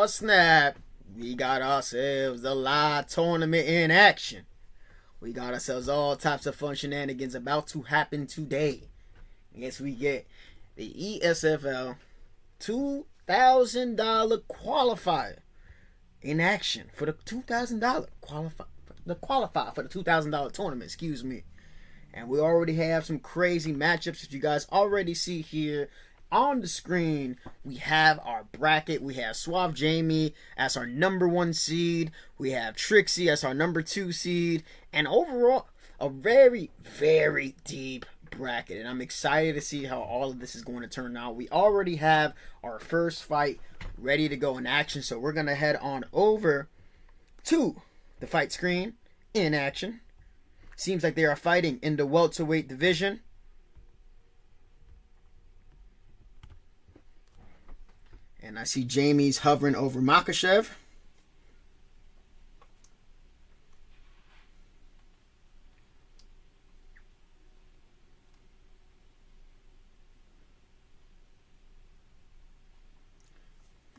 snap. We got ourselves a live tournament in action. We got ourselves all types of fun shenanigans about to happen today. Yes, we get the ESFL $2,000 qualifier in action for the $2,000 qualifier for the $2,000 tournament, excuse me. And we already have some crazy matchups that you guys already see here on the screen. We have our bracket. We have Suave Jamie as our #1 seed. We have Trixie as our #2 seed. And overall, a very, very deep bracket. And I'm excited to see how all of this is going to turn out. We already have our first fight ready to go in action. So we're going to head on over to the fight screen in action. Seems like they are fighting in the welterweight division. And I see Jamie's hovering over Makhachev.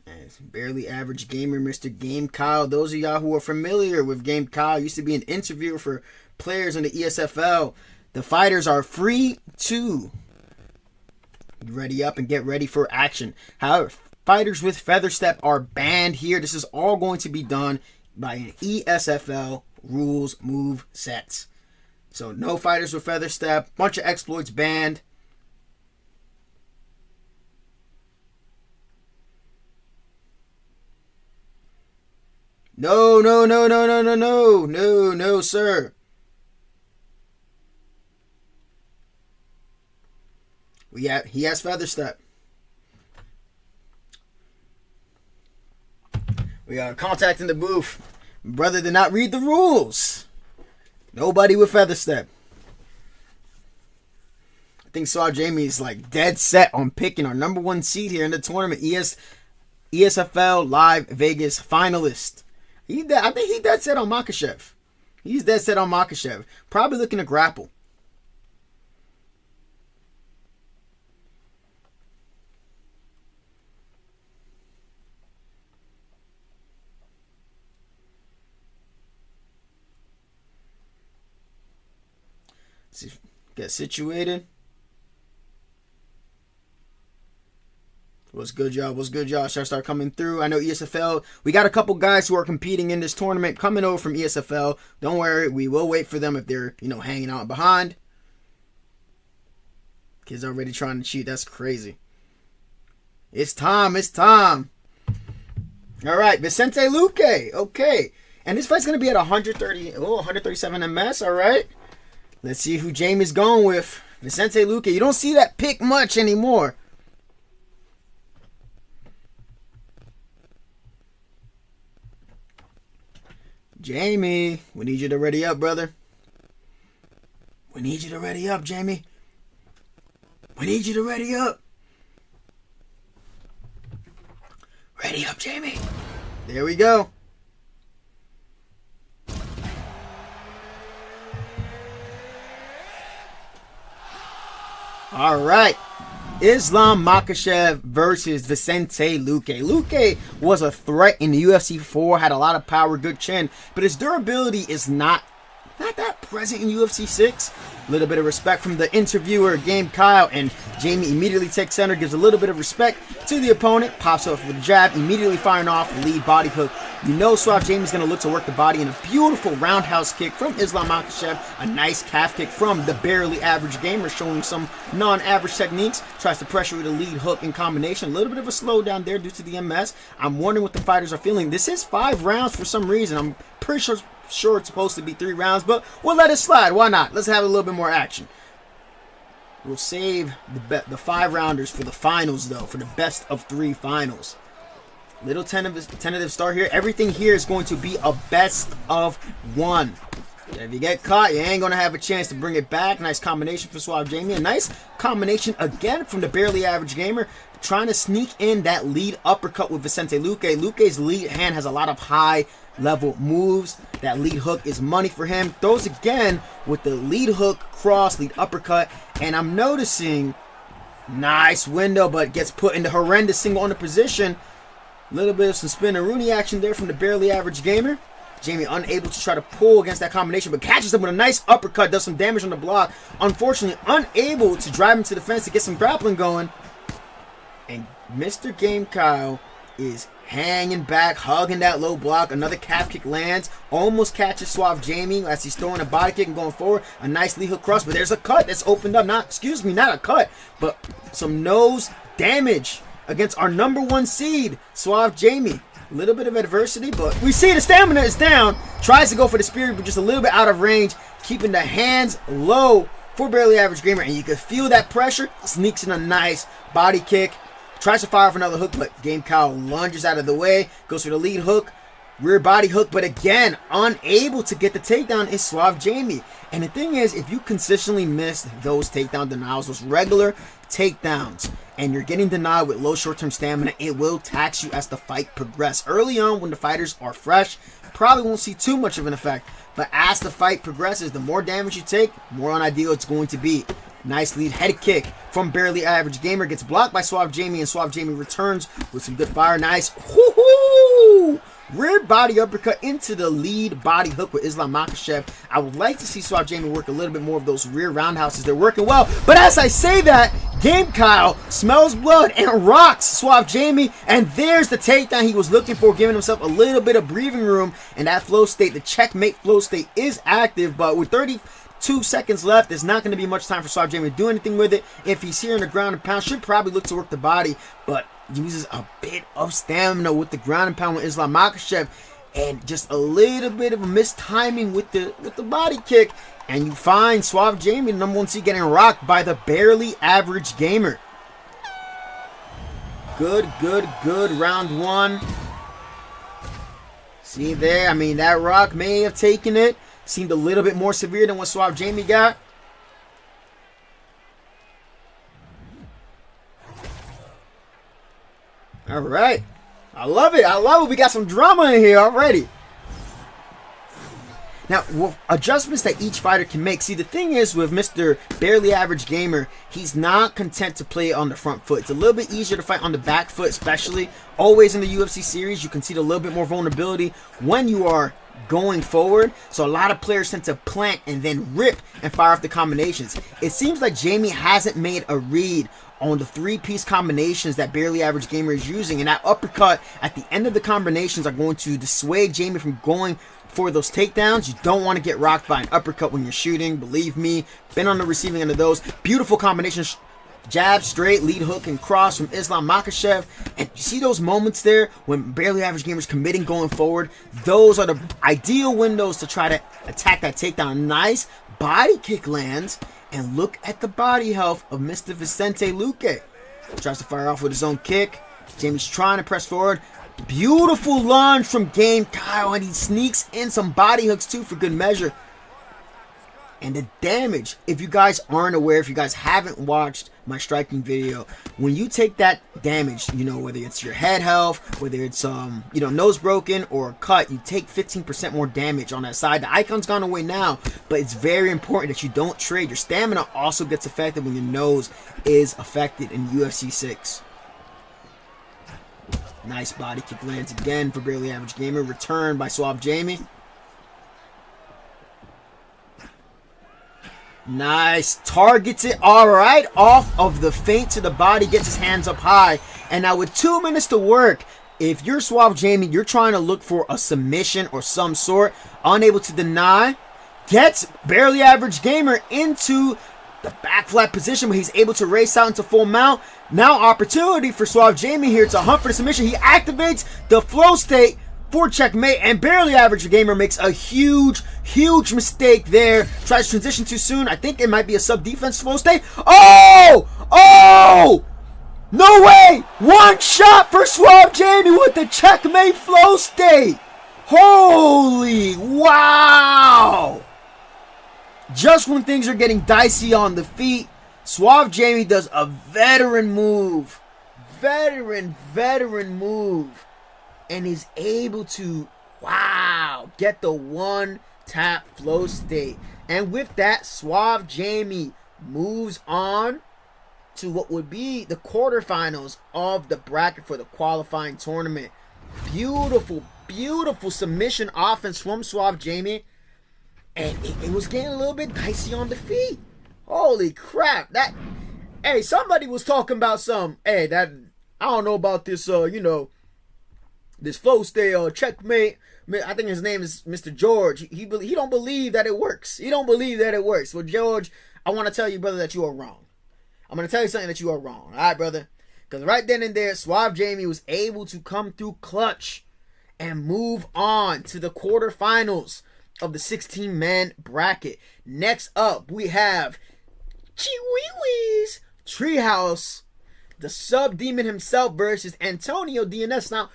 And barely average gamer, Mr. Game Kyle. Those of y'all who are familiar with Game Kyle, used to be an interviewer for players in the ESFL. The fighters are free to ready up and get ready for action. However, fighters with feather step are banned here. This is all going to be done by an ESFL rules move sets. So no fighters with feather step. Bunch of exploits banned. No, no, no, no, no, no, no, no, no, sir. He has feather step. We are contacting the booth. Brother did not read the rules. Nobody with feather step. I think Saw Jamie is like dead set on picking our #1 seed here in the tournament. ESFL Live Vegas finalist. I think he's dead set on Makhachev. He's dead set on Makhachev. Probably looking to grapple. Get situated. What's good, y'all? What's good, y'all? Should I start coming through? I know ESFL. We got a couple guys who are competing in this tournament coming over from ESFL. Don't worry, we will wait for them if they're, hanging out behind. Kids already trying to cheat. That's crazy. It's time. It's time. All right, Vicente Luque. Okay, and this fight's gonna be at 137 MS. All right. Let's see who Jamie's going with. Vicente Luque. You don't see that pick much anymore. Jamie, we need you to ready up, brother. We need you to ready up, Jamie. We need you to ready up. Ready up, Jamie. There we go. All right, Islam Makhachev versus Vicente Luque. Luque was a threat in the UFC 4, had a lot of power, good chin, but his durability is not that present in UFC 6. A little bit of respect from the interviewer, Game Kyle, and Jamie immediately takes center, gives a little bit of respect to the opponent, pops up with a jab, immediately firing off the lead body hook. You know Suave Jamie's going to look to work the body in a beautiful roundhouse kick from Islam Makhachev, a nice calf kick from the barely average gamer, showing some non-average techniques, tries to pressure with a lead hook in combination. A little bit of a slowdown there due to the MS. I'm wondering what the fighters are feeling. This is 5 rounds for some reason. I'm pretty sure it's supposed to be 3 rounds, but we'll let it slide. Why not? Let's have a little bit more action. We'll save the 5 rounders for the finals, though, for the best of 3 finals. Little tentative start here. Everything here is going to be a best of 1. If you get caught, you ain't going to have a chance to bring it back. Nice combination for Suave Jamie. A nice combination again from the barely average gamer. Trying to sneak in that lead uppercut with Vicente Luque. Luque's lead hand has a lot of high level moves. That lead hook is money for him. Throws again with the lead hook, cross, lead uppercut. And I'm noticing, nice window, but gets put in the horrendous single under position. A little bit of some spin and Rooney action there from the barely average gamer. Jamie unable to try to pull against that combination, but catches him with a nice uppercut, does some damage on the block. Unfortunately, unable to drive him to the fence to get some grappling going. And Mr. Game Kyle is hanging back, hugging that low block. Another calf kick lands, almost catches Suave Jamie as he's throwing a body kick and going forward. A nice lead hook cross, but there's a cut that's opened up. Not a cut, but some nose damage against our #1 seed, Suave Jamie. A little bit of adversity, but we see the stamina is down. Tries to go for the spear, but just a little bit out of range. Keeping the hands low for barely average gamer, and you can feel that pressure. Sneaks in a nice body kick. Tries to fire off another hook, but Game Kyle lunges out of the way. Goes for the lead hook, rear body hook, but again, unable to get the takedown is Suave Jamie. And the thing is, if you consistently miss those takedown denials, those regular takedowns, and you're getting denied with low short-term stamina, it will tax you as the fight progresses. Early on, when the fighters are fresh, probably won't see too much of an effect. But as the fight progresses, the more damage you take, more unideal it's going to be. Nice lead head kick from barely average gamer. Gets blocked by Suave Jamie, and Suave Jamie returns with some good fire. Nice. Woohoo! Rear body uppercut into the lead body hook with Islam Makhachev. I would like to see Suave Jamie work a little bit more of those rear roundhouses. They're working well. But as I say that, Game Kyle smells blood and rocks Suave Jamie. And there's the takedown he was looking for, giving himself a little bit of breathing room. And that flow state, the checkmate flow state, is active. But with 32 seconds left, there's not going to be much time for Suave Jamie to do anything with it. If he's here in the ground and pound, should probably look to work the body, but uses a bit of stamina with the ground and pound with Islam Makhachev, and just a little bit of a mistiming with the body kick, and you find Suave Jamie, the #1 seed, getting rocked by the barely average gamer. Good round one. See there, I mean, that rock may have taken it. Seemed a little bit more severe than what Suave Jamie got. All right. I love it. We got some drama in here already. Now, adjustments that each fighter can make. See, the thing is with Mr. Barely Average Gamer, he's not content to play on the front foot. It's a little bit easier to fight on the back foot, especially. Always in the UFC series, you can see a little bit more vulnerability when you are going forward. So a lot of players tend to plant and then rip and fire off the combinations. It seems like Jamie hasn't made a read on the three-piece combinations that Barely Average Gamer is using, and that uppercut at the end of the combinations are going to dissuade Jamie from going for those takedowns. You don't want to get rocked by an uppercut when you're shooting. Believe me, been on the receiving end of those. Beautiful combinations. Jab, straight, lead hook, and cross from Islam Makhachev. And you see those moments there when Barely Average Gamer is committing going forward? Those are the ideal windows to try to attack that takedown. Nice body kick lands. And look at the body health of Mr. Vicente Luque. Tries to fire off with his own kick. Jamie's trying to press forward. Beautiful lunge from Game Kyle, and he sneaks in some body hooks too for good measure. And the damage, if you guys aren't aware, if you guys haven't watched my striking video, when you take that damage, you know, whether it's your head health, whether it's nose broken or a cut, you take 15% more damage on that side. The icon's gone away now, but it's very important that you don't trade. Your stamina also gets affected when your nose is affected in UFC 6. Nice body kick lands again for Barely Average Gamer. Return by Suave Jamie. Nice. Targets it. All right. Off of the feint to the body. Gets his hands up high. And now with 2 minutes to work, if you're Suave Jamie, you're trying to look for a submission or some sort. Unable to deny. Gets Barely Average Gamer into the back flat position where he's able to race out into full mount. Now opportunity for Suave Jamie here to hunt for the submission. He activates the flow state for checkmate, and Barely Average Gamer makes a huge mistake there. Tries to transition too soon. I think it might be a sub-defense flow state. Oh! No way! One shot for Suave Jamie with the checkmate flow state. Holy wow! Just when things are getting dicey on the feet, Suave Jamie does a veteran move. Veteran move. And is able to, get the one-tap flow state. And with that, Suave Jamie moves on to what would be the quarterfinals of the bracket for the qualifying tournament. Beautiful, beautiful submission offense from Suave Jamie. And it was getting a little bit dicey on the feet. Holy crap. Hey, somebody was talking about I don't know about this, this flow stay checkmate. I think his name is Mr. George. He don't believe that it works. He don't believe that it works. Well, George, I want to tell you, brother, that you are wrong. I'm going to tell you something that you are wrong. All right, brother? Because right then and there, Suave Jamie was able to come through clutch and move on to the quarterfinals of the 16-man bracket. Next up, we have Chiwiwi's Treehouse, the sub-demon himself versus Antonio DNS. Now,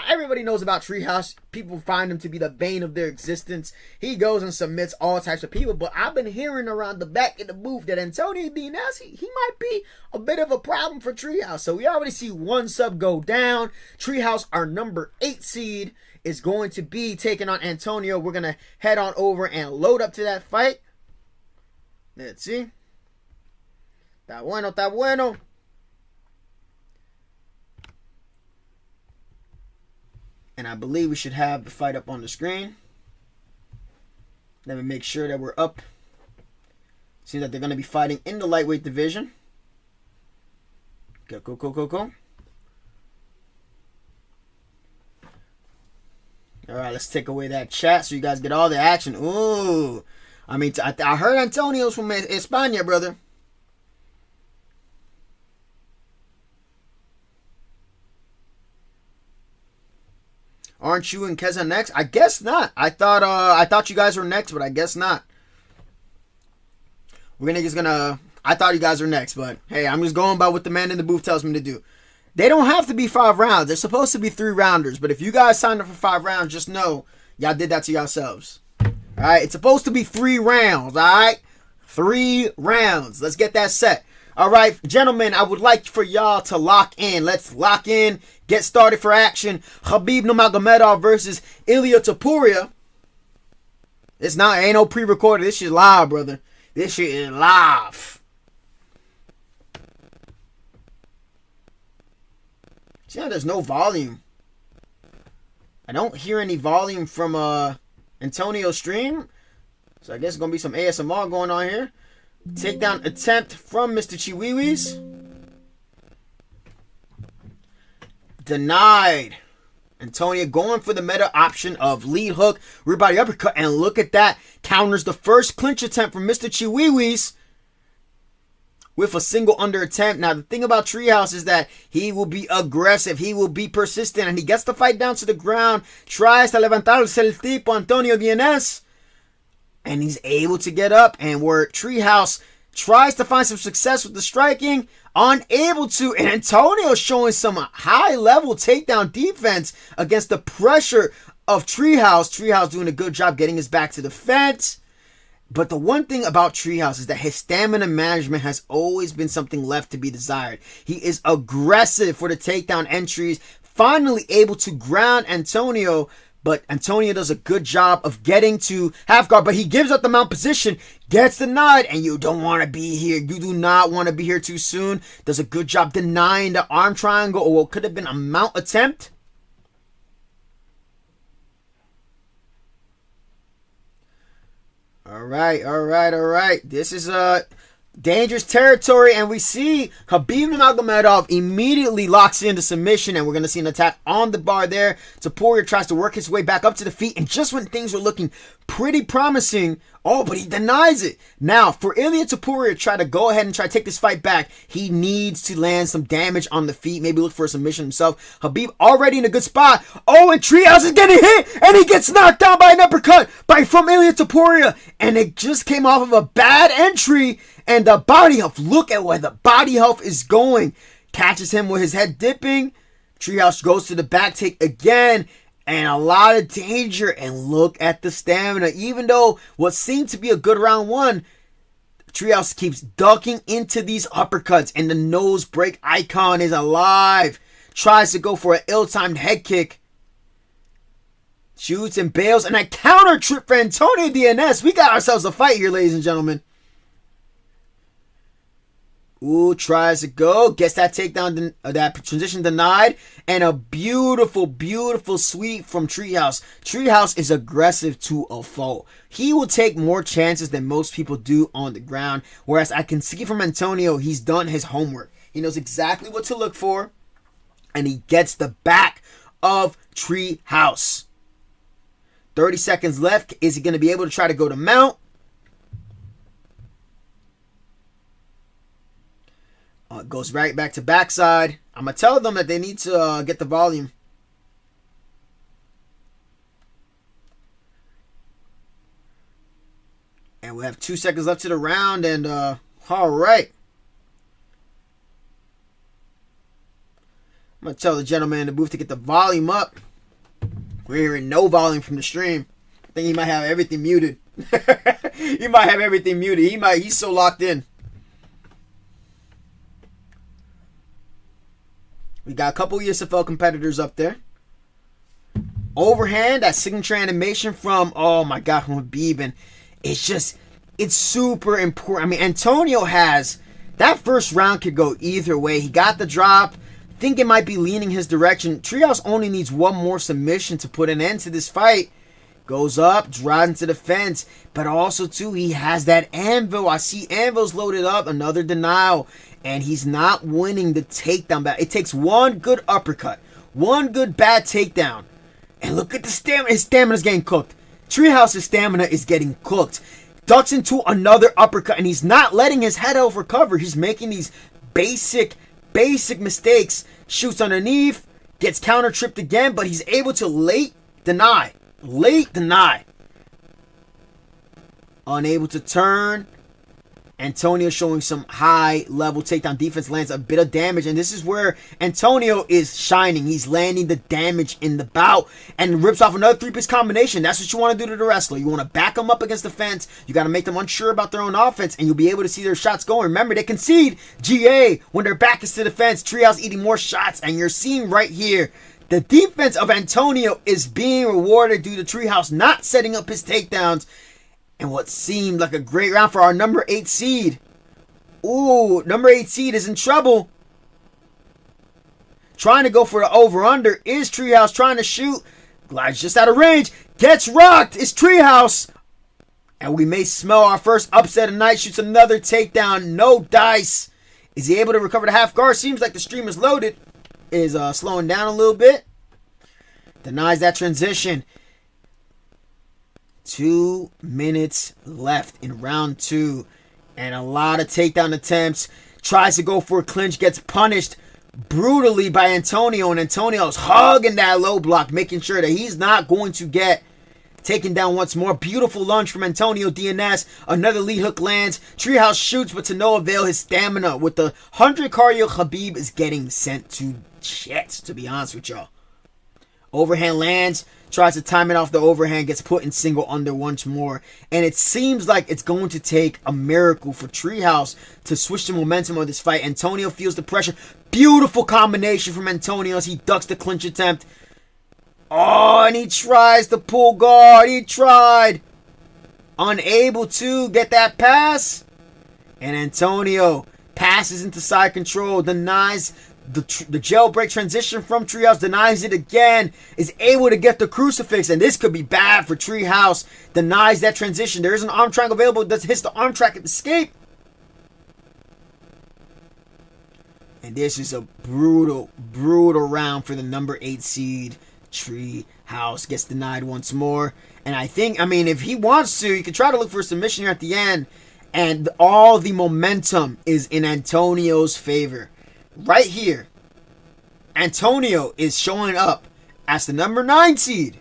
everybody knows about Treehouse. People find him to be the bane of their existence. He goes and submits all types of people. But I've been hearing around the back in the booth that Antonio DNS, he might be a bit of a problem for Treehouse. So we already see one sub go down. Treehouse, our number 8 seed, is going to be taking on Antonio. We're going to head on over and load up to that fight. Let's see. Está bueno, está bueno. And I believe we should have the fight up on the screen. Let me make sure that we're up. Seems that they're going to be fighting in the lightweight division. Go. All right, let's take away that chat so you guys get all the action. Ooh. I mean, I heard Antonio's from España, brother. Aren't you and Keza next? I guess not. I thought you guys were next, but I guess not. I thought you guys were next, but hey, I'm just going by what the man in the booth tells me to do. They don't have to be 5 rounds. They're supposed to be 3 rounders, but if you guys signed up for 5 rounds, just know y'all did that to yourselves. All right, it's supposed to be 3 rounds. All right, 3 rounds. Let's get that set. All right, gentlemen, I would like for y'all to lock in. Let's lock in. Get started for action. Khabib Nurmagomedov versus Ilia Topuria. Ain't no pre-recorded. This shit live, brother. This shit is live. See how there's no volume? I don't hear any volume from Antonio's stream. So I guess it's going to be some ASMR going on here. Takedown attempt from Mr. Chiwiwi's. Denied. Antonio going for the meta option of lead hook, rear body uppercut, and look at that. Counters the first clinch attempt from Mr. Chiwiwi's with a single under attempt. Now, the thing about Treehouse is that he will be aggressive. He will be persistent, and he gets the fight down to the ground. Tries to levantarse el tipo Antonio DNS. And he's able to get up, and where Treehouse tries to find some success with the striking, unable to, and Antonio showing some high-level takedown defense against the pressure of Treehouse. Treehouse doing a good job getting his back to the fence. But the one thing about Treehouse is that his stamina management has always been something left to be desired. He is aggressive for the takedown entries, finally able to ground Antonio. But Antonio does a good job of getting to half guard, but he gives up the mount position, gets denied, and you don't want to be here. You do not want to be here too soon. Does a good job denying the arm triangle, or what could have been a mount attempt. All right. This is dangerous territory, and we see Khabib Nurmagomedov immediately locks into submission, and we're going to see an attack on the bar there. Topuria tries to work his way back up to the feet, and just when things are looking pretty promising, but he denies it. Now, for Ilia Topuria to try to go ahead and try to take this fight back, he needs to land some damage on the feet, maybe look for a submission himself. Khabib already in a good spot. And Treehouse is getting hit, and he gets knocked down by an uppercut from Ilia Topuria, and it just came off of a bad entry. And the body health, look at where the body health is going. Catches him with his head dipping. Treehouse goes to the back take again. And a lot of danger. And look at the stamina. Even though what seemed to be a good round 1, Treehouse keeps ducking into these uppercuts. And the nose break icon is alive. Tries to go for an ill-timed head kick. Shoots and bails. And a counter trip for Antonio DNS. We got ourselves a fight here, ladies and gentlemen. Ooh, tries to go. Gets that takedown, that transition denied. And a beautiful, beautiful sweep from Treehouse. Treehouse is aggressive to a fault. He will take more chances than most people do on the ground. Whereas I can see from Antonio, he's done his homework. He knows exactly what to look for. And he gets the back of Treehouse. 30 seconds left. Is he going to be able to try to go to mount? Goes right back to backside. I'm going to tell them that they need to get the volume. And we have 2 seconds left to the round. And, all right. I'm going to tell the gentleman in the booth to get the volume up. We're hearing no volume from the stream. I think he might have everything muted. He might have everything muted. He's so locked in. We got a couple ESFL competitors up there. Overhand, that signature animation from, oh my God, from Habib. And it's super important. I mean, Antonio has, that first round could go either way. He got the drop. Think it might be leaning his direction. Treehouse only needs one more submission to put an end to this fight. Goes up, drives into the fence. But also, too, he has that anvil. I see anvils loaded up. Another denial. And he's not winning the takedown back. It takes one good uppercut. One good bad takedown. And look at the stamina. His stamina's getting cooked. Treehouse's stamina is getting cooked. Ducks into another uppercut. And he's not letting his head over cover. He's making these basic mistakes. Shoots underneath. Gets counter tripped again. But he's able to late deny. Unable to turn. Antonio showing some high level takedown defense, lands a bit of damage, and this is where Antonio is shining. He's landing the damage in the bout and rips off another three-piece combination. That's what you want to do to the wrestler. You want to back them up against the fence. You got to make them unsure about their own offense, and you'll be able to see their shots going. Remember, they concede GA when their back is to the fence. Treehouse eating more shots, and you're seeing right here the defense of Antonio is being rewarded due to Treehouse not setting up his takedowns. And what seemed like a great round for our number 8 seed. Ooh, number 8 seed is in trouble. Trying to go for the over-under is Treehouse. Trying to shoot. Glides just out of range. Gets rocked. It's Treehouse. And we may smell our first upset of the night. Shoots another takedown. No dice. Is he able to recover the half guard? Seems like the stream is loaded. Is slowing down a little bit. Denies that transition. 2 minutes left in round 2. And a lot of takedown attempts. Tries to go for a clinch. Gets punished brutally by Antonio. And Antonio's hugging that low block. Making sure that he's not going to get taken down once more. Beautiful lunge from Antonio DNS. Another lead hook lands. Treehouse shoots, but to no avail. His stamina with the 100 cardio Habib is getting sent to shit, to be honest with y'all. Overhand lands. Tries to time it off the overhand, gets put in single under once more. And it seems like it's going to take a miracle for Treehouse to switch the momentum of this fight. Antonio feels the pressure. Beautiful combination from Antonio as he ducks the clinch attempt. Oh, and he tries to pull guard. He tried. Unable to get that pass. And Antonio passes into side control, denies the jailbreak transition from Treehouse, denies it again, is able to get the crucifix, and this could be bad for Treehouse. Denies that transition. There is an arm triangle available that hits the arm track escape. And this is a brutal round for the number 8 seed. Treehouse gets denied once more. And I mean, if he wants to, he could try to look for a submission here at the end. And all the momentum is in Antonio's favor. Right here, Antonio is showing up as the number 9 seed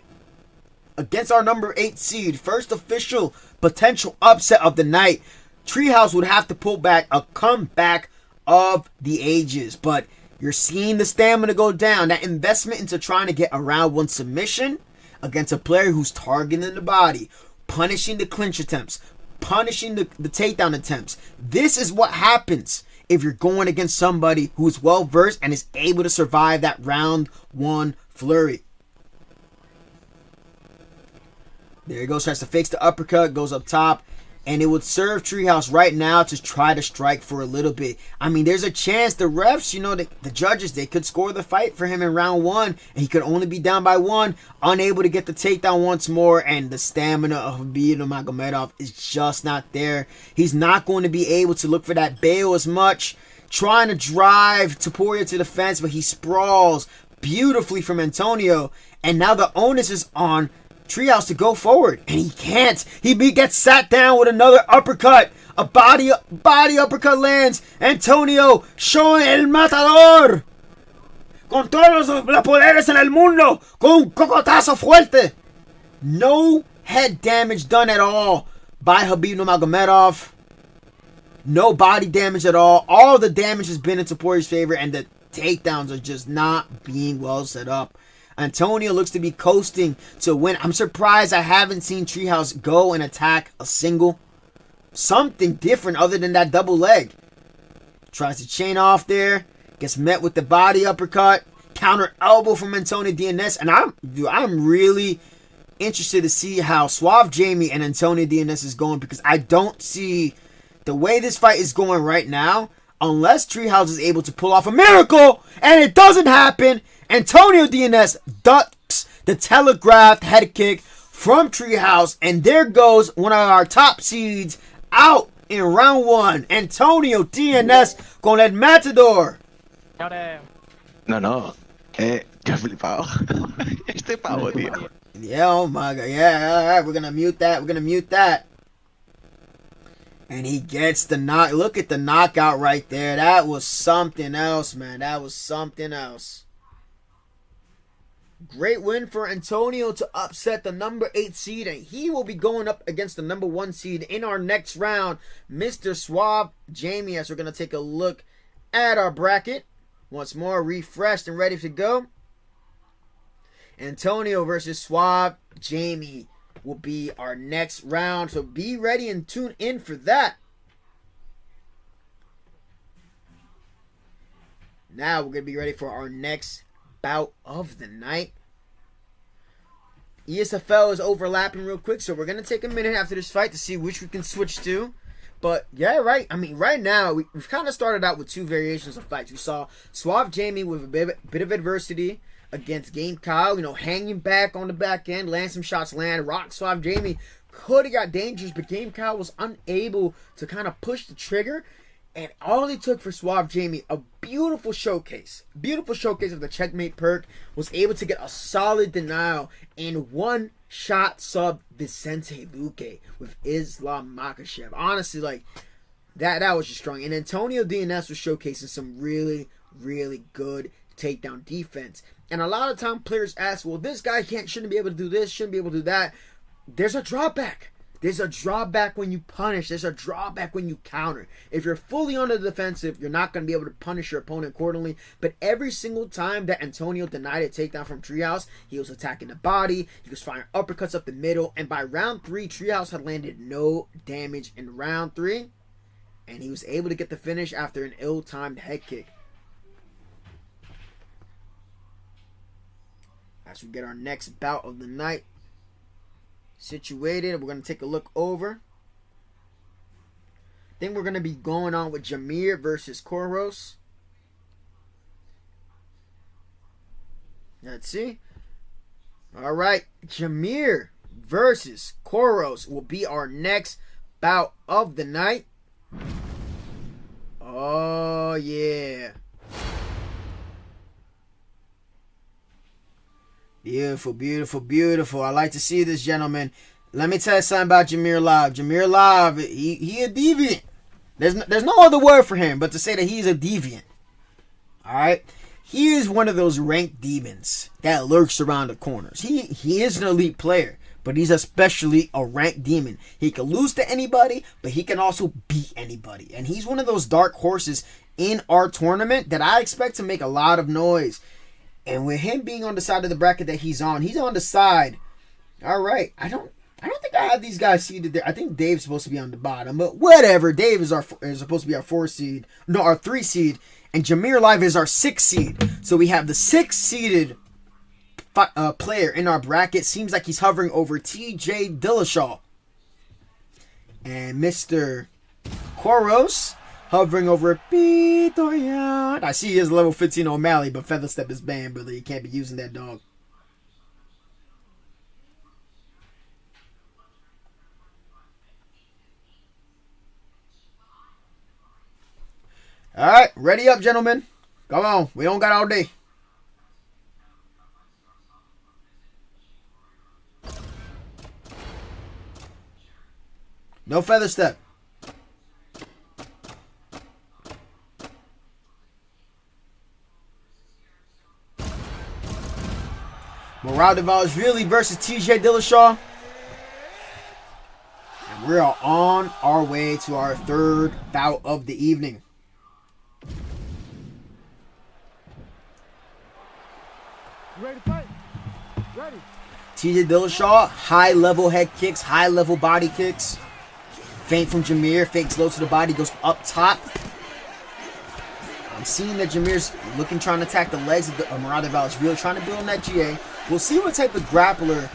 against our number 8 seed. First official potential upset of the night. Treehouse would have to pull back a comeback of the ages. But you're seeing the stamina go down. That investment into trying to get a round 1 submission against a player who's targeting the body, punishing the clinch attempts, punishing the takedown attempts. This is what happens if you're going against somebody who's well-versed and is able to survive that round 1 flurry. There he goes, tries to fix the uppercut, goes up top, And it would serve Treehouse right now to try to strike for a little bit. I mean, there's a chance the refs, the judges, they could score the fight for him in round 1. And he could only be down by 1. Unable to get the takedown once more. And the stamina of Khabib Nurmagomedov is just not there. He's not going to be able to look for that bail as much. Trying to drive Topuria to the fence, but he sprawls beautifully from Antonio. And now the onus is on Treehouse to go forward, and he can't. He gets sat down with another uppercut. A body uppercut lands. Antonio showing el matador. Con todos los poderes en el mundo. Con un cocotazo fuerte. No head damage done at all by Khabib Nurmagomedov. No body damage at all. All the damage has been in Topuria's favor, and the takedowns are just not being well set up. Antonio looks to be coasting to win. I'm surprised I haven't seen Treehouse go and attack a single. Something different other than that double leg. Tries to chain off there. Gets met with the body uppercut. Counter elbow from Antonio DNS. And I'm really interested to see how Suave Jamie and Antonio DNS is going, because I don't see the way this fight is going right now, unless Treehouse is able to pull off a miracle, and it doesn't happen. Antonio DNS ducks the telegraphed head kick from Treehouse, and there goes one of our top seeds out in round 1. Antonio DNS con el matador. No. Yo he flipado. Este pavo, tío. Yeah, oh my God. Yeah, all right. We're going to mute that. And he gets the knock. Look at the knockout right there. That was something else, man. That was something else. Great win for Antonio to upset the number 8 seed, and he will be going up against the number 1 seed in our next round, Mr. Suave Jamie, as we're going to take a look at our bracket. Once more, refreshed and ready to go. Antonio versus Suave Jamie will be our next round, so be ready and tune in for that. Now we're going to be ready for our next bout of the night. ESFL is overlapping real quick, so we're going to take a minute after this fight to see which we can switch to. But yeah, right. I mean, right now we've kind of started out with 2 variations of fights. We saw Suave Jamie with a bit of adversity against Game Kyle, hanging back on the back end, land some shots, rock Suave Jamie. Could have got dangerous, but Game Kyle was unable to kind of push the trigger. And all it took for Suave Jamie, a beautiful showcase of the checkmate perk, was able to get a solid denial and one-shot sub Vicente Luque with Islam Makhachev. Honestly, that was just strong. And Antonio DNS was showcasing some really, really good takedown defense. And a lot of time players ask, well, this guy shouldn't be able to do this, shouldn't be able to do that. There's a drawback. There's a drawback when you punish. There's a drawback when you counter. If you're fully on the defensive, you're not going to be able to punish your opponent accordingly. But every single time that Antonio denied a takedown from Treehouse, he was attacking the body. He was firing uppercuts up the middle. And by round 3, Treehouse had landed no damage in round 3. And he was able to get the finish after an ill-timed head kick. As we get our next bout of the night situated, we're going to take a look over. Then we're going to be going on with Jameer versus Koros. Let's see. All right, Jameer versus Koros will be our next bout of the night. Oh, yeah. Beautiful, beautiful, beautiful. I like to see this, gentleman. Let me tell you something about Jameer Live. Jameer Live, he a deviant. There's no other word for him but to say that he's a deviant. All right? He is one of those ranked demons that lurks around the corners. He is an elite player, but he's especially a ranked demon. He can lose to anybody, but he can also beat anybody. And he's one of those dark horses in our tournament that I expect to make a lot of noise. And with him being on the side of the bracket that he's on the side. All right. I don't think I have these guys seeded there. I think Dave's supposed to be on the bottom, but whatever. Dave is supposed to be our 4 seed. No, our 3 seed. And Jameer Live is our 6 seed. So we have the 6 seeded player in our bracket. Seems like he's hovering over TJ Dillashaw. And Mr. Koros hovering over Pitoyan. I see he is level 15 O'Malley, but Feather Step is banned, brother. You can't be using that dog. Alright, ready up, gentlemen. Come on. We don't got all day. No Feather Step. Romeroxvii versus TJ Dillashaw. And we are on our way to our third bout of the evening. Ready to fight? Ready. TJ Dillashaw, high level head kicks, high level body kicks. Feint from Jameer, fakes low to the body, goes up top. I'm seeing that Jameer's looking, trying to attack the legs of the Romeroxvii, trying to build on that GA. We'll see what type of grappler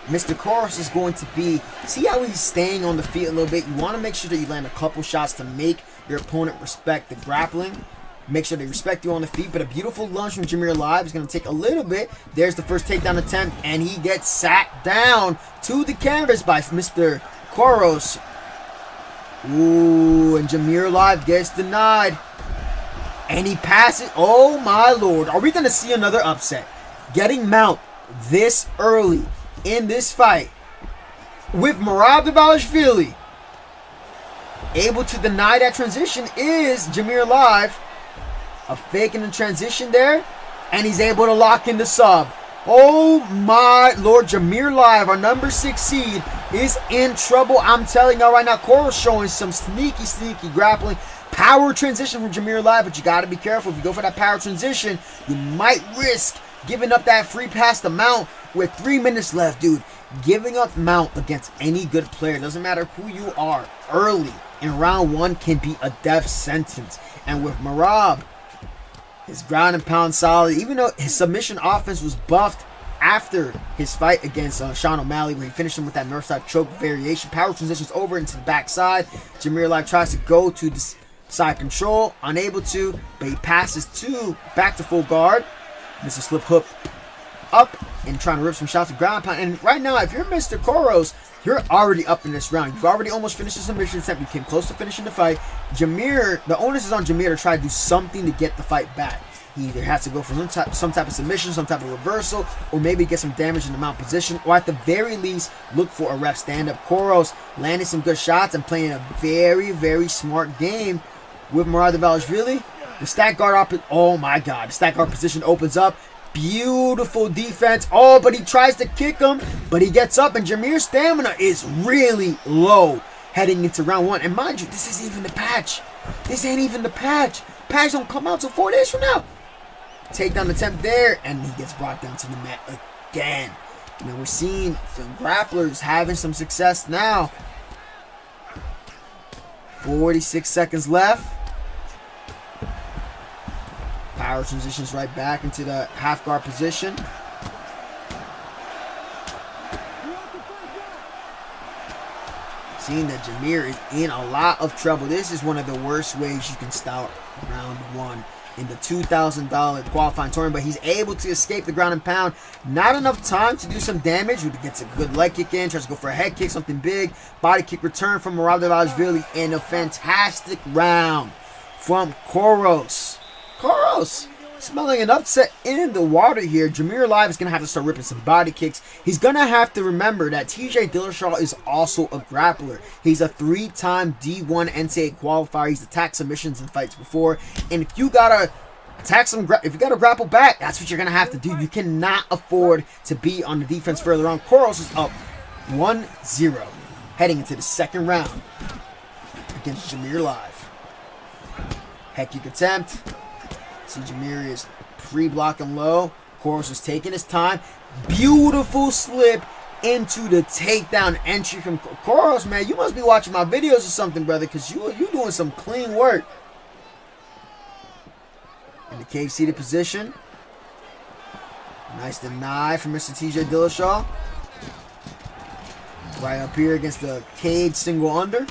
Mr. Koros is going to be. See how he's staying on the feet a little bit. You want to make sure that you land a couple shots to make your opponent respect the grappling. Make sure they respect you on the feet. But a beautiful lunge from Jameer Live is going to take a little bit. There's the first takedown attempt, and he gets sat down to the canvas by Mr. Koros. Ooh, and Jameer Live gets denied. And he passes. Oh, my Lord. Are we going to see another upset? Getting Mount this early in this fight with Romeroxvii able to deny that transition is Jameer Live. A fake in the transition there. And he's able to lock in the sub. Oh, my Lord. Jameer Live, our number 6 seed, is in trouble. I'm telling y'all right now. Koros showing some sneaky grappling. Power transition from Jameer Live, but you got to be careful. If you go for that power transition, you might risk giving up that free pass to Mount with 3 minutes left, dude. Giving up Mount against any good player, doesn't matter who you are, early in round 1 can be a death sentence. And with Marab, his ground and pound solid, even though his submission offense was buffed after his fight against Sean O'Malley, where he finished him with that north side choke variation. Power transitions over into the backside. Jameer Live tries to go to the side control, unable to, but he passes back to full guard. Mr. Slip hook up and trying to rip some shots to ground pound. And right now, if you're Mr. Koros, you're already up in this round. You've already almost finished the submission attempt. You came close to finishing the fight. Jameer, the onus is on Jameer to try to do something to get the fight back. He either has to go for some type of submission, some type of reversal, or maybe get some damage in the mount position, or at the very least, look for a ref stand-up. Koros landing some good shots and playing a very smart game with Romeroxvii. The stack guard oh my god, the stack guard position opens up. Beautiful defense. Oh, but he tries to kick him, but he gets up, and Jameer's stamina is really low heading into round 1. And mind you, this isn't even the patch. This ain't even the patch. Patch don't come out till 4 days from now. Takedown attempt there, and he gets brought down to the mat again. Now we're seeing some grapplers having some success now. 46 seconds left. Power transitions right back into the half guard position. Seeing that Jameer is in a lot of trouble. This is one of the worst ways you can start round 1 in the $2,000 qualifying tournament, but he's able to escape the ground and pound. Not enough time to do some damage. He gets a good leg kick in, tries to go for a head kick, something big. Body kick return from Romeroxvii, and a fantastic round from Koros. Koros smelling an upset in the water here. Jameer Live is going to have to start ripping some body kicks. He's going to have to remember that TJ Dillashaw is also a grappler. He's a 3-time D1 NCAA qualifier. He's attacked submissions in fights before. And if you got to attack if you got to grapple back, that's what you're going to have to do. You cannot afford to be on the defense further on. Koros is up 1-0 heading into the second round against Jameer Live. Head kick attempt. See, Jameer is pre-blocking low. Koros is taking his time. Beautiful slip into the takedown entry from Koros, man. You must be watching my videos or something, brother, because you doing some clean work. In the cage seated position. Nice deny from Mr. TJ Dillashaw. Right up here against the cage single under.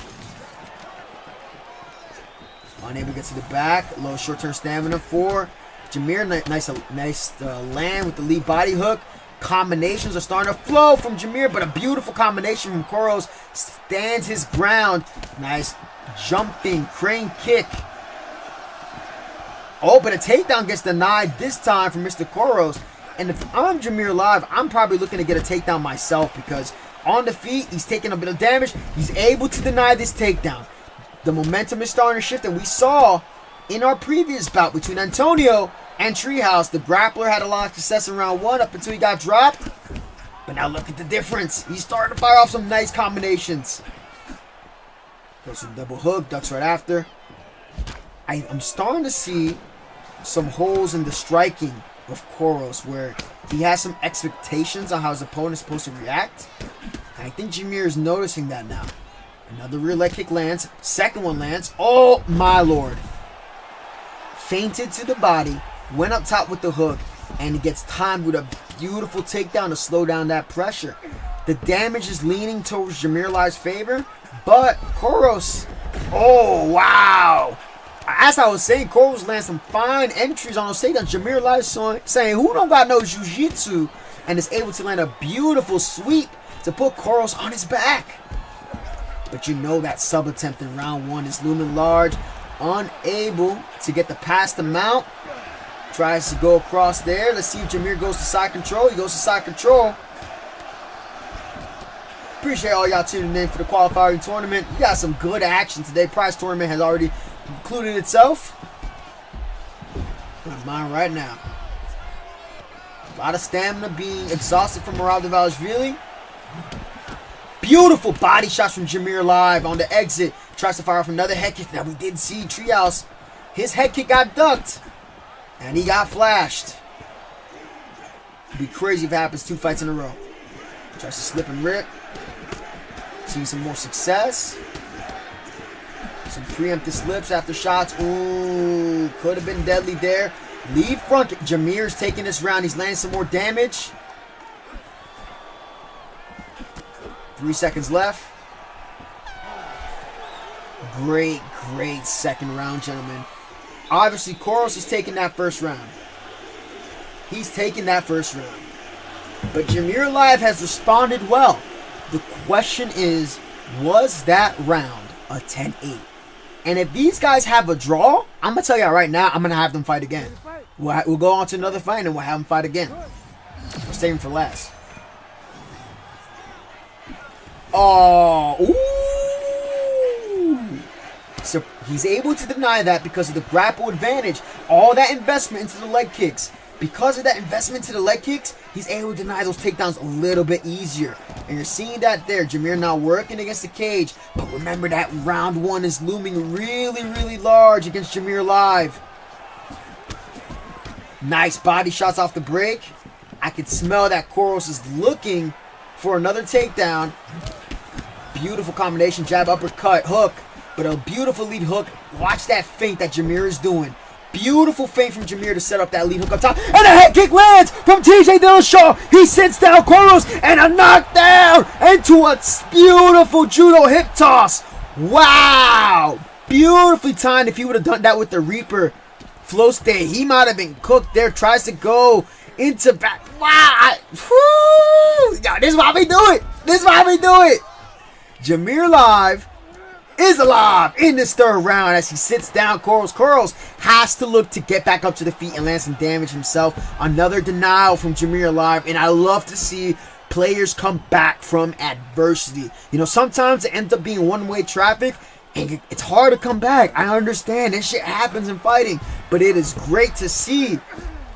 Unable to get to the back. Low short-term stamina for Jameer. Nice land with the lead body hook. Combinations are starting to flow from Jameer, but a beautiful combination from Koros. Stands his ground. Nice jumping crane kick. Oh, but a takedown gets denied this time from Mr. Koros. And if I'm Jameer Live, I'm probably looking to get a takedown myself because on the feet, he's taking a bit of damage. He's able to deny this takedown. The momentum is starting to shift, and we saw in our previous bout between Antonio and Treehouse, the grappler had a lot of success in round 1 up until he got dropped. But now look at the difference. He's starting to fire off some nice combinations. Goes to the double hook, ducks right after. I'm starting to see some holes in the striking of Koros where he has some expectations on how his opponent's supposed to react. And I think Jameer is noticing that now. Another rear leg kick lands. Second one lands. Oh my lord. Fainted to the body. Went up top with the hook. And he gets timed with a beautiful takedown to slow down that pressure. The damage is leaning towards Jameer Live's favor. But Koros. Oh wow. As I was saying, Koros lands some fine entries on those takedowns. Jameer Live saying, who don't got no jiu-jitsu? And is able to land a beautiful sweep to put Koros on his back. But you know that sub attempt in round 1 is looming large. Unable to get the pass to mount. Tries to go across there. Let's see if Jameer goes to side control. He goes to side control. Appreciate all y'all tuning in for the qualifying tournament. We got some good action today. Prize tournament has already concluded itself. I'm mine right now. A lot of stamina being exhausted from Romeroxvii. Beautiful body shots from Jameer Live on the exit. Tries to fire off another head kick. Now we did see Treehouse. His head kick got ducked. And he got flashed. It'd be crazy if it happens 2 fights in a row. Tries to slip and rip. Seeing some more success. Some preemptive slips after shots. Ooh, could have been deadly there. Lead front. Jameer's taking this round. He's landing some more damage. 3 seconds left. Great second round, gentlemen. Obviously, Koros is taking that first round. He's taking that first round. But Jameer Live has responded well. The question is, was that round a 10-8? And if these guys have a draw, I'm going to tell y'all right now, I'm going to have them fight again. We'll go on to another fight and we'll have them fight again. We're saving for last. Oh, ooh. So he's able to deny that because of the grapple advantage. All that investment into the leg kicks. Because of that investment to the leg kicks, he's able to deny those takedowns a little bit easier. And you're seeing that there. Jameer now working against the cage. But remember that round 1 is looming really large against Jameer Live. Nice body shots off the break. I can smell that Koros is looking for another takedown. Beautiful combination. Jab, uppercut, hook. But a beautiful lead hook. Watch that feint that Jameer is doing. Beautiful feint from Jameer to set up that lead hook up top. And a head kick lands from TJ Dillashaw. He sits down Koros and a knockdown into a beautiful judo hip toss. Wow. Beautifully timed. If he would have done that with the Reaper flow stay, he might have been cooked there. Tries to go into back. Wow. Woo. Yo, this is why we do it. This is why we do it. Jameer Live is alive in this third round as he sits down Koros. Koros has to look to get back up to the feet and land some damage himself. Another denial from Jameer Live, and I love to see players come back from adversity. You know, sometimes it ends up being one-way traffic, and it's hard to come back. I understand. This shit happens in fighting, but it is great to see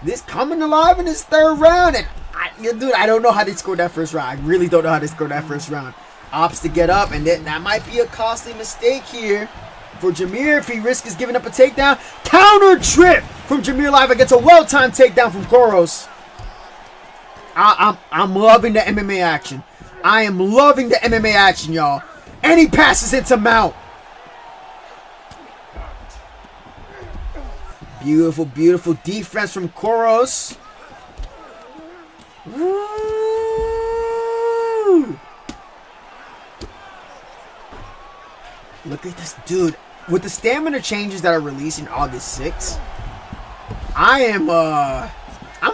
this coming alive in this third round. And I don't know how they scored that first round. I really don't know how they scored that first round. Opts to get up, and that might be a costly mistake here for Jameer if he risks giving up a takedown. Counter trip from Jameer Live against a well-timed takedown from Koros. I'm loving the MMA action. I am loving the MMA action, y'all. And he passes it to Mount. Beautiful defense from Koros. Woo! Look at this dude. With the stamina changes that are released in August 6th, I'm a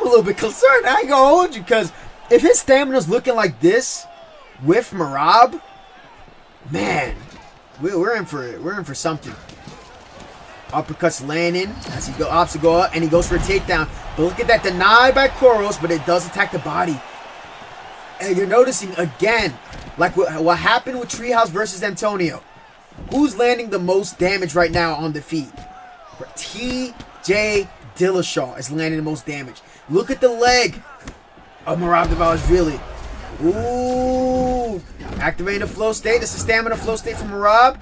little bit concerned. I ain't gonna hold you, because if his stamina's looking like this with Merab, man, we're in for it. We're in for something. Uppercuts landing as he opts to go up, and he goes for a takedown. But look at that, denied by Koros, but it does attack the body. And you're noticing again, like what happened with Treehouse versus Antonio. Who's landing the most damage right now on the feet? T.J. Dillashaw is landing the most damage. Look at the leg of Merab Dvalishvili. Ooh, activating the flow state. This is stamina flow state from Merab.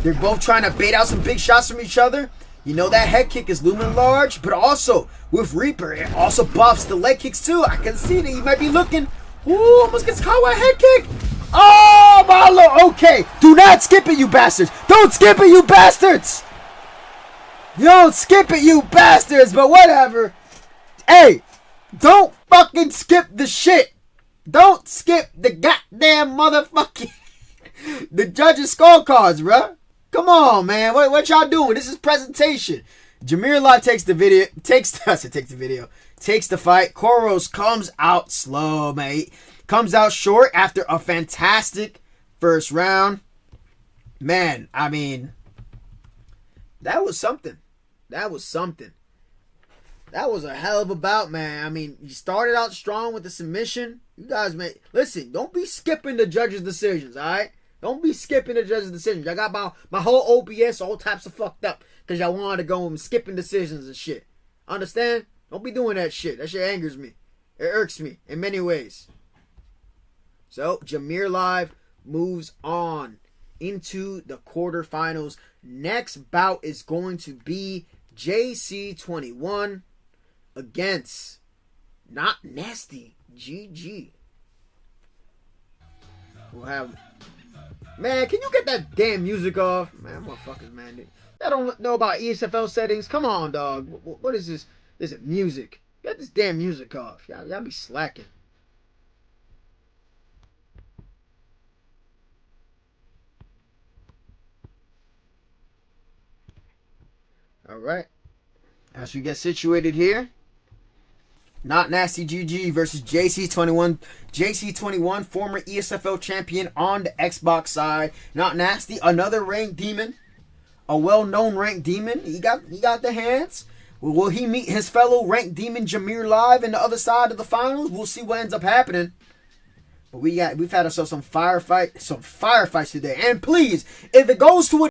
They're both trying to bait out some big shots from each other. You know that head kick is looming large, but also with Reaper, it also buffs the leg kicks too. I can see that he might be looking. Ooh, almost gets caught with a head kick. Oh, my lord. Okay, do not skip it, you bastards. Don't skip it, you bastards. You don't skip it, you bastards, but whatever. Hey, don't fucking skip the shit. Don't skip the goddamn motherfucking the judges' scorecards, bruh. Come on, man. What y'all doing? This is presentation. Jameer Live takes the fight. Koros comes out slow, mate. Comes out short after a fantastic first round. Man, I mean, that was something. That was something. That was a hell of a bout, man. I mean, you started out strong with the submission. You guys, man, listen, don't be skipping the judges' decisions, all right? Don't be skipping the judges' decisions. I got my whole OBS all types of fucked up because y'all wanted to go and skipping decisions and shit. Understand? Don't be doing that shit. That shit angers me. It irks me in many ways. So, Jameer Live moves on into the quarterfinals. Next bout is going to be JC21 against Not Nasty GG. We'll have... Man, can you get that damn music off? Man, motherfuckers, man. I don't know about ESFL settings. Come on, dog. What is this? Is it music? Get this damn music off. Y'all be slacking. Alright. As we get situated here. Not Nasty GG versus JC21. JC21, former ESFL champion on the Xbox side. Not Nasty, another ranked demon. A well-known ranked demon. He got the hands. Will he meet his fellow ranked demon Jameer Live in the other side of the finals? We'll see what ends up happening. But we've had ourselves some firefights today. And please, if it goes to a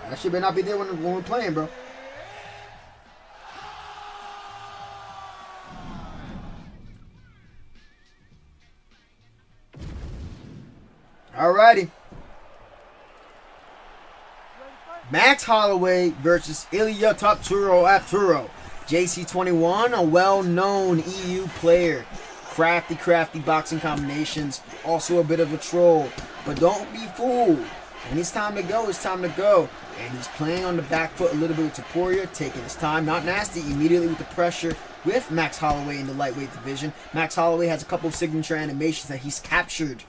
that shit better not be there when we're playing, bro. Alrighty. Max Holloway versus Ilya Tapturo. JC21, a well-known EU player. Crafty boxing combinations. Also a bit of a troll. But don't be fooled. When it's time to go, it's time to go. And he's playing on the back foot a little bit with Taporia, taking his time. Not Nasty immediately with the pressure with Max Holloway in the lightweight division. Max Holloway has a couple of signature animations that he's captured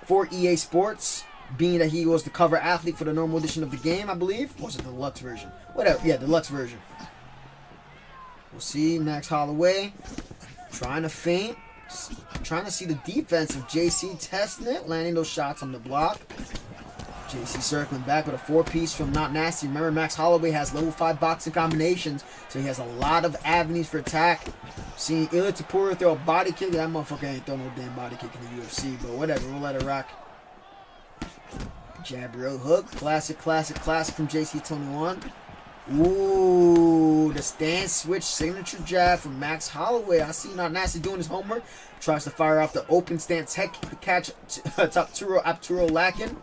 for EA Sports, being that he was the cover athlete for the normal edition of the game, I believe. Or was it the deluxe version? Whatever. Yeah, the deluxe version. We'll see Max Holloway trying to feint. Trying to see the defense of JC testing it, landing those shots on the block. JC circling back with a 4-piece from Not Nasty. Remember, Max Holloway has level 5 boxing combinations, so he has a lot of avenues for attack. Seeing Ilya Tapura throw a body kick. That motherfucker ain't throw no damn body kick in the UFC, but whatever, we'll let it rock. Jab real hook. Classic from JC21. Ooh, the stand switch signature jab from Max Holloway. I see Not Nasty doing his homework. Tries to fire off the open stance head kick to catch Tapturo lacking.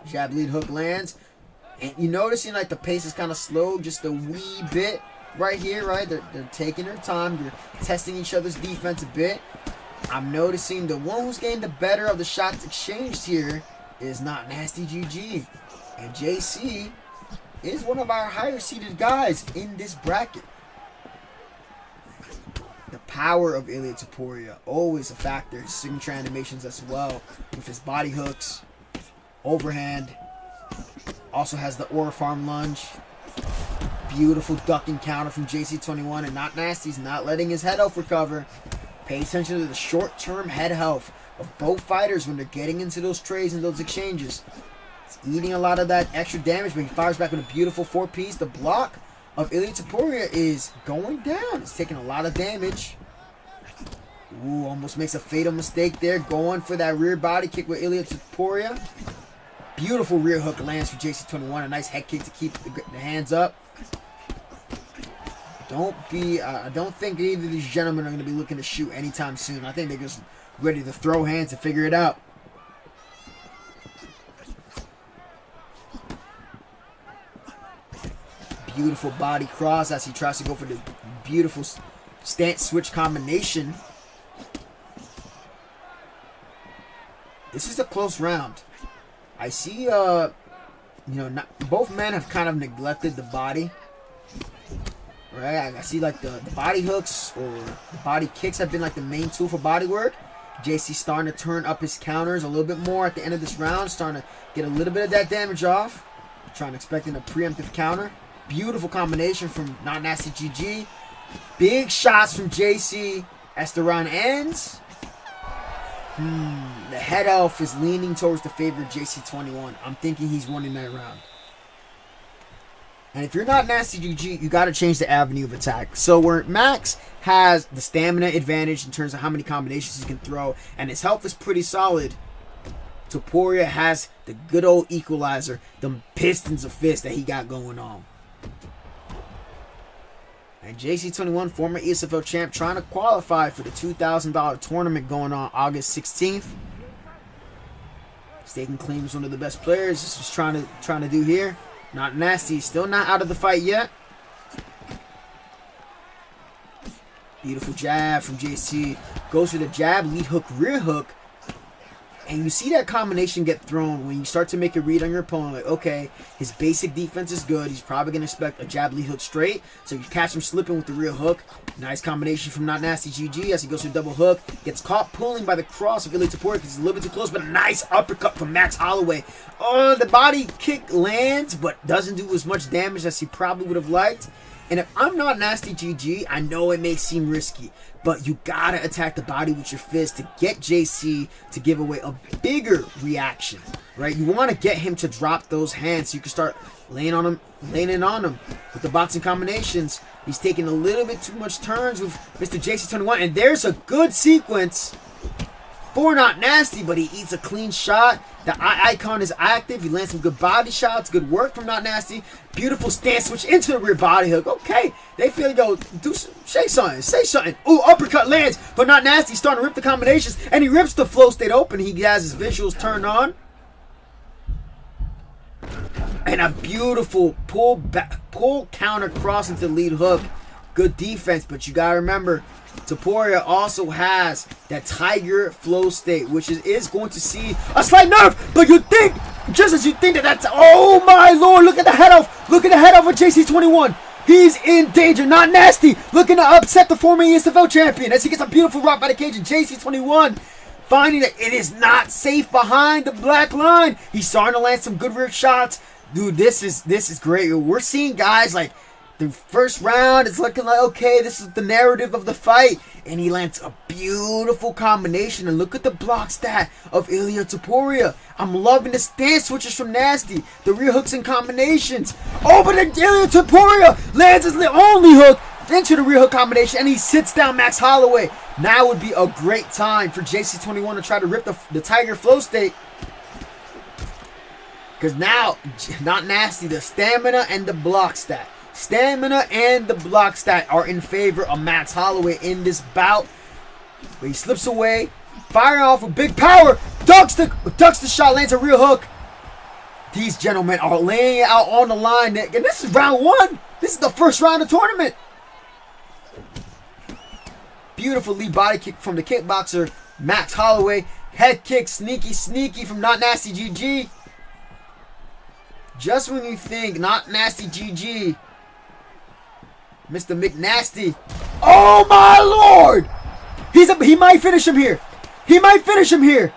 Jab lead hook lands. And you noticing like the pace is kind of slow just a wee bit. right here, right? They're taking their time. They're testing each other's defense a bit. I'm noticing the one who's getting the better of the shots exchanged here is Not Nasty GG. And JC is one of our higher seeded guys in this bracket. The power of Ilia Topuria, always a factor. His signature animations as well, with his body hooks, overhand. Also has the Aura Farm lunge. Beautiful ducking counter from JC21, and Not Nasty's not letting his head health recover. Pay attention to the short-term head health of both fighters when they're getting into those trades and those exchanges. It's eating a lot of that extra damage, but he fires back with a beautiful 4-piece. The block of Ilia Topuria is going down. It's taking a lot of damage. Ooh, almost makes a fatal mistake there, going for that rear body kick with Ilia Topuria. Beautiful rear hook lands for JC21. A nice head kick to keep the hands up. I don't think either of these gentlemen are going to be looking to shoot anytime soon. I think they're just ready to throw hands and figure it out. Beautiful body cross as he tries to go for the beautiful stance switch combination. This is a close round. I see, both men have kind of neglected the body. Right, I see like the body hooks or the body kicks have been like the main tool for body work. JC starting to turn up his counters a little bit more at the end of this round, starting to get a little bit of that damage off. Expecting a preemptive counter. Beautiful combination from Not Nasty GG. Big shots from JC as the round ends. The head elf is leaning towards the favor of JC21. I'm thinking he's winning that round. And if you're Not Nasty GG, you got to change the avenue of attack. So where Max has the stamina advantage in terms of how many combinations he can throw, and his health is pretty solid, Topuria has the good old equalizer, the pistons of fist that he got going on. And JC21, former ESFL champ, trying to qualify for the $2,000 tournament going on August 16th. Staking claims one of the best players. This is trying to do here. Not Nasty, still not out of the fight yet. Beautiful jab from JC. Goes for the jab, lead hook, rear hook. And you see that combination get thrown when you start to make a read on your opponent. Like, okay, his basic defense is good. He's probably going to expect a jab, lead hook straight. So you catch him slipping with the rear hook. Nice combination from Not Nasty GG as he goes for a double hook. Gets caught pulling by the cross of Ilia Topuria because he's a little bit too close. But a nice uppercut from Max Holloway. Oh, the body kick lands, but doesn't do as much damage as he probably would have liked. And if I'm Not Nasty GG, I know it may seem risky, but you gotta attack the body with your fist to get JC to give away a bigger reaction, right? You want to get him to drop those hands so you can start laying in on him with the boxing combinations. He's taking a little bit too much turns with Mr. JC21, and there's a good sequence for Not Nasty, but he eats a clean shot. The eye icon is active. He lands some good body shots. Good work from Not Nasty. Beautiful stance switch into the rear body hook. Okay, they feel to go say something. Ooh, uppercut lands, but Not Nasty starting to rip the combinations, and he rips the flow state open. He has his visuals turned on. And a beautiful pull counter cross into the lead hook. Good defense, but you gotta remember, Topuria also has that Tiger flow state, which is going to see a slight nerf. But you think, just as you think that's, oh my lord, look at the head off. Look at the head off of JC21. He's in danger. Not Nasty looking to upset the former ESFL champion as he gets a beautiful rock by the cage. And JC21 finding that it is not safe behind the black line. He's starting to land some good rear shots. Dude, this is great. We're seeing guys like, the first round, it's looking like, okay, this is the narrative of the fight. And he lands a beautiful combination. And look at the block stat of Ilia Topuria. I'm loving the stance switches from Nasty. The rear hooks and combinations. Oh, but then Ilia Topuria lands his only hook into the rear hook combination. And he sits down Max Holloway. Now would be a great time for JC21 to try to rip the Tiger flow state. Because now, Not Nasty, the stamina and the block stat. Stamina and the block stat are in favor of Max Holloway in this bout. But he slips away, firing off with big power, ducks the shot, lands a real hook. These gentlemen are laying it out on the line. And this is round one. This is the first round of the tournament. Beautiful lead body kick from the kickboxer Max Holloway. Head kick, sneaky from Not Nasty GG. Just when you think Not Nasty GG, Mr. McNasty. Oh my lord! He might finish him here. He might finish him here.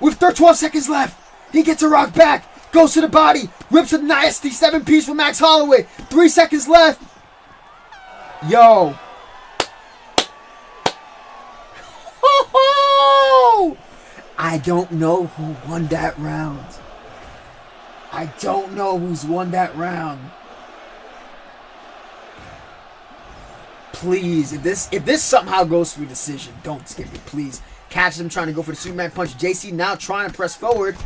With 12 seconds left. He gets a rock back. Goes to the body. Rips a nasty 7-piece from Max Holloway. 3 seconds left. Yo. I don't know who won that round. I don't know who's won that round. Please, if this somehow goes through decision, don't skip it, please. Catches him trying to go for the Superman punch. JC now trying to press forward.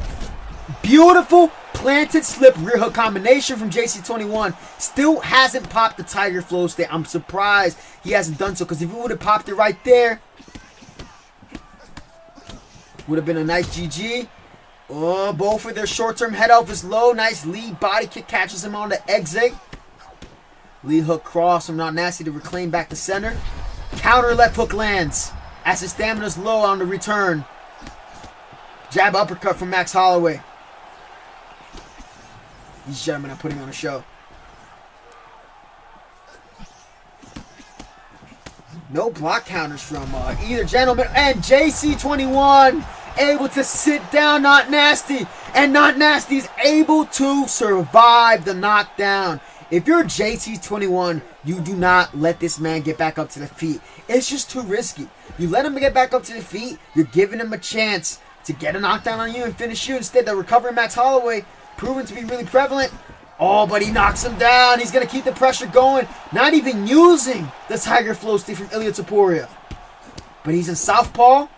Beautiful planted slip rear hook combination from JC21. Still hasn't popped the Tiger Flow stay. I'm surprised he hasn't done so, because if he would have popped it right there, would have been a nice GG. Oh, both with their short-term head off is low. Nice lead body kick catches him on the exit. Lead hook cross from Not Nasty to reclaim back to center. Counter left hook lands as his stamina's low on the return. Jab uppercut from Max Holloway. These gentlemen are putting on a show. No block counters from either gentleman. And JC21 able to sit down Not Nasty. And Not Nasty is able to survive the knockdown. If you're JC21, you do not let this man get back up to the feet. It's just too risky. You let him get back up to the feet, you're giving him a chance to get a knockdown on you and finish you. Instead, the recovering Max Holloway, proven to be really prevalent. Oh, but he knocks him down. He's going to keep the pressure going. Not even using the Tiger Flow stick from Ilya Topuria. But he's in southpaw.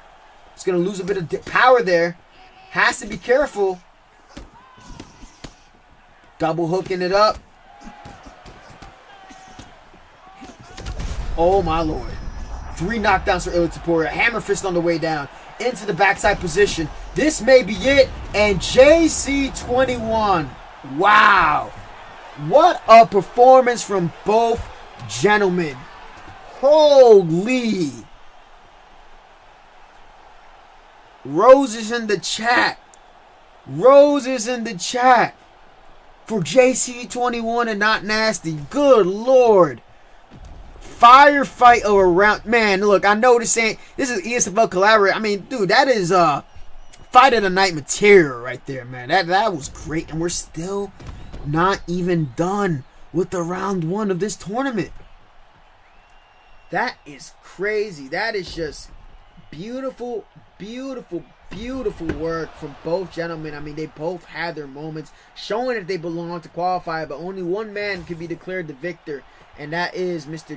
He's going to lose a bit of power there. Has to be careful. Double hooking it up. Oh my lord. 3 knockdowns for Ilya Topuria. Hammer fist on the way down. Into the backside position. This may be it. And JC21. Wow. What a performance from both gentlemen. Holy. Roses in the chat. Roses in the chat. For JC21 and Not Nasty. Good lord. Firefight of a round. Man, look, I know this is ESFL collaborate. I mean, dude, that is fight of the night material right there, man. That was great. And we're still not even done with the round 1 of this tournament. That is crazy. That is just beautiful, beautiful, beautiful work from both gentlemen. I mean, they both had their moments showing that they belong to Qualifier, but only one man could be declared the victor. And that is Mr.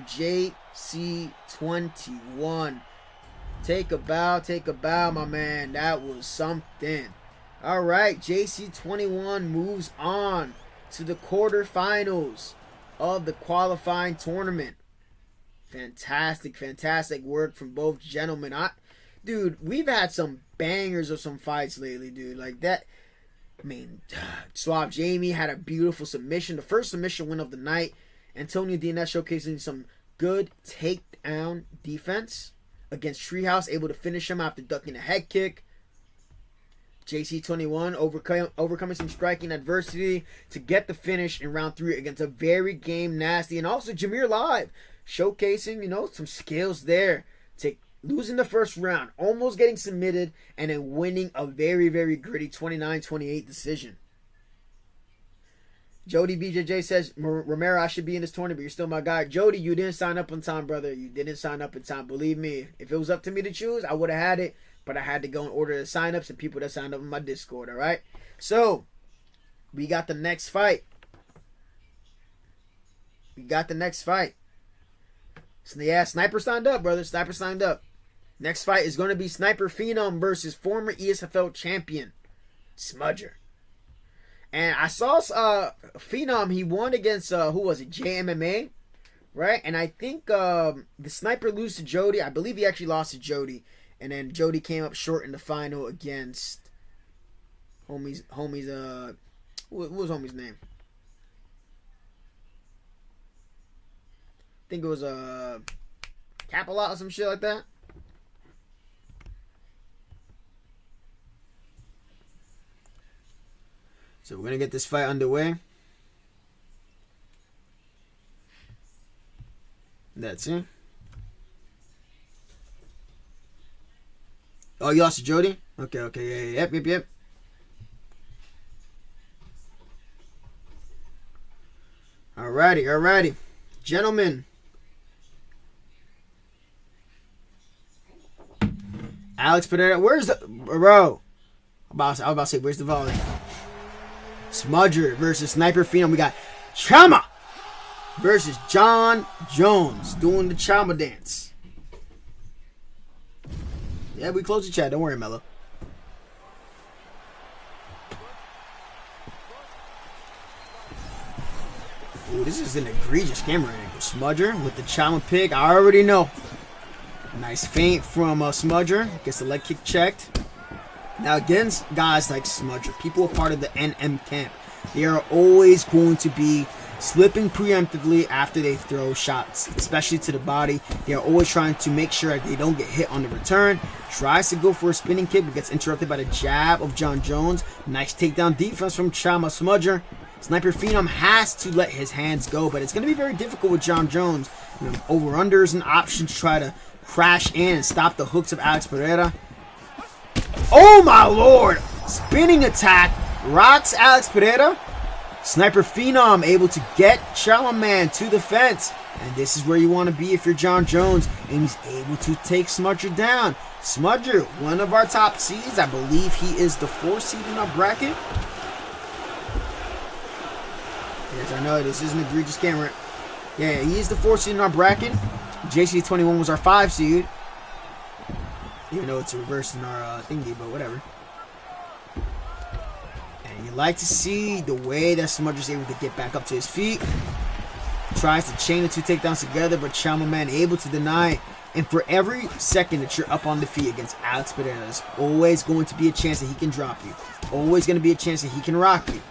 JC21. Take a bow, my man. That was something. All right, JC21 moves on to the quarterfinals of the qualifying tournament. Fantastic, fantastic work from both gentlemen. Dude, we've had some bangers of some fights lately, dude. Like that. I mean, Suave Jamie had a beautiful submission. The first submission win of the night. Antonio DNS showcasing some good takedown defense against Treehouse, able to finish him after ducking a head kick. JC21 overcoming some striking adversity to get the finish in round 3 against a very game nasty. And also Jameer Live showcasing, some skills there. Losing the first round, almost getting submitted, and then winning a very, very gritty 29-28 decision. Jody BJJ says, Romero, I should be in this tournament, but you're still my guy. Jody, you didn't sign up on time, brother. You didn't sign up in time. Believe me, if it was up to me to choose, I would have had it, but I had to go and order the sign-ups and people that signed up in my Discord, all right? So, we got the next fight. So, yeah, Sniper signed up, brother. Sniper signed up. Next fight is going to be Sniper Phenom versus former ESFL champion, Smudger. And I saw Phenom, he won against, who was it, JMMA, right? And I think the Sniper lose to Jody. I believe he actually lost to Jody. And then Jody came up short in the final against what was homie's name? think it was a Capalot or some shit like that. So we're gonna get this fight underway. That's it. Oh, you lost to Jody? Okay, yeah, yep. Alrighty. Gentlemen. Alex Pereira, where's the... Bro. I was about to say, where's the volley? Smudger versus Sniper Phenom. We got Chama versus John Jones doing the Chama dance. Yeah, we closed the chat. Don't worry, Mello. Ooh, this is an egregious camera angle. Smudger with the Chama pick. I already know. Nice feint from Smudger. Gets the leg kick checked. Now, against guys like Smudger, people are part of the NM camp. They are always going to be slipping preemptively after they throw shots, especially to the body. They are always trying to make sure that they don't get hit on the return. Tries to go for a spinning kick, but gets interrupted by the jab of John Jones. Nice takedown defense from Chama Smudger. Sniper Phenom has to let his hands go, but it's going to be very difficult with John Jones. Over-under is an option to try to crash in and stop the hooks of Alex Pereira. Oh my lord! Spinning attack rocks Alex Pereira. Sniper Phenom able to get Chalaman to the fence. And this is where you want to be if you're John Jones. And he's able to take Smudger down. Smudger, one of our top seeds. I believe he is the 4th seed in our bracket. Yes, I know this is an egregious camera. Yeah, he is the 4th seed in our bracket. JC21 was our 5 seed. Even though it's reversed in our thingy, but whatever. And you like to see the way that Smudger's able to get back up to his feet. Tries to chain the 2 takedowns together, but Chalaman able to deny. And for every second that you're up on the feet against Alex Pereira, there's always going to be a chance that he can drop you. Always going to be a chance that he can rock you.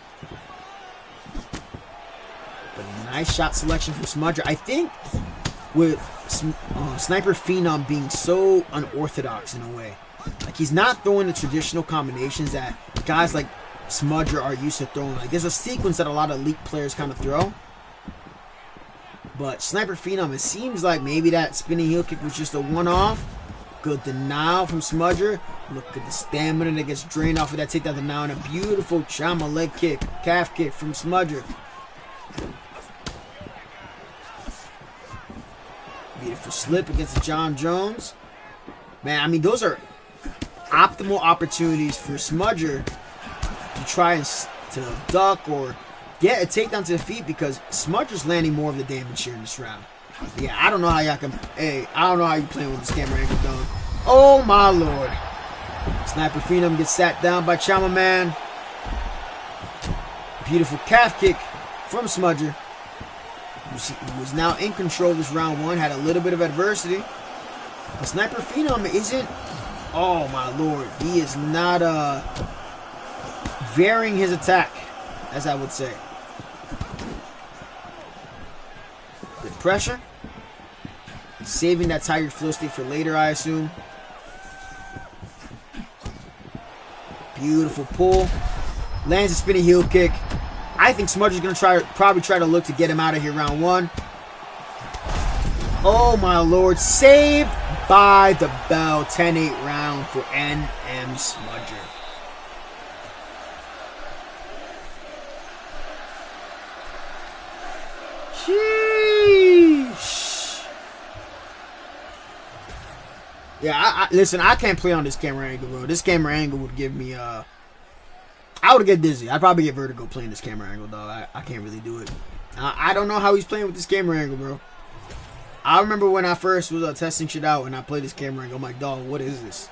But a nice shot selection from Smudger. I think with Sniper Phenom being so unorthodox in a way. Like, he's not throwing the traditional combinations that guys like Smudger are used to throwing. Like, there's a sequence that a lot of elite players kind of throw. But Sniper Phenom, it seems like maybe that spinning heel kick was just a one-off. Good denial from Smudger. Look at the stamina that gets drained off of that takedown denial. And a beautiful Chama leg kick, calf kick from Smudger. Beautiful slip against John Jones. Man, I mean, those are optimal opportunities for Smudger to try and to duck or get a takedown to the feet, because Smudger's landing more of the damage here in this round. Yeah, I don't know how y'all can... Hey, I don't know how you playing with this camera angle, dog. Oh, my lord. Sniper Phenom gets sat down by Chama Man. Beautiful calf kick from Smudger. He was now in control of this round 1. Had a little bit of adversity. But Sniper Phenom isn't... Oh, my lord. He is not varying his attack, as I would say. Good pressure. Saving that Tiger flow state for later, I assume. Beautiful pull. Lands a spinning heel kick. I think Smudger's going to probably try to look to get him out of here round 1. Oh my lord. Saved by the bell. 10-8 round for NM Smudger. Sheesh. Yeah, listen, I can't play on this camera angle, bro. This camera angle would give me, I would get dizzy. I'd probably get vertigo playing this camera angle, dog. I can't really do it. I don't know how he's playing with this camera angle, bro. I remember when I first was testing shit out and I played this camera angle. I'm like, dog, what is this?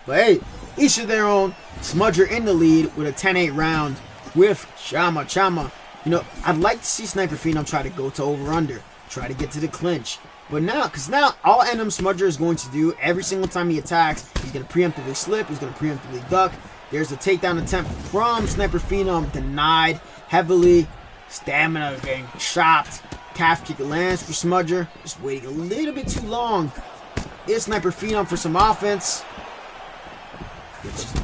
But hey, each of their own. Smudger in the lead with a 10-8 round with Chama. You know, I'd like to see Sniper Phenom try to go to over-under. Try to get to the clinch. But now, because now all NM Smudger is going to do, every single time he attacks, he's going to preemptively slip. He's going to preemptively duck. There's a takedown attempt from Sniper Phenom. Denied heavily. Stamina getting chopped. Calf kick lands for Smudger. Just waiting a little bit too long. Is Sniper Phenom for some offense. It's just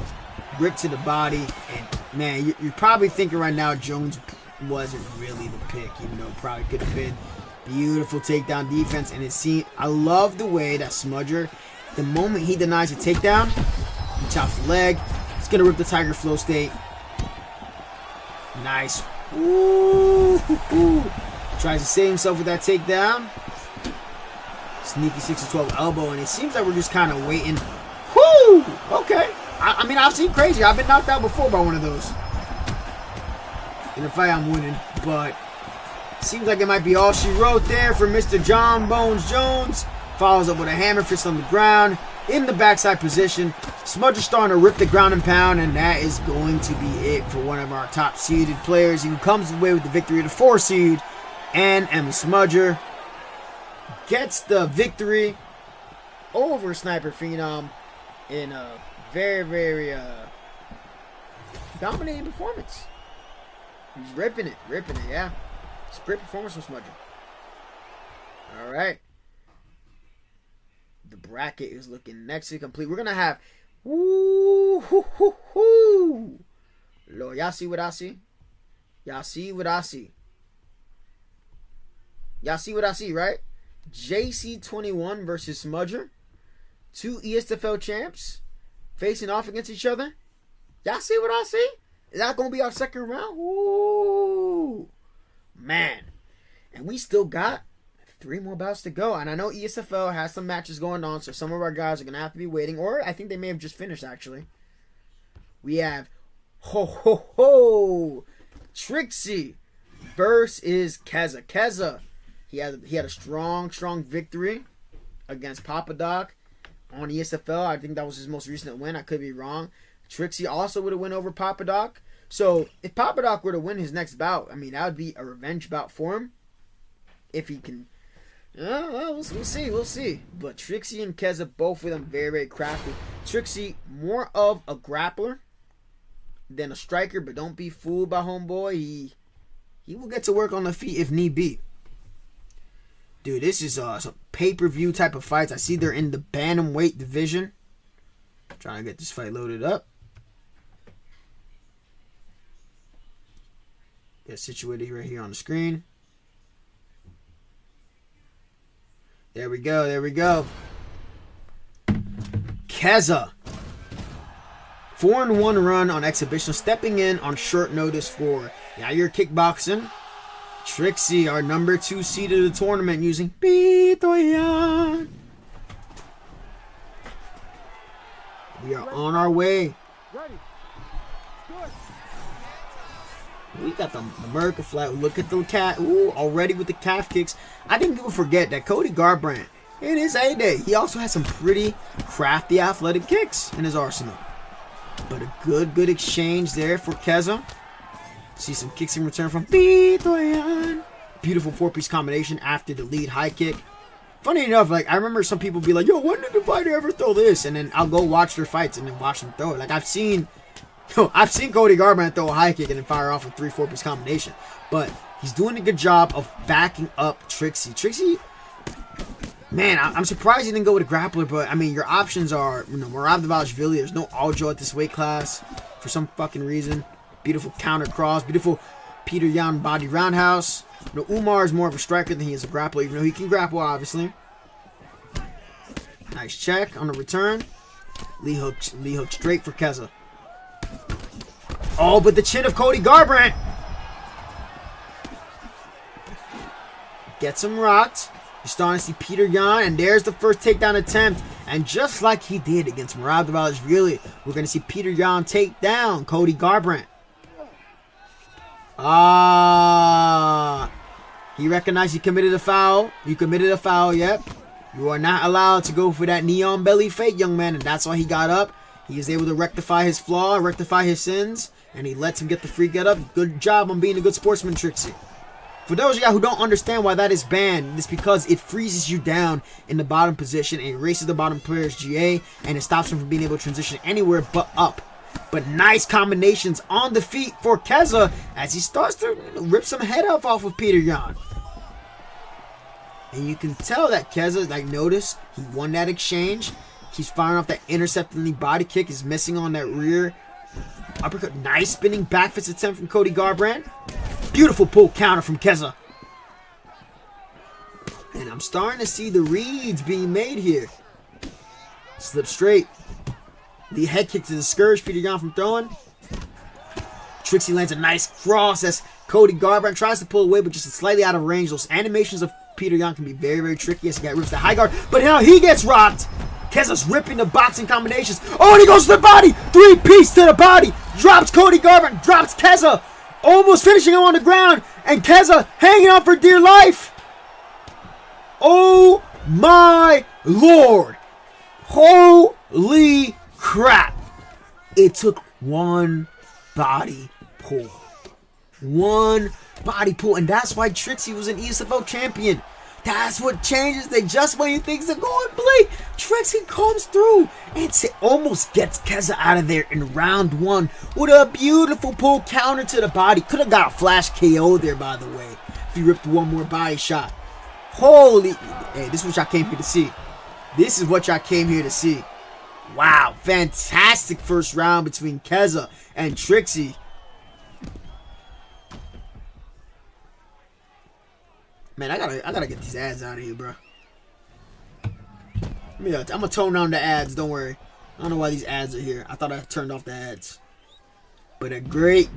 ripped to the body. And, man, you're probably thinking right now Jones wasn't really the pick. Even though it probably could have been. Beautiful takedown defense. And it seemed, I love the way that Smudger, the moment he denies a takedown, he chops the leg. He's going to rip the Tiger Flow State. Nice. Ooh. Tries to save himself with that takedown. Sneaky 6-12 elbow, and it seems like we're just kind of waiting. Whoo! Okay. I mean, I've seen crazy. I've been knocked out before by one of those. In a fight, I'm winning, but seems like it might be all she wrote there for Mr. John Bones Jones. Follows up with a hammer fist on the ground in the backside position. Smudger starting to rip the ground and pound, and that is going to be it for one of our top seeded players who comes away with the victory, the 4 seed. And M. Smudger gets the victory over Sniper Phenom in a very, very dominating performance. He's ripping it, yeah. It's a great performance from Smudger. All right. The bracket is looking next to complete. We're going to have... Lord, y'all see what I see? Y'all see what I see? Y'all see what I see, right? JC21 versus Smudger. 2 ESFL champs facing off against each other. Y'all see what I see? Is that going to be our second round? Ooh. Man. And we still got 3 more bouts to go. And I know ESFL has some matches going on, so some of our guys are going to have to be waiting. Or I think they may have just finished, actually. We have Trixie versus Keza. Keza. He had a strong victory against Papa Doc on ESFL. I think that was his most recent win. I could be wrong. Trixie also would have went over Papa Doc. So if Papa Doc were to win his next bout, I mean, that would be a revenge bout for him. If he can. We'll see. But Trixie and Keza, both of them very, very crafty. Trixie, more of a grappler than a striker, but don't be fooled by homeboy. He will get to work on the feet if need be. Dude, this is some pay-per-view type of fights. I see they're in the bantamweight division. Trying to get this fight loaded up. Get situated right here on the screen. There we go. Keza. 4-1 run on exhibition. Stepping in on short notice for Yair Kickboxing. Trixie, our number 2 seed of the tournament, using Pitoyan. We are on our way. Ready. Good. We got the America flag. Look at the cat. Ooh, already with the calf kicks. I think people forget that Cody Garbrandt, in his heyday, he also has some pretty crafty athletic kicks in his arsenal. But a good exchange there for Keza. See some kicks in return from Pitoyan. Beautiful 4-piece combination after the lead high kick. Funny enough, like I remember some people be like, "Yo, when did the fighter ever throw this?" And then I'll go watch their fights and then watch them throw it. Like I've seen Cody Garbrandt throw a high kick and then fire off a 3-4-piece combination. But he's doing a good job of backing up Trixie. Trixie, man, I'm surprised he didn't go with a grappler. But I mean, your options are, Romeroxvii. There's no Aljo at this weight class for some fucking reason. Beautiful counter cross. Beautiful Peter Yan body roundhouse. Umar is more of a striker than he is a grappler, even though he can grapple, obviously. Nice check on the return. Lee hook straight for Keza. Oh, but the chin of Cody Garbrandt gets him rocked. You're starting to see Peter Yan, and there's the first takedown attempt. And just like he did against Romeroxvii, we're going to see Peter Yan take down Cody Garbrandt. He recognized he committed a foul. You committed a foul, yep. You are not allowed to go for that neon belly fake, young man, and that's why he got up. He is able to rectify his flaw, rectify his sins, and he lets him get the free get up. Good job on being a good sportsman, Trixie. For those of you who don't understand why that is banned, it's because it freezes you down in the bottom position and erases the bottom player's GA, and it stops him from being able to transition anywhere but up. But nice combinations on the feet for Keza as he starts to rip some head off of Peter Yan. And you can tell that Keza, like, notice he won that exchange. He's firing off that intercepting knee body kick. Is missing on that rear uppercut. Nice spinning back fist attempt from Cody Garbrandt. Beautiful pull counter from Keza. And I'm starting to see the reads being made here. Slip straight. The head kick to discourage Peter Yan from throwing. Trixie lands a nice cross as Cody Garbrandt tries to pull away, but just slightly out of range. Those animations of Peter Yan can be very, very tricky as he rips the high guard. But now he gets rocked. Keza's ripping the boxing combinations. Oh, and he goes to the body. 3-piece to the body. Drops Cody Garbrandt. Drops Keza. Almost finishing him on the ground. And Keza hanging on for dear life. Oh, my Lord. Holy crap. It took one body pull. One body pull. And that's why Trixie was an ESFL champion. That's what changes. They just when you think they're going bleak, Trixie comes through and almost gets Keza out of there in round one with a beautiful pull counter to the body. Could have got a flash KO there, by the way, if he ripped one more body shot. Holy, hey, this is what y'all came here to see. This is what y'all came here to see. Wow, fantastic first round between Keza and Trixie. Man, I gotta get these ads out of here, bro. I'm gonna tone down the ads. Don't worry. I don't know why these ads are here. I thought I turned off the ads. But a great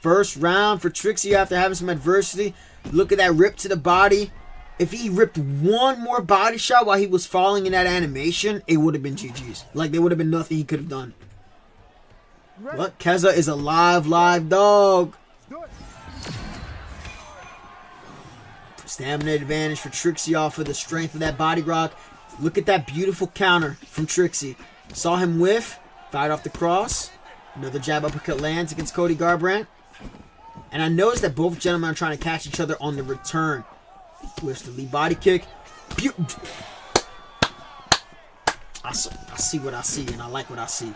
first round for Trixie after having some adversity. Look at that rip to the body. If he ripped one more body shot while he was falling in that animation, it would have been GG's. Like, there would have been nothing he could have done. Look, Keza is a live dog. Stamina advantage for Trixie off of the strength of that body rock. Look at that beautiful counter from Trixie. Saw him whiff. Fired off the cross. Another jab uppercut lands against Cody Garbrandt. And I noticed that both gentlemen are trying to catch each other on the return. Whiffs the lead body kick. I see what I see, and I like what I see.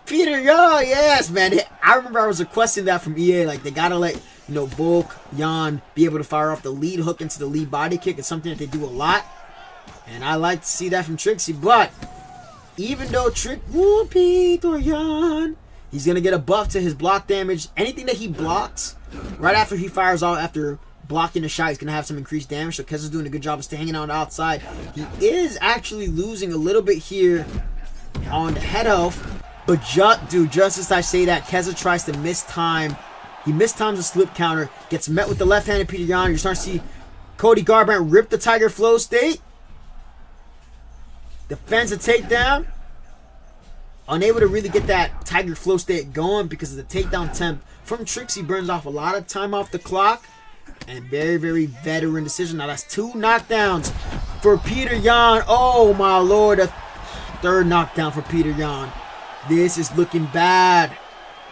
Peter Yan, yes, man. I remember I was requesting that from EA. Like, they gotta let, Volk, Yan be able to fire off the lead hook into the lead body kick. It's something that they do a lot. And I like to see that from Trixie. But, even though Peter Yan, he's gonna get a buff to his block damage. Anything that he blocks, right after he fires off, after blocking the shot, he's gonna have some increased damage. So Keza's doing a good job of staying on the outside. He is actually losing a little bit here on the head health. But just as I say that, Keza tries to mistime. He mistimes the slip counter, gets met with the left-handed Peter Yan. You're starting to see Cody Garbrandt rip the Tiger Flow State. Defends a takedown. Unable to really get that Tiger Flow State going because of the takedown attempt from Trixie burns off a lot of time off the clock. And very, very veteran decision. Now that's 2 knockdowns for Peter Yan. Oh my Lord, a third knockdown for Peter Yan. This is looking bad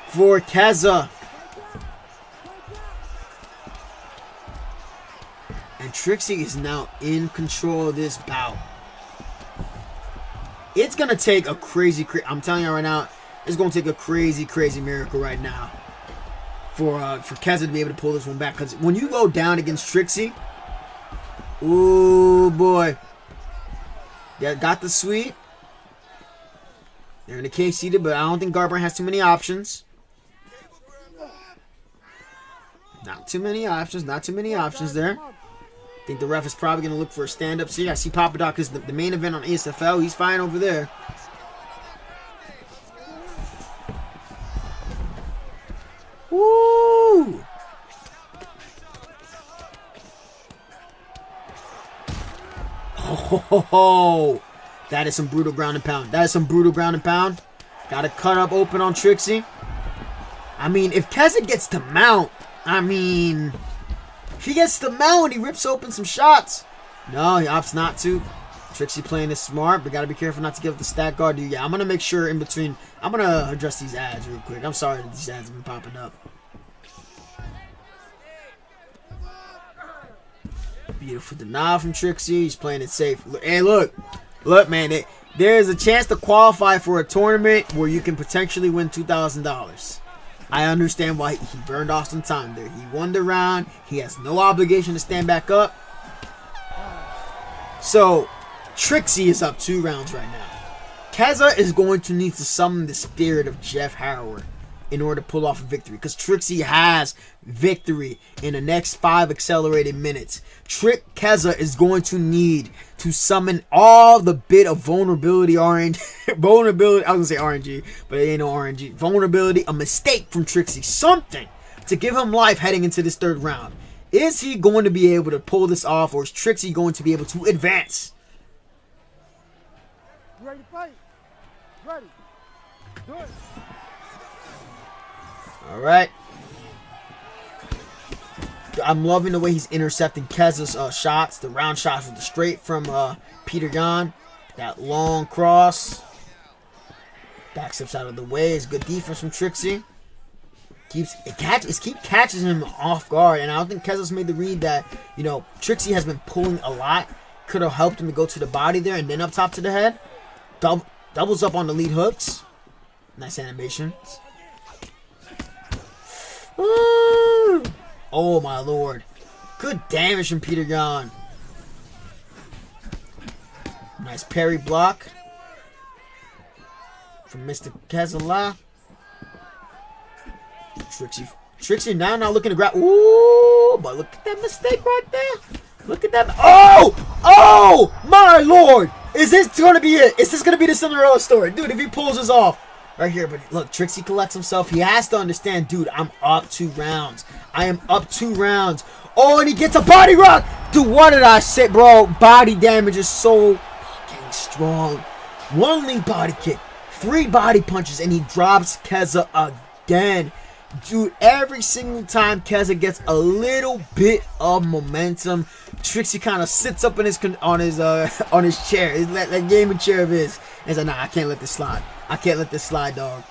for Keza. And Trixie is now in control of this bout. It's going to take a crazy, I'm telling you right now, it's going to take a crazy miracle right now for Keza to be able to pull this one back. Because when you go down against Trixie, ooh boy, got the sweep. They're in the cage seated, but I don't think Garbrandt has too many options. Not too many options there. I think the ref is probably going to look for a stand-up. See, I see Papa Doc is the main event on ESFL. He's fine over there. Woo! Oh, that is some brutal ground and pound. Got to cut up open on Trixie. I mean, if Keza gets to mount, if he gets to mount, he rips open some shots. No, he opts not to. Trixie playing this smart, but got to be careful not to give up the stack guard. Dude, yeah, I'm going to make sure in between. I'm going to address these ads real quick. I'm sorry that these ads have been popping up. Beautiful denial from Trixie. He's playing it safe. Hey, look, man. There's a chance to qualify for a tournament where you can potentially win $2,000. I understand why he burned off some time there. He won the round. He has no obligation to stand back up. So, Trixie is up 2 rounds right now. Keza is going to need to summon the spirit of Jeff Harrower in order to pull off a victory, because Trixie has victory in the next 5 accelerated minutes. Keza is going to need to summon all the bit of vulnerability, vulnerability, I was gonna say RNG, but it ain't no RNG. Vulnerability, a mistake from Trixie, something to give him life heading into this 3rd round. Is he going to be able to pull this off, or is Trixie going to be able to advance? You ready to fight? Ready. Do it. All right. I'm loving the way he's intercepting Keza's shots. The round shots with the straight from Peter Yan. That long cross. Back steps out of the way. It's good defense from Trixie. Keeps catches him off guard. And I don't think Keza's made the read that, you know, Trixie has been pulling a lot. Could have helped him to go to the body there and then up top to the head. Doubles up on the lead hooks. Nice animation. Ooh. Oh my lord. Good damage from Peter Yan. Nice parry block from Mr. Kezala. Trixie now looking to grab. Ooh, but look at that mistake right there. Look at that. Oh my lord. Is this going to be it? Is this going to be the Cinderella story? Dude, if he pulls this off. Right here, but look, Trixie collects himself. He has to understand, dude, I'm up 2 rounds. I am up 2 rounds. Oh, and he gets a body rock. Dude, what did I say, bro? Body damage is so fucking strong. 1 lead body kick, 3 body punches, and he drops Keza again. Dude, every single time Keza gets a little bit of momentum, Trixie kind of sits up in on his chair, that gaming chair of his, and he's like, nah, I can't let this slide. I can't let this slide, dog.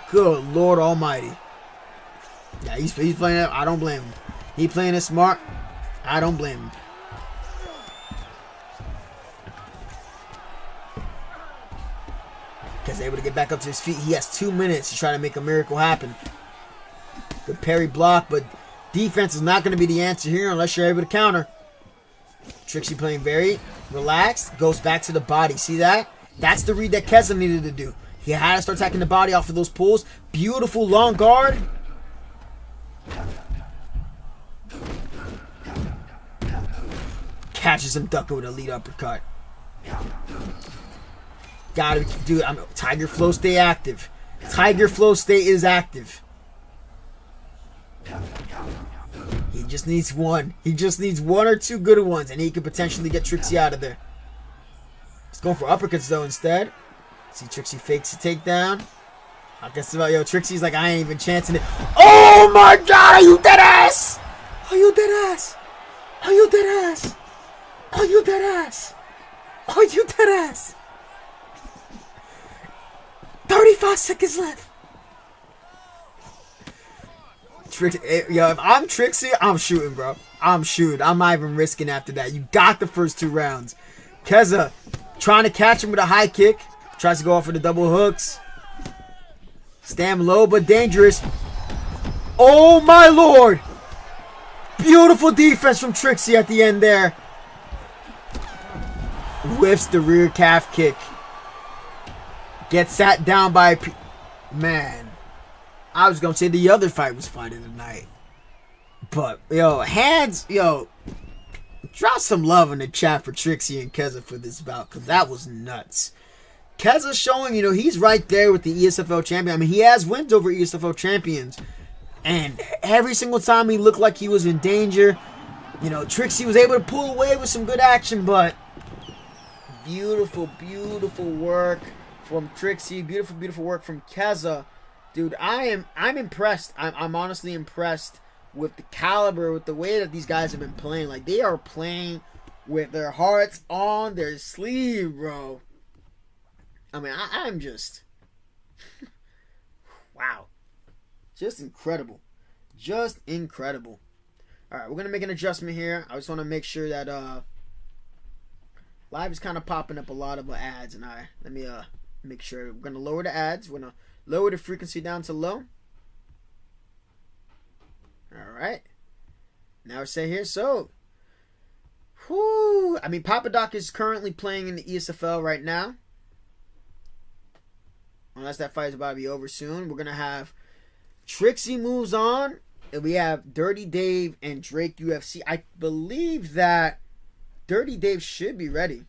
Good Lord Almighty. Yeah, he's playing it. I don't blame him. He playing it smart. I don't blame him. Because able to get back up to his feet. He has 2 minutes to try to make a miracle happen. Good parry block, but defense is not going to be the answer here unless you're able to counter. Trixie playing very relaxed. Goes back to the body. See that? That's the read that Keza needed to do. He had to start attacking the body off of those pulls. Beautiful long guard. Catches him ducking with a lead uppercut. Gotta, dude, Tiger Flow, stay active. Tiger Flow, stay is active. He just needs one. He just needs 1 or 2 good ones, and he could potentially get Trixie out of there. He's going for uppercuts, though, instead. See, Trixie fakes a takedown. I guess about, yo, Trixie's like, I ain't even chancing it. Oh, my God, are you dead ass? Are you dead ass? Are you dead ass? Are you dead ass? Are you dead ass? 35 seconds left. Yo, if I'm Trixie, I'm shooting, bro. I'm shooting. I'm not even risking after that. You got the first 2 rounds. Keza trying to catch him with a high kick. Tries to go off for the double hooks. Stand low but dangerous. Oh my lord. Beautiful defense from Trixie at the end there. Whiffs the rear calf kick. Gets sat down by man. I was gonna say the other fight was fun in the night. But yo, drop some love in the chat for Trixie and Keza for this bout, because that was nuts. Keza showing, he's right there with the ESFL champion. I mean, he has wins over ESFL champions. And every single time he looked like he was in danger, Trixie was able to pull away with some good action, but beautiful, beautiful work from Trixie. Beautiful, beautiful work from Keza. Dude, I'm impressed. I'm honestly impressed with the caliber, with the way that these guys have been playing. Like, they are playing with their hearts on their sleeve, bro. I mean, I'm just... wow. Just incredible. Just incredible. Alright, we're going to make an adjustment here. I just want to make sure that live is kind of popping up a lot of ads, and let me make sure. We're going to lower the ads. We're going to Lower the frequency down to low. Alright. Now it's say here, so. Whoo! I mean, Papa Doc is currently playing in the ESFL right now. Unless that fight is about to be over soon. We're going to have Trixie moves on. And we have Dirty Dave and Drake UFC. I believe that Dirty Dave should be ready.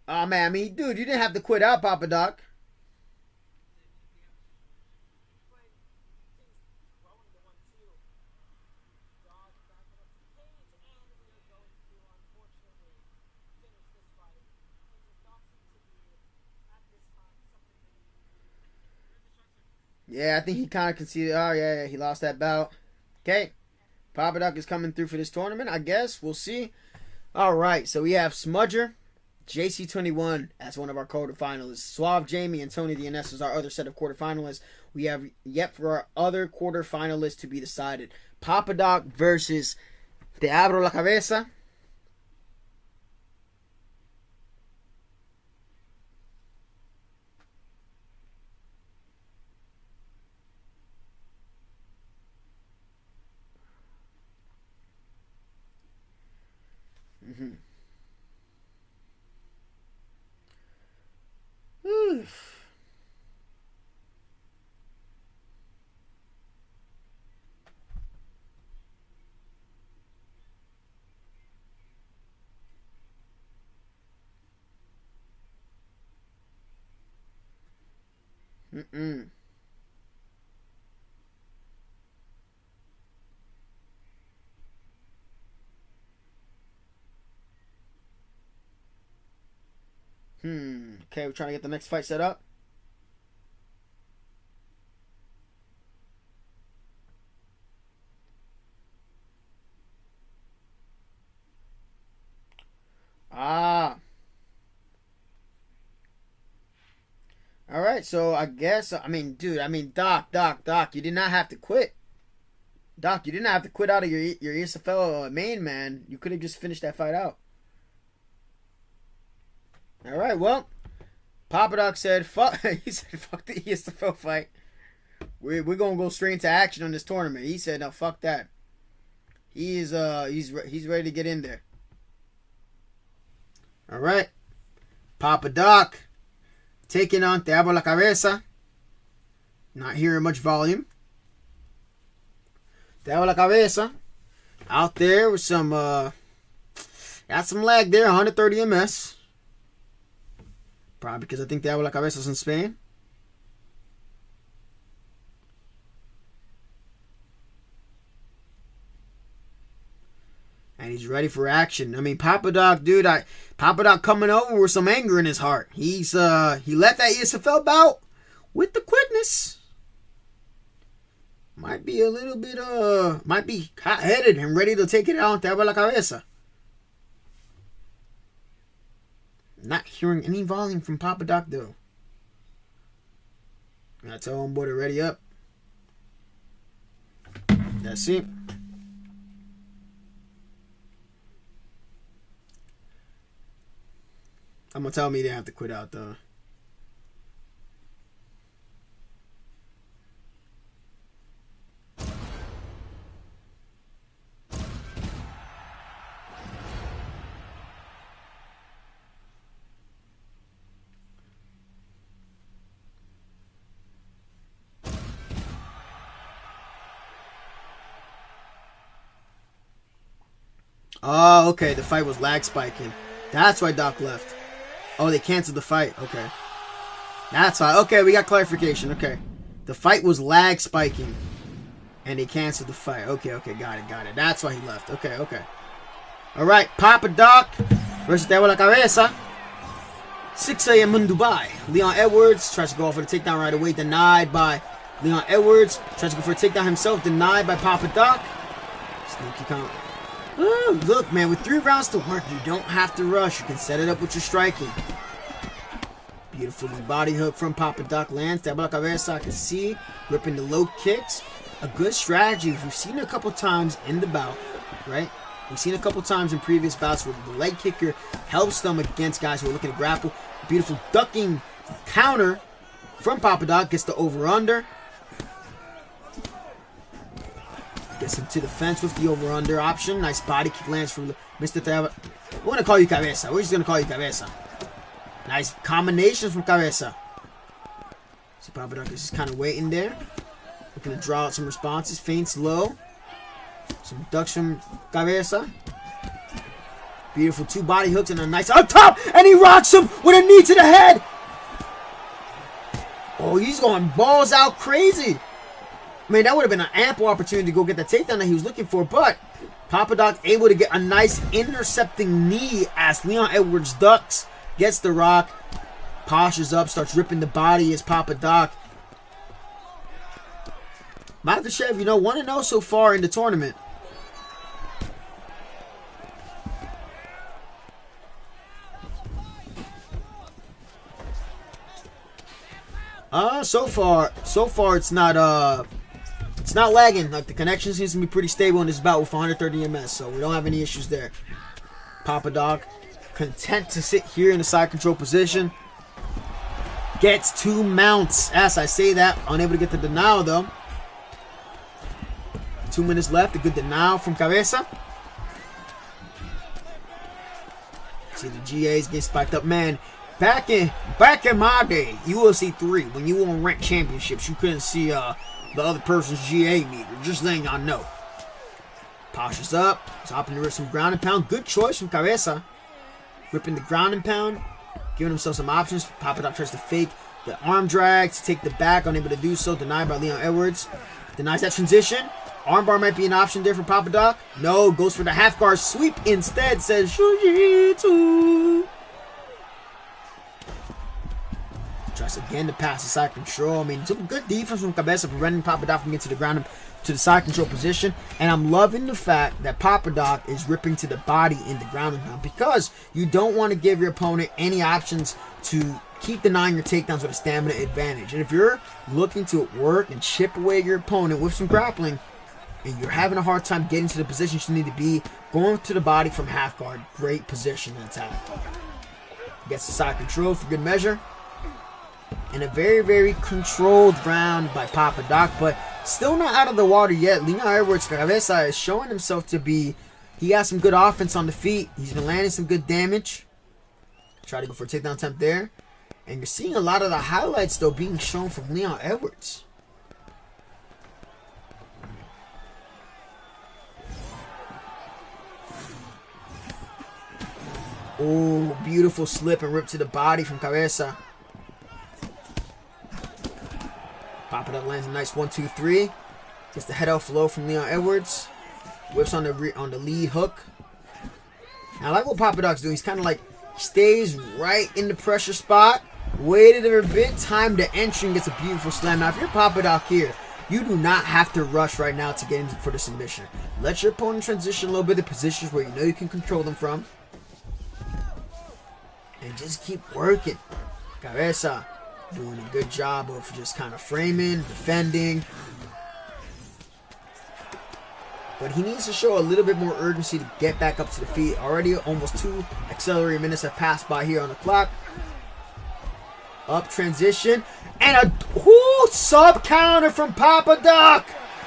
Oh, man. I mean, dude, you didn't have to quit out, Papa Doc. Yeah, I think he kind of conceded. Oh, yeah, he lost that bout. Okay. Papa Doc is coming through for this tournament, I guess. We'll see. All right, so we have Smudger, JC21 as one of our quarterfinalists. Suave Jamie and Tony DNS is our other set of quarterfinalists. We have yet for our other quarterfinalists to be decided. Papa Doc versus Te Abro la Cabeza. Mm-hmm. Mm-mm. Okay, we're trying to get the next fight set up. All right, so I guess, I mean, dude, Doc, you did not have to quit. Doc, you did not have to quit out of your ESFL main, man. You could have just finished that fight out. All right, well, Papa Doc said, fuck, he said, fuck the ESFL fight. We're going to go straight into action on this tournament. He said, no, fuck that. He's ready to get in there. All right. Papa Doc taking on Te Abro la Cabeza. Not hearing much volume. Te Abro la Cabeza out there with some got some lag there, 130 ms. Probably because I think Te Abro la Cabeza's in Spain. And he's ready for action. I mean, Papa Doc, dude, Papa Doc coming over with some anger in his heart. He left that ESFL bout with the quickness. Might be a little bit, might be hot-headed and ready to take it out on Te Abro la Cabeza. Not hearing any volume from Papa Doc, though. I tell homeboy to ready up. That's it. I'm gonna tell him he didn't have to quit out, though. Oh, okay. The fight was lag spiking. That's why Doc left. Oh, they canceled the fight. Okay. That's why. Okay, we got clarification. Okay. The fight was lag spiking. And they canceled the fight. Okay, got it. That's why he left. Okay. Alright, Papa Doc versus Te Abro la Cabeza. 6 a.m. in Dubai. Leon Edwards tries to go for the takedown right away. Denied by Leon Edwards. Tries to go for a takedown himself. Denied by Papa Doc. Sneaky count. Ooh, look, man, with 3 rounds to work, you don't have to rush. You can set it up with your striking. Beautifully body hook from Papa Doc lands. Te Abro la Cabeza, I can see. Ripping the low kicks. a good strategy. We've seen it a couple times in the bout, right? We've seen a couple times in previous bouts where the leg kicker helps them against guys who are looking to grapple. Beautiful ducking counter from Papadoc. Gets the over-under. Gets him to the fence with the over-under option. Nice body kick lands from Mr. Treva. We're going to call you Cabeza. We're just going to call you Cabeza. Nice combination from Cabeza. See, Papadoc is just kind of waiting there. Looking to draw out some responses. Feints low. Some ducks from Cabeza. Beautiful two body hooks and a nice up top. And he rocks him with a knee to the head. Oh, he's going balls out crazy. I mean, that would have been an ample opportunity to go get the takedown that he was looking for. But Papadoc able to get a nice intercepting knee as Leon Edwards ducks. Gets the rock. Postures up. Starts ripping the body as Papadoc. Makhachev, 1-0 so far in the tournament. So far it's not lagging. Like, the connection seems to be pretty stable in this bout with 130 ms, so we don't have any issues there. Papadoc content to sit here in the side control position. Gets 2 mounts. As I say that, unable to get the denial though. 2 minutes left. A good denial from Cabeza. See the GAs get spiked up. Man, back in my day, UFC 3, when you won ranked championships, you couldn't see the other person's GA meter. Just letting y'all know. Postures up. He's hopping to rip some ground and pound. Good choice from Cabeza. Ripping the ground and pound. Giving himself some options. Papadoc tries to fake the arm drag to take the back. Unable to do so. Denied by Leon Edwards. Denies that transition. Armbar might be an option there for Papadoc. No, goes for the half guard sweep instead. Says Jiu-Jitsu. Tries again to pass the side control. I mean, some good defense from Cabeza preventing Papadoc from getting to the ground to the side control position. And I'm loving the fact that Papadoc is ripping to the body in the ground and pound, because you don't want to give your opponent any options to keep denying your takedowns with a stamina advantage. And if you're looking to work and chip away your opponent with some grappling, and you're having a hard time getting to the positions you need to be, going to the body from half guard, great position to attack. Gets the side control for good measure. And a very, very controlled round by Papadoc, but still not out of the water yet. Leon Edwards Cabeza is showing himself to be, he has some good offense on the feet. He's been landing some good damage. Try to go for a takedown attempt there. And you're seeing a lot of the highlights, though, being shown from Leon Edwards. Oh, beautiful slip and rip to the body from Cabeza. Papadoc lands a nice 1-2-3. Gets the head off low from Leon Edwards. Whips on the lead hook. Now, I like what Papadoc's doing. He's kind of like, stays right in the pressure spot. Waited a bit. Time to entry and gets a beautiful slam. Now, if you're Papadoc here, you do not have to rush right now to get in for the submission. Let your opponent transition a little bit to positions where you know you can control them from. And just keep working. Cabeza doing a good job of just kind of framing, defending. But he needs to show a little bit more urgency to get back up to the feet. Already almost 2 accelerated minutes have passed by here on the clock. Up transition. And a sub counter from Papadoc.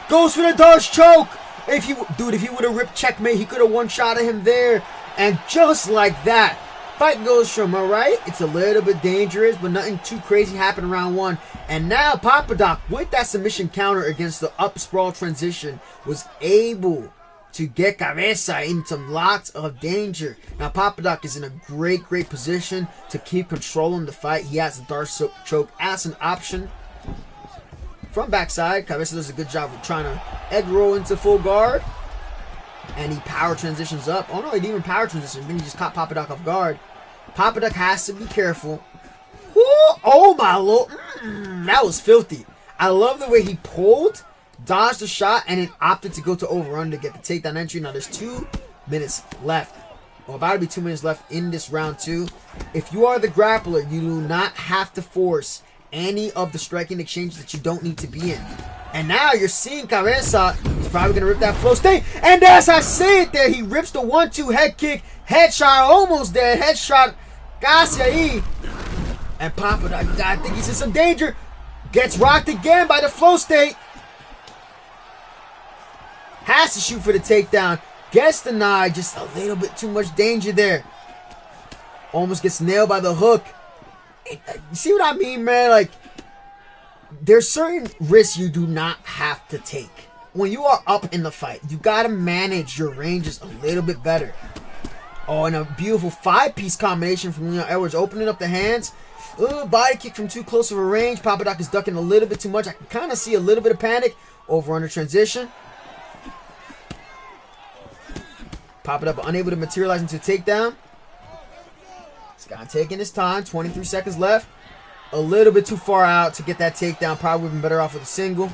Goes for the Dutch choke. If he would have ripped checkmate, he could have one-shotted him there. And just like that, fight goes from, alright, it's a little bit dangerous, but nothing too crazy happened in round 1. And now Papadoc, with that submission counter against the up sprawl transition, was able to get Cabeza into lots of danger. Now Papadoc is in a great position to keep controlling the fight. He has the Dart choke as an option. From backside, Cabeza does a good job of trying to egg roll into full guard. And he power transitions up. Oh no, he didn't even power transition. Then he just caught Papadoc off guard. Papadoc has to be careful. Woo! Oh my lord. That was filthy. I love the way he pulled, dodged the shot, and then opted to go to over-run to get the takedown entry. Now there's 2 minutes left. Well, about to be 2 minutes left in this round 2. If you are the grappler, you do not have to force any of the striking exchanges that you don't need to be in. And now you're seeing Cabeza. He's probably going to rip that flow state. And as I say it there, he rips the 1-2 head kick. Headshot almost dead. Headshot. Casi ahí. And Papadoc, I think he's in some danger. Gets rocked again by the flow state. Has to shoot for the takedown. Gets denied. Just a little bit too much danger there. Almost gets nailed by the hook. You see what I mean, man? Like, there's certain risks you do not have to take. When you are up in the fight, you got to manage your ranges a little bit better. Oh, and a beautiful 5-piece combination from Leon Edwards, opening up the hands. Ooh, body kick from too close of a range. Papadoc is ducking a little bit too much. I can kind of see a little bit of panic. Over under transition. Papadoc unable to materialize into a takedown. This guy taking his time. 23 seconds left. A little bit too far out to get that takedown. Probably would have been better off with a single.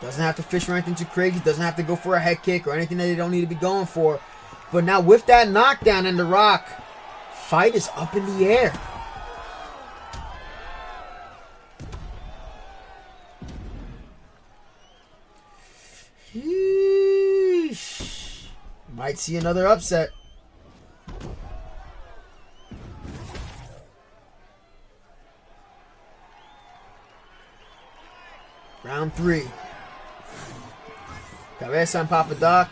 Doesn't have to fish for anything too crazy. Doesn't have to go for a head kick or anything that they don't need to be going for. But now with that knockdown in the rock, fight is up in the air. Yeesh. Might see another upset. Round 3. Cabeza and Papadoc.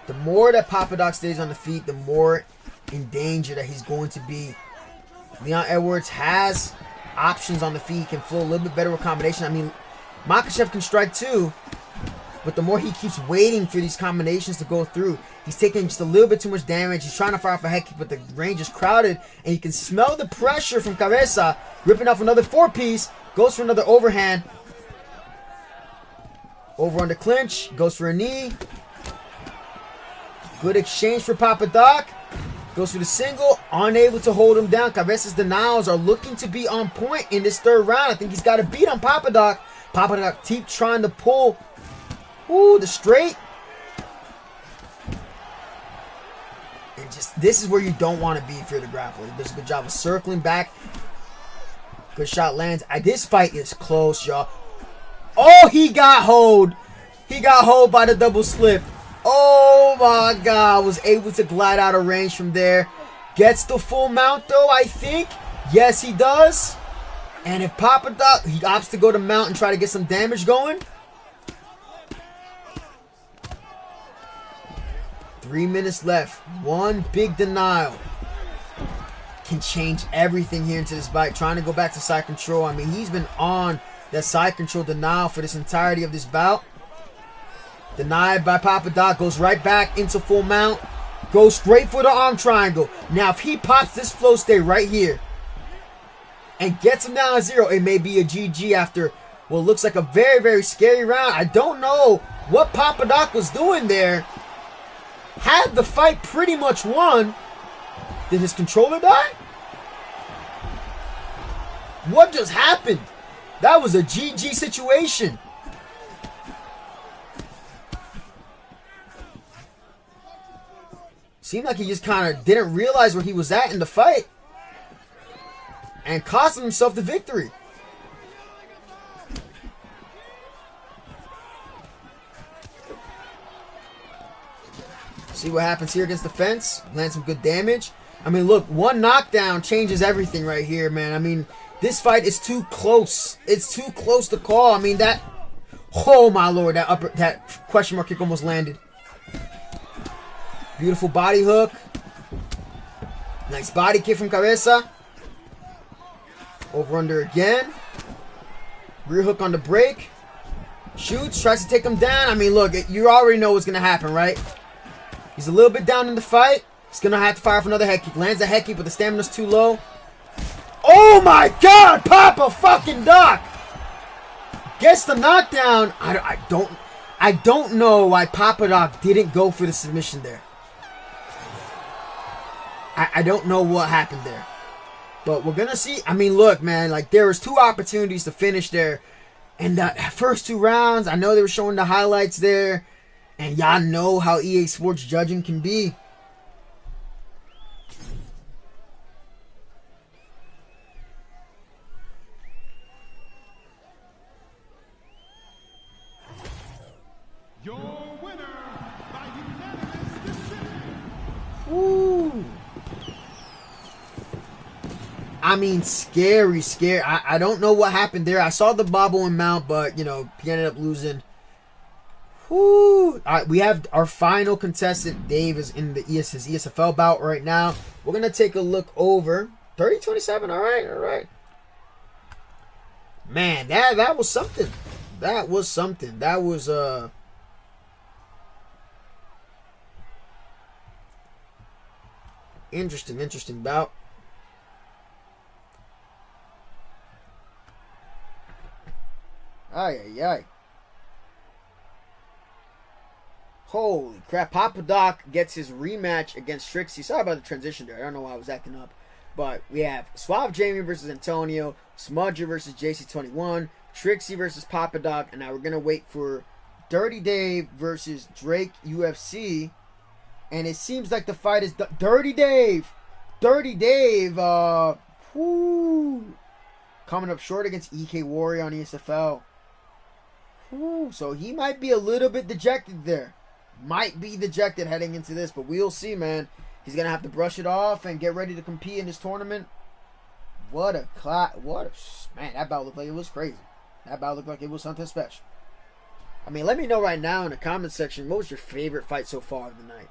The more that Papadoc stays on the feet, the more in danger that he's going to be. Leon Edwards has options on the feet. He can flow a little bit better with combination. I mean, Makhachev can strike too, but the more he keeps waiting for these combinations to go through, he's taking just a little bit too much damage. He's trying to fire off a head kick, but the range is crowded, and you can smell the pressure from Cabeza. Ripping off another 4-piece, goes for another overhand. Over on the clinch, goes for a knee. Good exchange for Papadoc. Goes for the single, unable to hold him down. Cabeza's denials are looking to be on point in this third round. I think he's got a beat on Papadoc. Papadoc keeps trying to pull. Ooh, the straight. And just, this is where you don't want to be if you're the grappler. He does a good job of circling back. Good shot lands. This fight is close, y'all. Oh, he got hold. He got hold by the double slip. Oh my God. Was able to glide out of range from there. Gets the full mount though, I think. Yes, he does. And if Papadoc, he opts to go to mount and try to get some damage going. 3 minutes left. One big denial can change everything here into this fight. Trying to go back to side control. I mean, he's been on that side control denial for this entirety of this bout. Denied by Papadoc. Goes right back into full mount. Goes straight for the arm triangle. Now, if he pops this flow state right here and gets him down to 0, it may be a GG after what looks like a very, very scary round. I don't know what Papadoc was doing there. Had the fight pretty much won. Did his controller die? What just happened? That was a GG situation. Seemed like he just kind of didn't realize where he was at in the fight and cost himself the victory. See what happens here against the fence. Land some good damage. I mean, look, one knockdown changes everything right here, man. I mean, this fight is too close. It's too close to call. I mean, that... Oh, my Lord. That question mark kick almost landed. Beautiful body hook. Nice body kick from Cabeza. Over under again. Rear hook on the break. Shoots. Tries to take him down. I mean, look. You already know what's going to happen, right? He's a little bit down in the fight. He's going to have to fire for another head kick. Lands a head kick, but the stamina's too low. Oh my God, Papa fucking Doc gets the knockdown. I don't know why Papadoc didn't go for the submission there. I don't know what happened there, but we're gonna see. I mean, look, man, like there was 2 opportunities to finish there, and the first 2 rounds. I know they were showing the highlights there, and y'all know how EA Sports judging can be. Your winner by unanimous decision. Woo. I mean, scary. I don't know what happened there. I saw the bobble and mount, but, you know, he ended up losing. Woo. All right, we have our final contestant. Dave is in his ESFL bout right now. We're going to take a look over. 30-27. All right. Man, that was something. That was interesting bout. Ay. Holy crap. Papa Doc gets his rematch against Trixie. Sorry about the transition there. I don't know why I was acting up. But we have Suave Jamie versus Antonio, Smudger versus JC21, Trixie versus Papa Doc, and now we're going to wait for Dirty Dave versus Drake UFC. And it seems like the fight is Dirty Dave. Coming up short against EK Warrior on ESFL. So he might be a little bit dejected there. Might be dejected heading into this, but we'll see, man. He's going to have to brush it off and get ready to compete in this tournament. Man, that bout looked like it was crazy. That bout looked like it was something special. I mean, let me know right now in the comment section, what was your favorite fight so far of the night?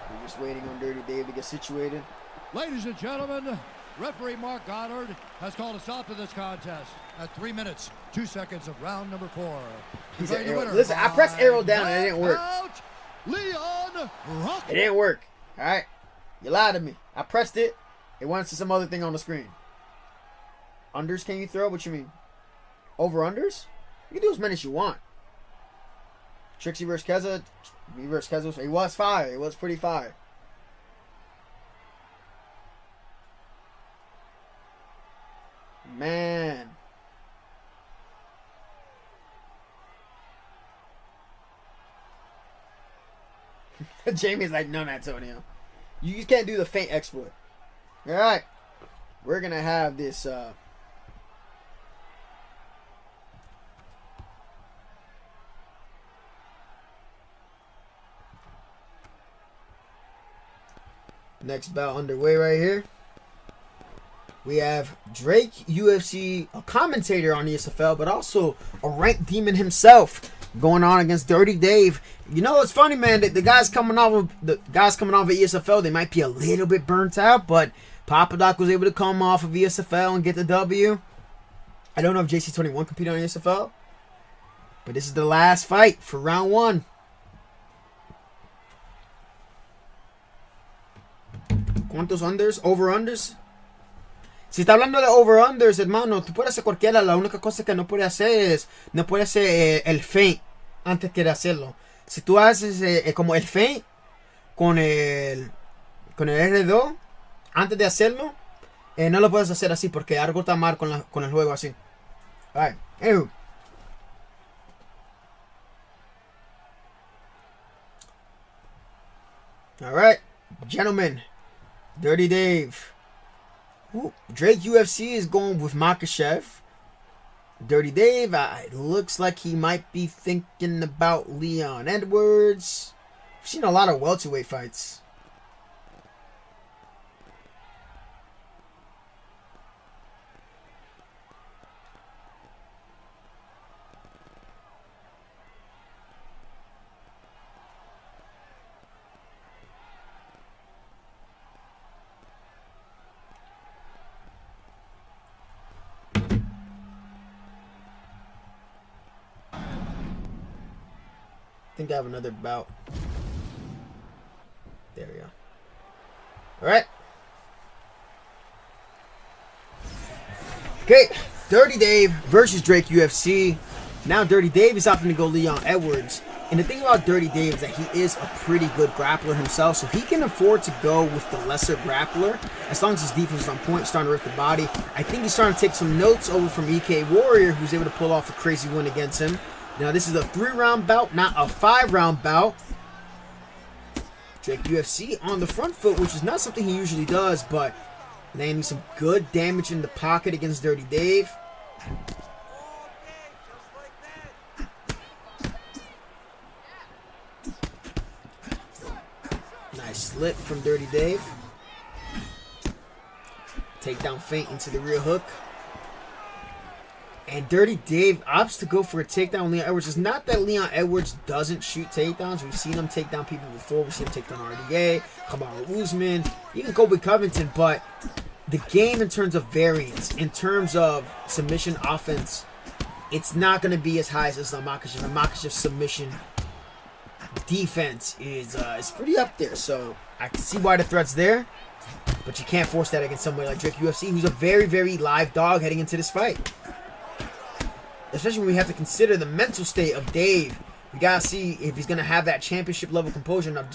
We're just waiting on Dirty Dave to get situated. Ladies and gentlemen, referee Mark Goddard has called a stop to this contest at 3 minutes, 2 seconds of round number 4. He said arrow. Listen, I pressed arrow down and it didn't work. Leon Rock. It didn't work. All right. You lied to me. I pressed it. It went to some other thing on the screen. Unders can you throw? What you mean? Over unders? You can do as many as you want. Trixie versus Keza. Me versus Keza. It was fire. It was pretty fire. Man. Jamie's like, no, Antonio. You just can't do the feint exploit. Alright. We're going to have this... next bout underway right here. We have Drake UFC, a commentator on ESFL, but also a ranked demon himself, going on against Dirty Dave. You know, it's funny, man. The guys coming off of ESFL, they might be a little bit burnt out, but Papa Doc was able to come off of ESFL and get the W. I don't know if JC21 competed on ESFL, but this is the last fight for round 1. ¿Cuántos unders? Over-unders? Si está hablando de over-unders, hermano, tú puedes hacer cualquiera. La única cosa que no puede hacer es... No puede hacer el feint antes que de hacerlo. Si tú haces como el feint con el R2 antes de hacerlo, no lo puedes hacer así porque algo está mal con el juego así. Alright. Anywho. Alright. Gentlemen. Dirty Dave. Ooh, Drake UFC is going with Makhachev. Dirty Dave, it looks like he might be thinking about Leon Edwards. We've seen a lot of welterweight fights. I think I have another bout. There we go. Alright. Okay. Dirty Dave versus Drake UFC. Now Dirty Dave is opting to go Leon Edwards. And the thing about Dirty Dave is that he is a pretty good grappler himself. So he can afford to go with the lesser grappler. As long as his defense is on point, starting to rip the body. I think he's starting to take some notes over from EK Warrior, who's able to pull off a crazy win against him. Now, this is a 3-round bout, not a 5-round bout. Drake UFC on the front foot, which is not something he usually does, but landing some good damage in the pocket against Dirty Dave. Nice slip from Dirty Dave. Takedown feint into the rear hook. And Dirty Dave opts to go for a takedown on Leon Edwards. It's not that Leon Edwards doesn't shoot takedowns. We've seen him take down people before. We've seen him take down RDA, Kamaru Usman, even Colby Covington. But the game in terms of variance, in terms of submission offense, it's not going to be as high as Islam Makhachev. And Makhachev's submission defense is pretty up there. So I can see why the threat's there. But you can't force that against somebody like Drake UFC, who's a very, very live dog heading into this fight. Especially when we have to consider the mental state of Dave. We got to see if he's going to have that championship level composure. Now,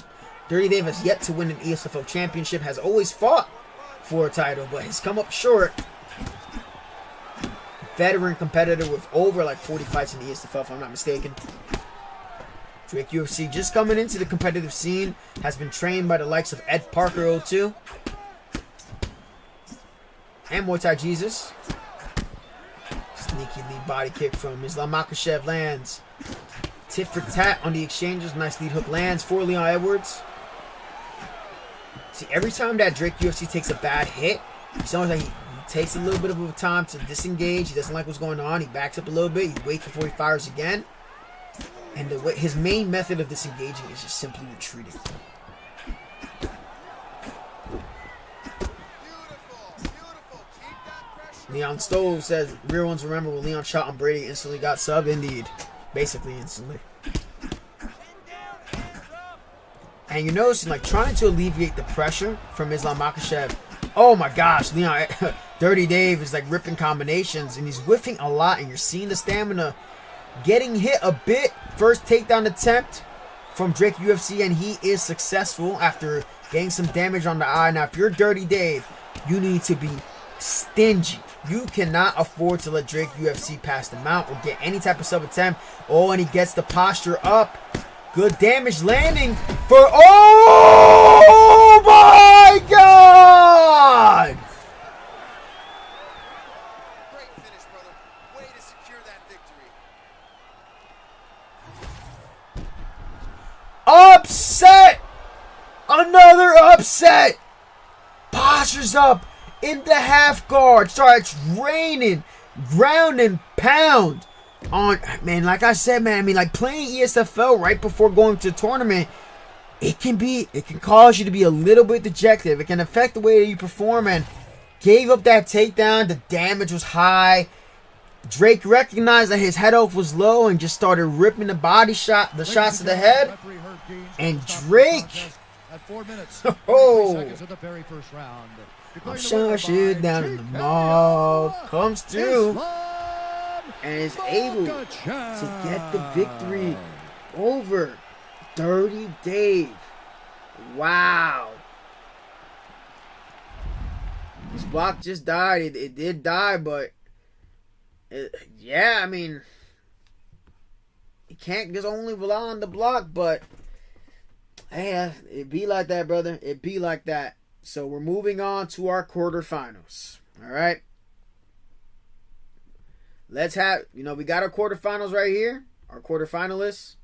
Dirty Dave has yet to win an ESFL championship, has always fought for a title, but has come up short. Veteran competitor with over like 40 fights in the ESFL, if I'm not mistaken. Drake UFC just coming into the competitive scene, has been trained by the likes of Ed Parker 02 and Muay Thai Jesus. Sneaky lead body kick from Islam Makhachev lands. Tit for tat on the exchanges. Nice lead hook lands for Leon Edwards. See, every time that Drake UFC takes a bad hit, it's almost like he takes a little bit of a time to disengage. He doesn't like what's going on. He backs up a little bit. He waits before he fires again. And his main method of disengaging is just simply retreating. Leon Stove says, real ones remember when Leon shot on Brady instantly got subbed? Indeed. Basically instantly. And you're noticing, like, trying to alleviate the pressure from Islam Makhachev. Oh my gosh, Leon, Dirty Dave is like ripping combinations and he's whiffing a lot, and you're seeing the stamina getting hit a bit. First takedown attempt from Drake UFC, and he is successful after getting some damage on the eye. Now, if you're Dirty Dave, you need to be stingy. You cannot afford to let Drake UFC pass the mount or get any type of sub attempt. Oh, and he gets the posture up. Good damage landing for... Oh my God! Great finish, brother. Way to secure that victory. Upset! Another upset! Postures up in the half guard. Starts raining, ground and pound on, man, like I said, man, I mean, like playing ESFL right before going to a tournament, it can cause you to be a little bit dejected. It can affect the way that you perform, and gave up that takedown. The damage was high. Drake recognized that his head off was low and just started ripping the shots to the head. And Drake, oh, I'm showing shit down in the mall, comes through and is able to get the victory over Dirty Dave. Wow. This block just died. It did die, but yeah, I mean, you can't just only rely on the block, but hey, it be like that, brother. It be like that. So we're moving on to our quarterfinals. All right. Let's have, we got our quarterfinals right here. Our quarterfinalists.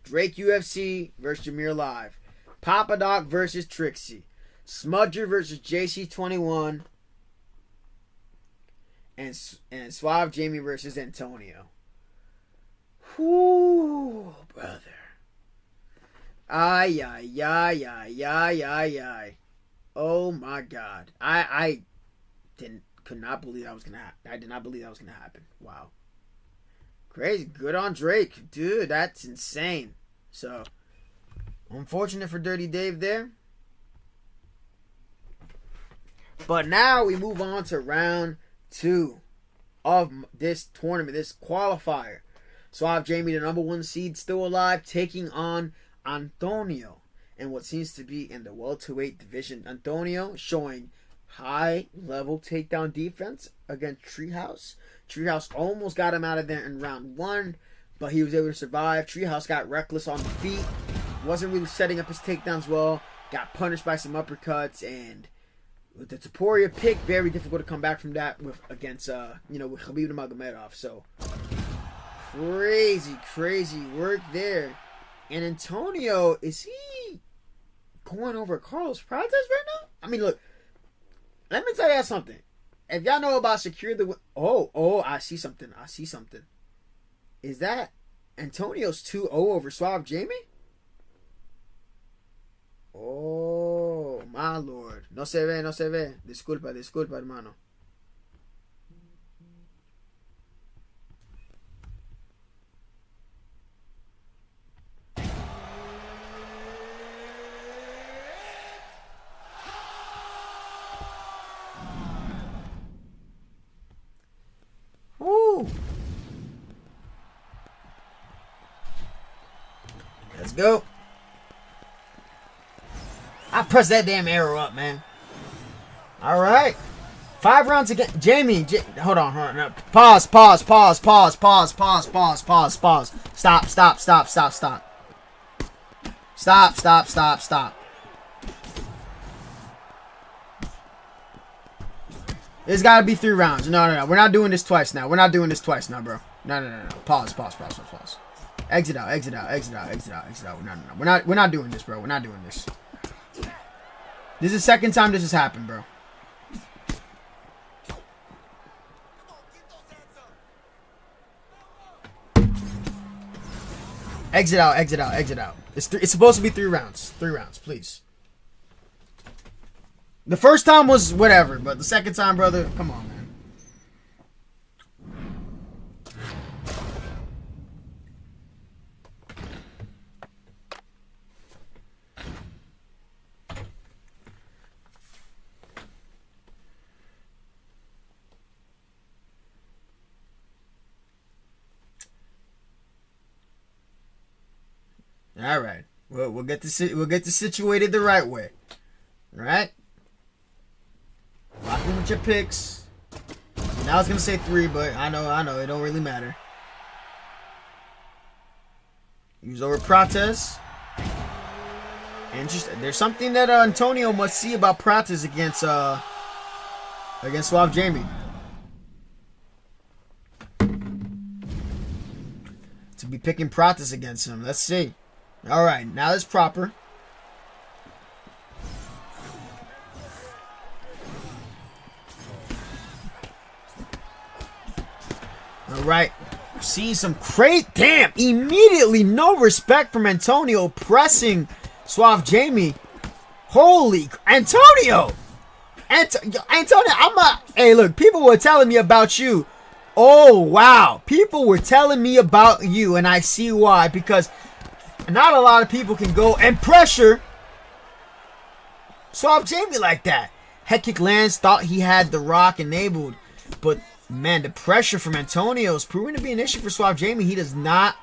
Drake UFC versus Jameer Live. Papa Doc versus Trixie. Smudger versus JC21. And Suave Jamie versus Antonio. Whoo, brother. Ay, ay, ay, ay, ay, ay, ay. Oh my God. I could not believe that was gonna happen. I did not believe that was gonna happen. Wow. Crazy. Good on Drake. Dude, that's insane. So, unfortunate for Dirty Dave there. But now we move on to round 2 of this tournament, this qualifier. Suave Jamie, the number 1 seed, still alive, taking on Antonio and what seems to be in the welterweight division. Antonio showing high level takedown defense against Treehouse. Treehouse almost got him out of there in round 1, but he was able to survive. Treehouse got reckless on the feet, wasn't really setting up his takedowns well. Got punished by some uppercuts, and with the Topuria pick, very difficult to come back from that against with Khabib Nurmagomedov. So crazy work there. And Antonio, is he going over Carlos Prates right now? I mean, look, let me tell y'all something. If y'all know about secure the... Oh, I see something. Is that Antonio's 2-0 over Suave Jamie? Oh, my lord. No se ve. Disculpa, hermano. Woo. Let's go. I pressed that damn arrow up, man. All right. 5 rounds again. Jamie, hold on. No. Pause. Stop. It's got to be 3 rounds. No. We're not doing this twice now. Bro. No. Pause. Exit out. No. We're not doing this, bro. We're not doing this. This is the second time this has happened, bro. Exit out. It's supposed to be 3 rounds. 3 rounds, please. The first time was whatever, but the second time, brother, come on, man. All right, we'll get this situated the right way. All right, lock in with your picks. Now I was gonna say 3, but I know it don't really matter. Use over Prates. And just there's something that Antonio must see about Prates against Suave Jamie. To be picking Prates against him. Let's see. All right, now that's proper. All right, seeing some damn, immediately no respect from Antonio pressing Suave Jamie. Holy Antonio! Antonio, hey, look, people were telling me about you. Oh, wow. People were telling me about you, and I see why, because not a lot of people can go and pressure Suave Jamie like that. Head kick lands, thought he had the Rock enabled, but man, the pressure from Antonio is proving to be an issue for Suave Jamie. He does not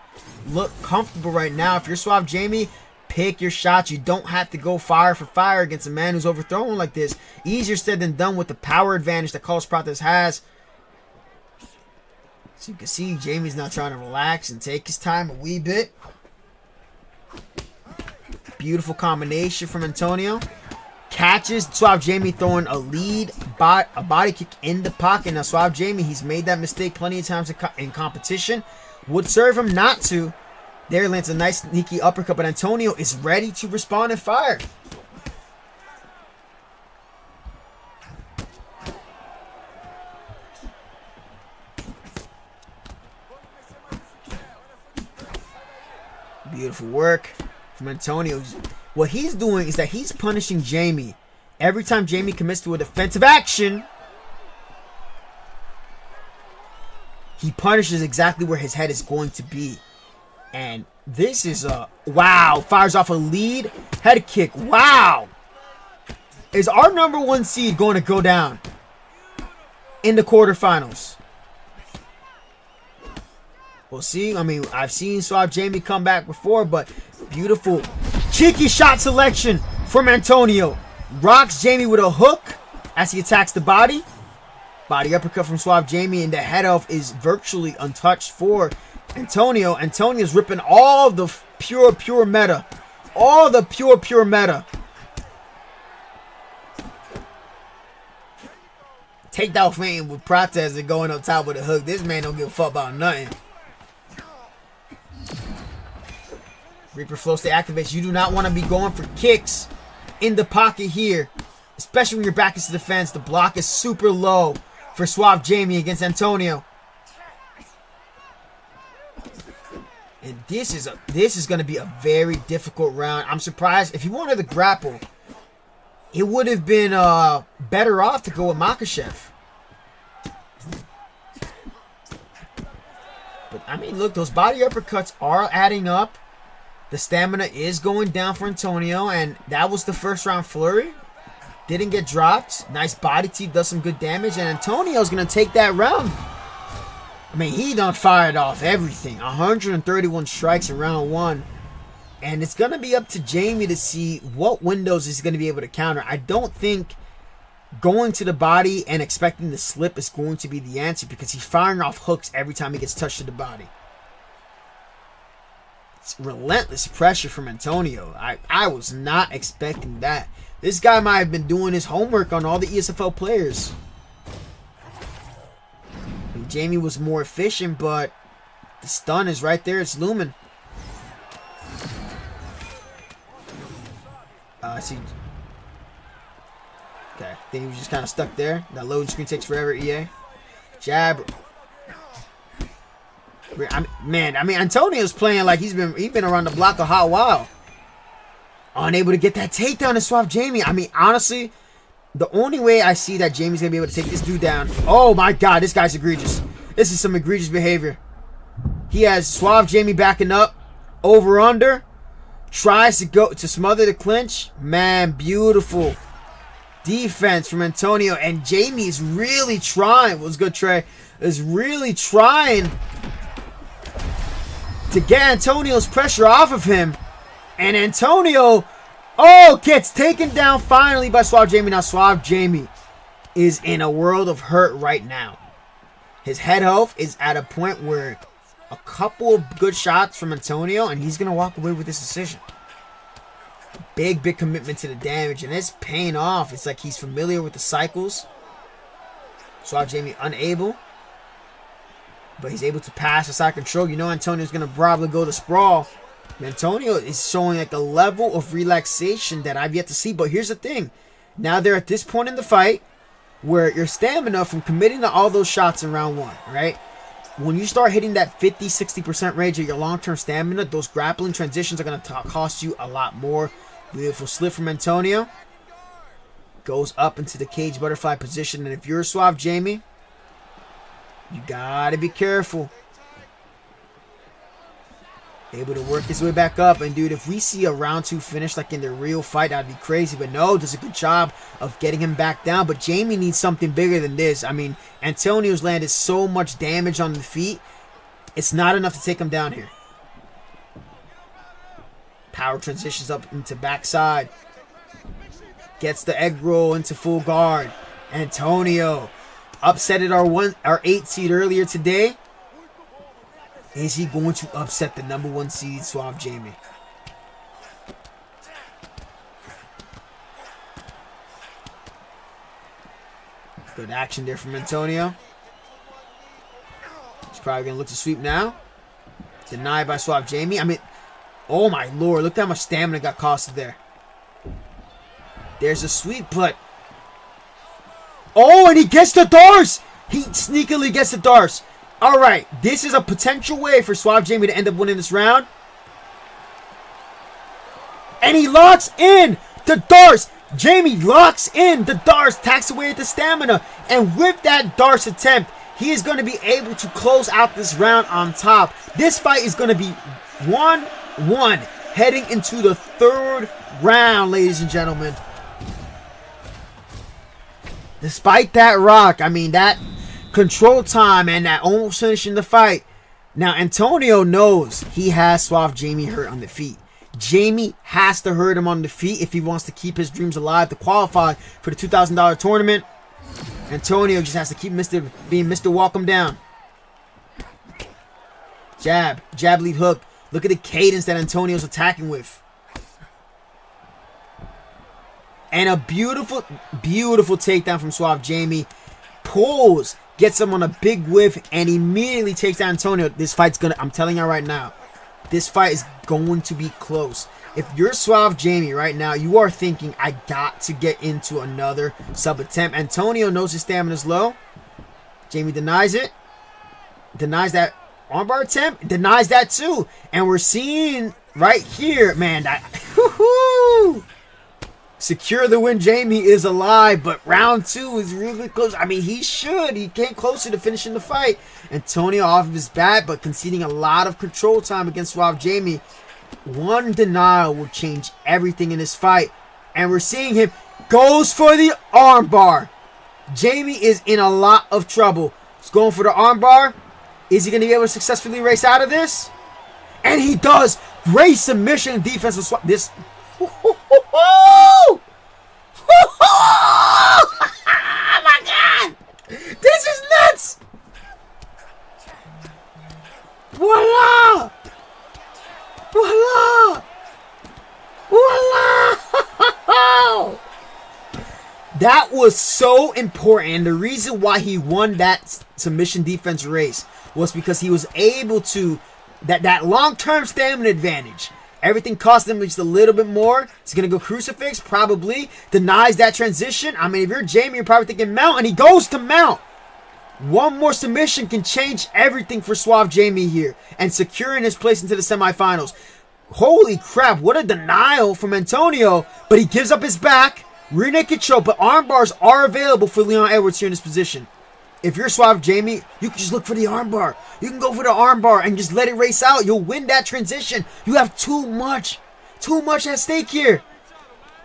look comfortable right now. If you're Suave Jamie, pick your shots. You don't have to go fire for fire against a man who's overthrown like this. Easier said than done with the power advantage that Carlos Prates has. So you can see Jamie's not trying to relax and take his time a wee bit. Beautiful combination from Antonio. Catches Suave Jamie throwing a body kick in the pocket. Now Suave Jamie, he's made that mistake plenty of times in competition. Would serve him not to. There lands a nice sneaky uppercut, but Antonio is ready to respond and fire. Beautiful work from Antonio. What he's doing is that he's punishing Jamie. Every time Jamie commits to a defensive action, he punishes exactly where his head is going to be. And this is wow. Fires off a lead head kick. Wow. Is our #1 seed going to go down in the quarterfinals? We'll see. I mean, I've seen Suave Jamie come back before, but beautiful cheeky shot selection from Antonio. Rocks Jamie with a hook as he attacks the body. Body uppercut from Suave Jamie, and the head off is virtually untouched for Antonio. Antonio's ripping all the pure meta all the pure meta. Takedown feint with Protez and going up top with a hook. This man don't give a fuck about nothing. Reaper flow stay activates. You do not want to be going for kicks in the pocket here, especially when your back is to the fence. The block is super low for Suave Jamie against Antonio. And this is going to be a very difficult round. I'm surprised if he wanted to grapple, it would have been better off to go with Makhachev. But I mean, look, those body uppercuts are adding up. The stamina is going down for Antonio, and that was the first round flurry. Didn't get dropped. Nice body teep, does some good damage, and Antonio's going to take that round. I mean, he done fired off everything. 131 strikes in round 1. And it's going to be up to Jamie to see what windows he's going to be able to counter. I don't think going to the body and expecting the slip is going to be the answer, because he's firing off hooks every time he gets touched to the body. It's relentless pressure from Antonio. I was not expecting that. This guy might have been doing his homework on all the ESFL players. Jamie was more efficient, but the stun is right there. It's looming. I see. Okay, I think he was just kind of stuck there. That loading screen takes forever, EA. Jab. Man, I mean, Antonio's playing like he's been around the block a hot while. Unable to get that takedown to Suave Jamie. I mean, honestly, the only way I see that Jamie's going to be able to take this dude down... Oh, my God. This guy's egregious. This is some egregious behavior. He has Suave Jamie backing up. Over, under. Tries to go to smother the clinch. Man, beautiful defense from Antonio. And Jamie is really trying. What's good, Trey? Is really trying to get Antonio's pressure off of him. And Antonio... Oh, gets taken down finally by Suave Jamie. Now Suave Jamie is in a world of hurt right now. His head health is at a point where a couple of good shots from Antonio and he's going to walk away with this decision. Big commitment to the damage, and it's paying off. It's like he's familiar with the cycles. Suave Jamie unable, but he's able to pass the side control. You know Antonio's going to probably go to sprawl. Antonio is showing like a level of relaxation that I've yet to see. But here's the thing. Now they're at this point in the fight where your stamina from committing to all those shots in round 1, right? When you start hitting that 50-60% range of your long-term stamina, those grappling transitions are going to cost you a lot more. Beautiful slip from Antonio. Goes up into the cage butterfly position. And if you're a Suave Jamie, you got to be careful. Able to work his way back up. And dude, if we see a round 2 finish like in the real fight, that'd be crazy. But no, does a good job of getting him back down. But Jamie needs something bigger than this. I mean, Antonio's landed so much damage on the feet. It's not enough to take him down here. Power transitions up into backside. Gets the egg roll into full guard. Antonio upsetted our 8 seed earlier today. Is he going to upset the number 1 seed, Suave Jamie? Good action there from Antonio. He's probably going to look to sweep now. Denied by Suave Jamie. I mean, oh my lord. Look how much stamina got costed there. There's a sweep, but... Oh, and he gets the Dars! He sneakily gets the Dars. Alright, this is a potential way for Suave Jamie to end up winning this round. And he locks in the Dars. Jamie locks in the Dars, tacks away at the stamina. And with that Dars attempt, he is going to be able to close out this round on top. This fight is going to be 1-1 heading into the 3rd round, ladies and gentlemen. Despite that rock, I mean, that control time and that almost finishing the fight. Now, Antonio knows he has Suave Jamie hurt on the feet. Jamie has to hurt him on the feet if he wants to keep his dreams alive to qualify for the $2,000 tournament. Antonio just has to keep being Mr. Walk him down. Jab, lead hook. Look at the cadence that Antonio's attacking with. And a beautiful, beautiful takedown from Suave Jamie. Pulls, gets him on a big whiff, and immediately takes down Antonio. This fight's gonna, I'm telling you right now, this fight is going to be close. If you're Suave Jamie right now, you are thinking, I got to get into another sub attempt. Antonio knows his stamina's low. Jamie denies it. Denies that armbar attempt. Denies that too. And we're seeing right here, man, that whoo-hoo, secure the win. Jamie is alive, but round 2 is really close. I mean, he came closer to finishing the fight. Antonio off of his bat, but conceding a lot of control time against Suave Jamie. One denial will change everything in this fight. And we're seeing him goes for the armbar. Jamie is in a lot of trouble. He's going for the armbar. Is he going to be able to successfully race out of this? And he does. Great submission and defense with this. Oh my God! This is nuts! Voila! Voila! Voila! That was so important. And the reason why he won that submission defense race was because he was able to, that long-term stamina advantage. Everything cost him just a little bit more. He's going to go crucifix, probably. Denies that transition. I mean, if you're Jamie, you're probably thinking mount, and he goes to mount. One more submission can change everything for Suave Jamie here and securing his place into the semifinals. Holy crap, what a denial from Antonio, but he gives up his back. Rear naked choke, but arm bars are available for Leon Edwards here in this position. If you're Suave Jamie, you can just look for the armbar. You can go for the armbar and just let it race out. You'll win that transition. You have too much at stake here.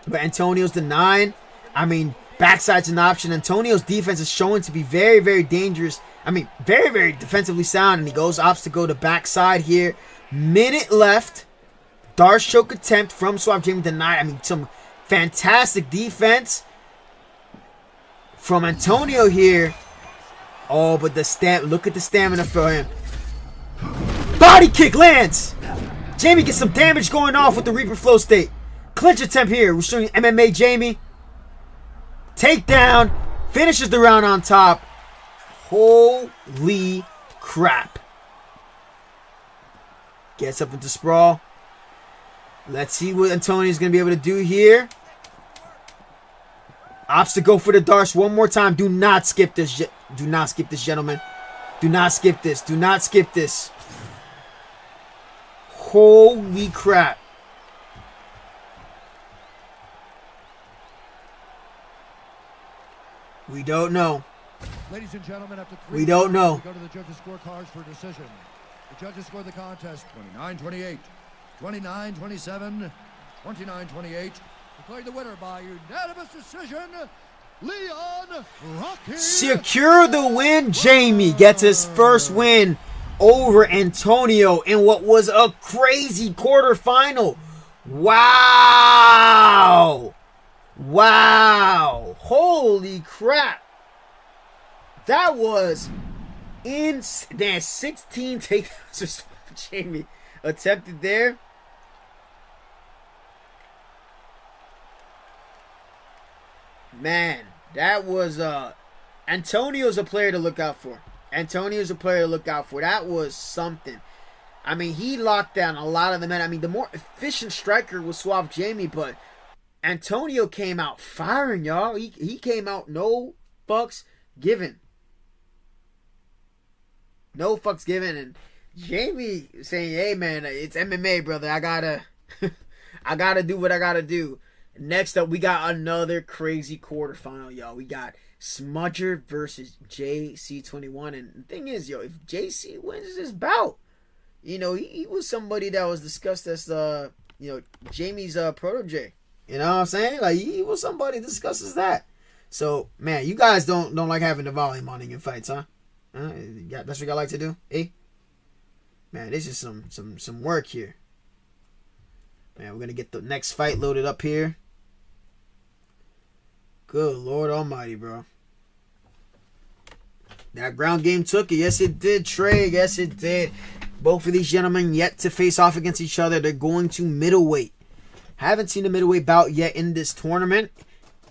But Antonio's denying. I mean, backside's an option. Antonio's defense is showing to be very, very dangerous. I mean, very, very defensively sound. And he opts to go to backside here. Minute left. Darce choke attempt from Suave Jamie denied. I mean, some fantastic defense from Antonio here. Oh, but look at the stamina for him. Body kick lands. Jamie gets some damage going off with the Reaper flow state. Clinch attempt here. We're showing MMA Jamie. Takedown. Finishes the round on top. Holy crap. Gets up into sprawl. Let's see what Antonio's going to be able to do here. Opts to go for the Darce one more time. Do not skip this. Do not skip this, gentlemen. Do not skip this. Do not skip this. Holy crap. We don't know. Ladies and gentlemen, after we don't know. We go to the judges' scorecards for decision. The judges score the contest 29-28, 29-27, 29-28. Declared the winner by unanimous decision, Leon Rocky. Secure the win. Jamie gets his first win over Antonio in what was a crazy quarterfinal. Wow. Wow. Holy crap. That was insane. There's 16 takedowns for Jamie attempted there. Man, that was Antonio's a player to look out for. Antonio's a player to look out for. That was something. I mean, he locked down a lot of the men. I mean, the more efficient striker was Suave Jamie, but Antonio came out firing, y'all. He came out no fucks given. No fucks given. And Jamie saying, hey man, it's MMA, brother. I gotta do what I gotta do. Next up, we got another crazy quarterfinal, y'all. We got Smudger versus JC21. And the thing is, yo, if JC wins this bout, you know, he was somebody that was discussed as, Jamie's protege. You know what I'm saying? Like, he was somebody discussed as that. So, man, you guys don't like having the volume on in your fights, huh? That's what y'all like to do, eh? Man, this is some work here. Man, we're gonna get the next fight loaded up here. Good Lord Almighty, bro. That ground game took it. Yes, it did, Trey. Yes, it did. Both of these gentlemen yet to face off against each other. They're going to middleweight. Haven't seen a middleweight bout yet in this tournament.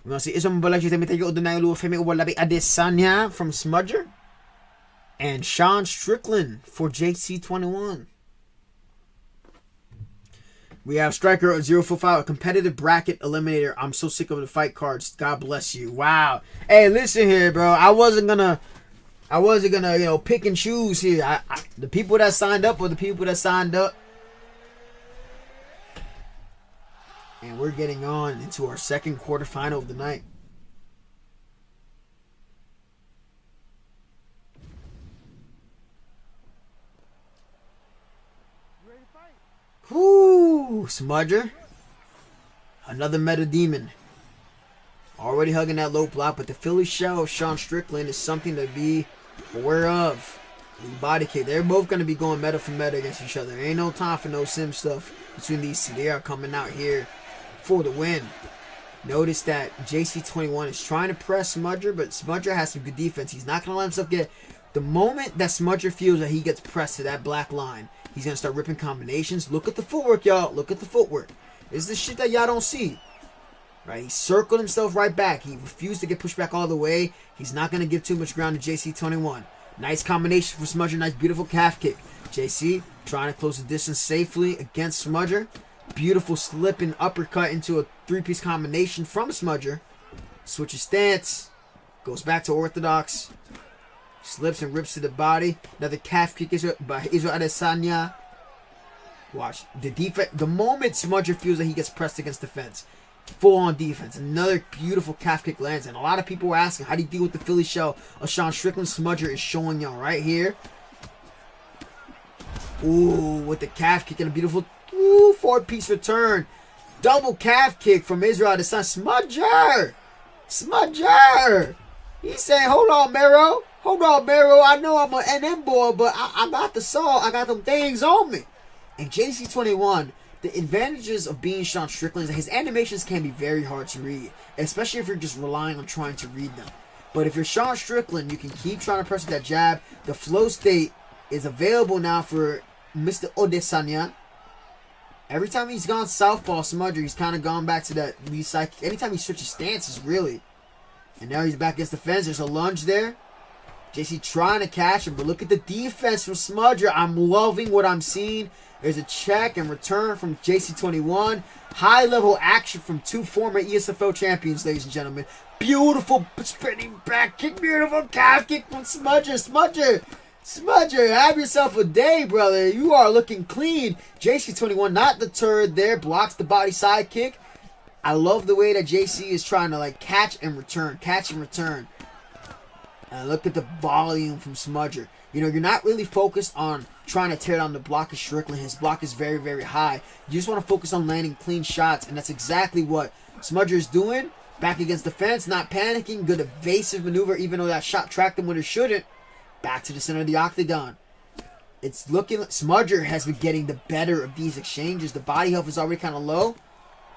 We're going to see isang balagyo tamit tayo udunay luwafemi Walabi Adesanya from Smudger. And Sean Strickland for JC21. We have Striker 045, a competitive bracket eliminator. I'm so sick of the fight cards. God bless you. Wow. Hey, listen here, bro. I wasn't gonna, pick and choose here. The people that signed up were the people that signed up. And we're getting on into our second quarterfinal of the night. Whoo, Smudger. Another meta demon. Already hugging that low block, but the Philly shell of Sean Strickland is something to be aware of. The body kick. They're both going to be going meta for meta against each other. Ain't no time for no sim stuff between these two. They are coming out here for the win. Notice that JC21 is trying to press Smudger, but Smudger has some good defense. He's not going to let himself get... The moment that Smudger feels that he gets pressed to that black line, he's going to start ripping combinations. Look at the footwork, y'all. Look at the footwork. This is the shit that y'all don't see. Right? He circled himself right back. He refused to get pushed back all the way. He's not going to give too much ground to JC21. Nice combination for Smudger. Nice, beautiful calf kick. JC trying to close the distance safely against Smudger. Beautiful slip and uppercut into a three-piece combination from Smudger. Switches stance. Goes back to orthodox. Slips and rips to the body. Another calf kick by Israel Adesanya. Watch. The defense. The moment Smudger feels that he gets pressed against the fence. Full on defense. Another beautiful calf kick lands. And a lot of people were asking, how do you deal with the Philly shell of Sean Strickland? Smudger is showing y'all right here. Ooh, with the calf kick and a beautiful four-piece return. Double calf kick from Israel Adesanya. Smudger! Smudger! He's saying, hold on, Mero. Hold on, Mero. I know I'm an NM boy, but I got the salt. I got them things on me. And JC21, the advantages of being Sean Strickland is that his animations can be very hard to read, especially if you're just relying on trying to read them. But if you're Sean Strickland, you can keep trying to press with that jab. The flow state is available now for Mr. Adesanya. Every time he's gone southpaw Smudger, he's kind of gone back to that lead side. Anytime he switches stances, really. And now he's back against the fence. There's a lunge there. JC trying to catch him, but look at the defense from Smudger. I'm loving what I'm seeing. There's a check and return from JC21. High-level action from two former ESFL champions, ladies and gentlemen. Beautiful spinning back kick. Beautiful calf kick from Smudger. Smudger, have yourself a day, brother. You are looking clean. JC21 not deterred there. Blocks the body side kick. I love the way that JC is trying to like catch and return. And look at the volume from Smudger. You know, you're not really focused on trying to tear down the block of Strickland. His block is very, very high. You just want to focus on landing clean shots, and that's exactly what Smudger is doing. Back against the fence, not panicking. Good evasive maneuver, even though that shot tracked him when it shouldn't. Back to the center of the octagon. It's looking like Smudger has been getting the better of these exchanges. The body health is already kind of low.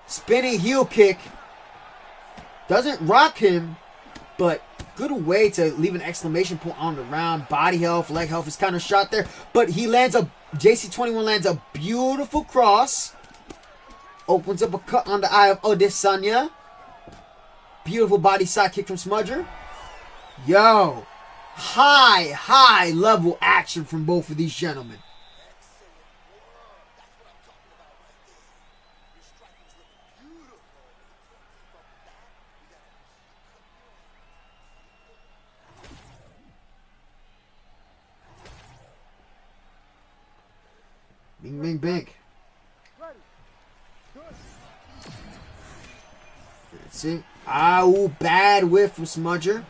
Spinning heel kick. Doesn't rock him, but good way to leave an exclamation point on the round. Body health, leg health is kind of shot there. But he lands JC21 lands a beautiful cross. Opens up a cut on the eye of Adesanya. Beautiful body side kick from Smudger. Yo. High level action from both of these gentlemen. Bing, bing, bing. That's it. Bad whiff from Smudger.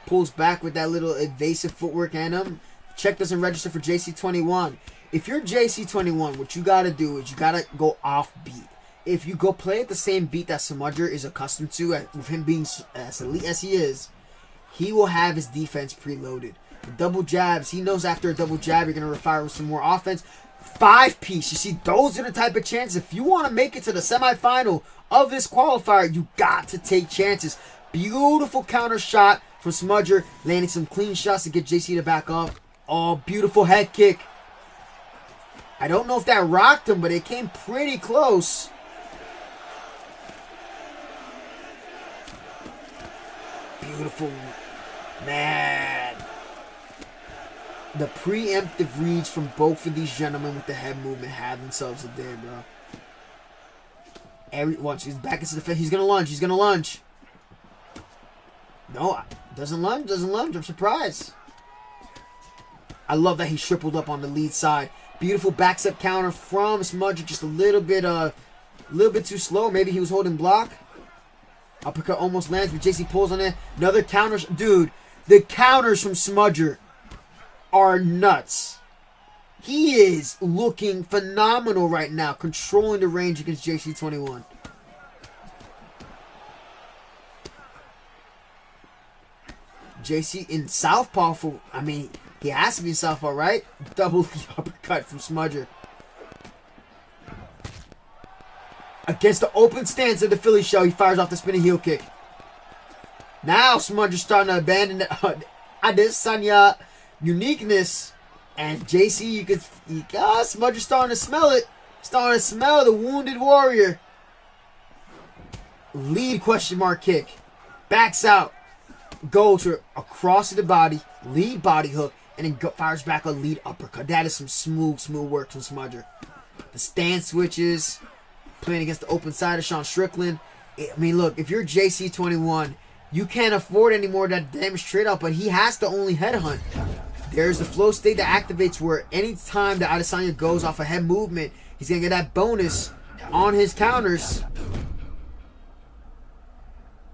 Pulls back with that little evasive footwork and him. Check doesn't register for JC21. If you're JC21, what you gotta do is you gotta go off beat. If you go play at the same beat that Smudger is accustomed to, with him being as elite as he is, he will have his defense preloaded. The double jabs, he knows after a double jab, you're gonna refire with some more offense. 5-piece, you see, those are the type of chances. If you want to make it to the semifinal of this qualifier, you got to take chances. Beautiful counter shot from Smudger, landing some clean shots to get JC to back up. Oh, beautiful head kick. I don't know if that rocked him, but it came pretty close. Beautiful. Man. The preemptive reads from both of these gentlemen with the head movement have themselves a day, bro. Watch, he's back into the fence. He's going to lunge. He's going to lunge. No, doesn't lunge. Doesn't lunge. I'm surprised. I love that he tripled up on the lead side. Beautiful back step counter from Smudger. Just a little bit too slow. Maybe he was holding block. Uppercut almost lands, but JC pulls on it. Another counter. Dude, the counters from Smudger are nuts. He is looking phenomenal right now, controlling the range against JC21. JC in southpaw for, I mean, he has to be in southpaw, right? Double uppercut from Smudger. Against the open stance of the Philly shell, he fires off the spinning heel kick. Now Smudger's starting to abandon the Adesanya uniqueness. And JC, Smudger's starting to smell it. Starting to smell the wounded warrior. Lead question mark kick. Backs out. Goes across the body. Lead body hook. And then fires back a lead uppercut. That is some smooth work from Smudger. The stance switches. Playing against the open side of Sean Strickland. I mean, look, if you're JC21, you can't afford any more of that damage trade out, but he has to only headhunt. There's the flow state that activates where anytime that Adesanya goes off a head movement, he's going to get that bonus on his counters.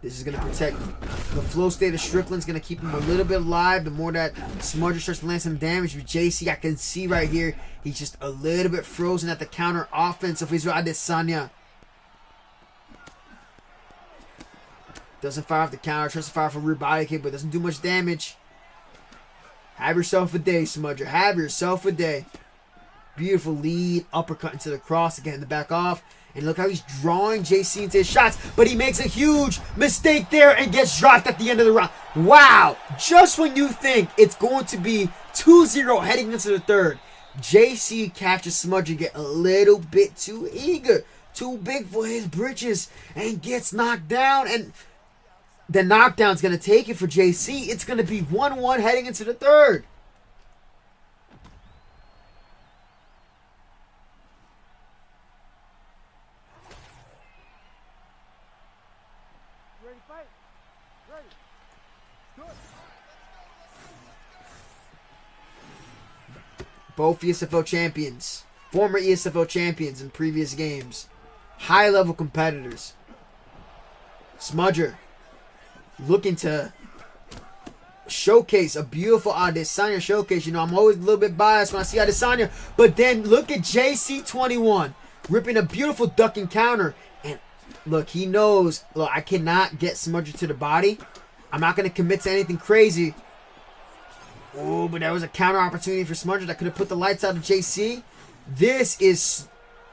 This is going to protect the flow state of Strickland's going to keep him a little bit alive. The more that Smudger starts to land some damage with JC, I can see right here, he's just a little bit frozen at the counter offense of Israel Adesanya. Doesn't fire off the counter, tries to fire for rear body kick, but doesn't do much damage. Have yourself a day, Smudger. Have yourself a day. Beautiful lead, uppercut into the cross, again the back off. And look how he's drawing JC into his shots. But he makes a huge mistake there and gets dropped at the end of the round. Wow. Just when you think it's going to be 2-0 heading into the third, JC catches Smudger get a little bit too eager. Too big for his britches. And gets knocked down. And the knockdown's going to take it for JC. It's going to be 1-1 heading into the third. Ready, fight. Ready. Good. Both ESFL champions. Former ESFL champions in previous games. High-level competitors. Smudger looking to showcase a beautiful Adesanya showcase. You know, I'm always a little bit biased when I see Adesanya. But then look at JC21 ripping a beautiful ducking counter. And look, he knows, look, I cannot get Smudger to the body. I'm not going to commit to anything crazy. Oh, but that was a counter opportunity for Smudger that could have put the lights out of JC. This is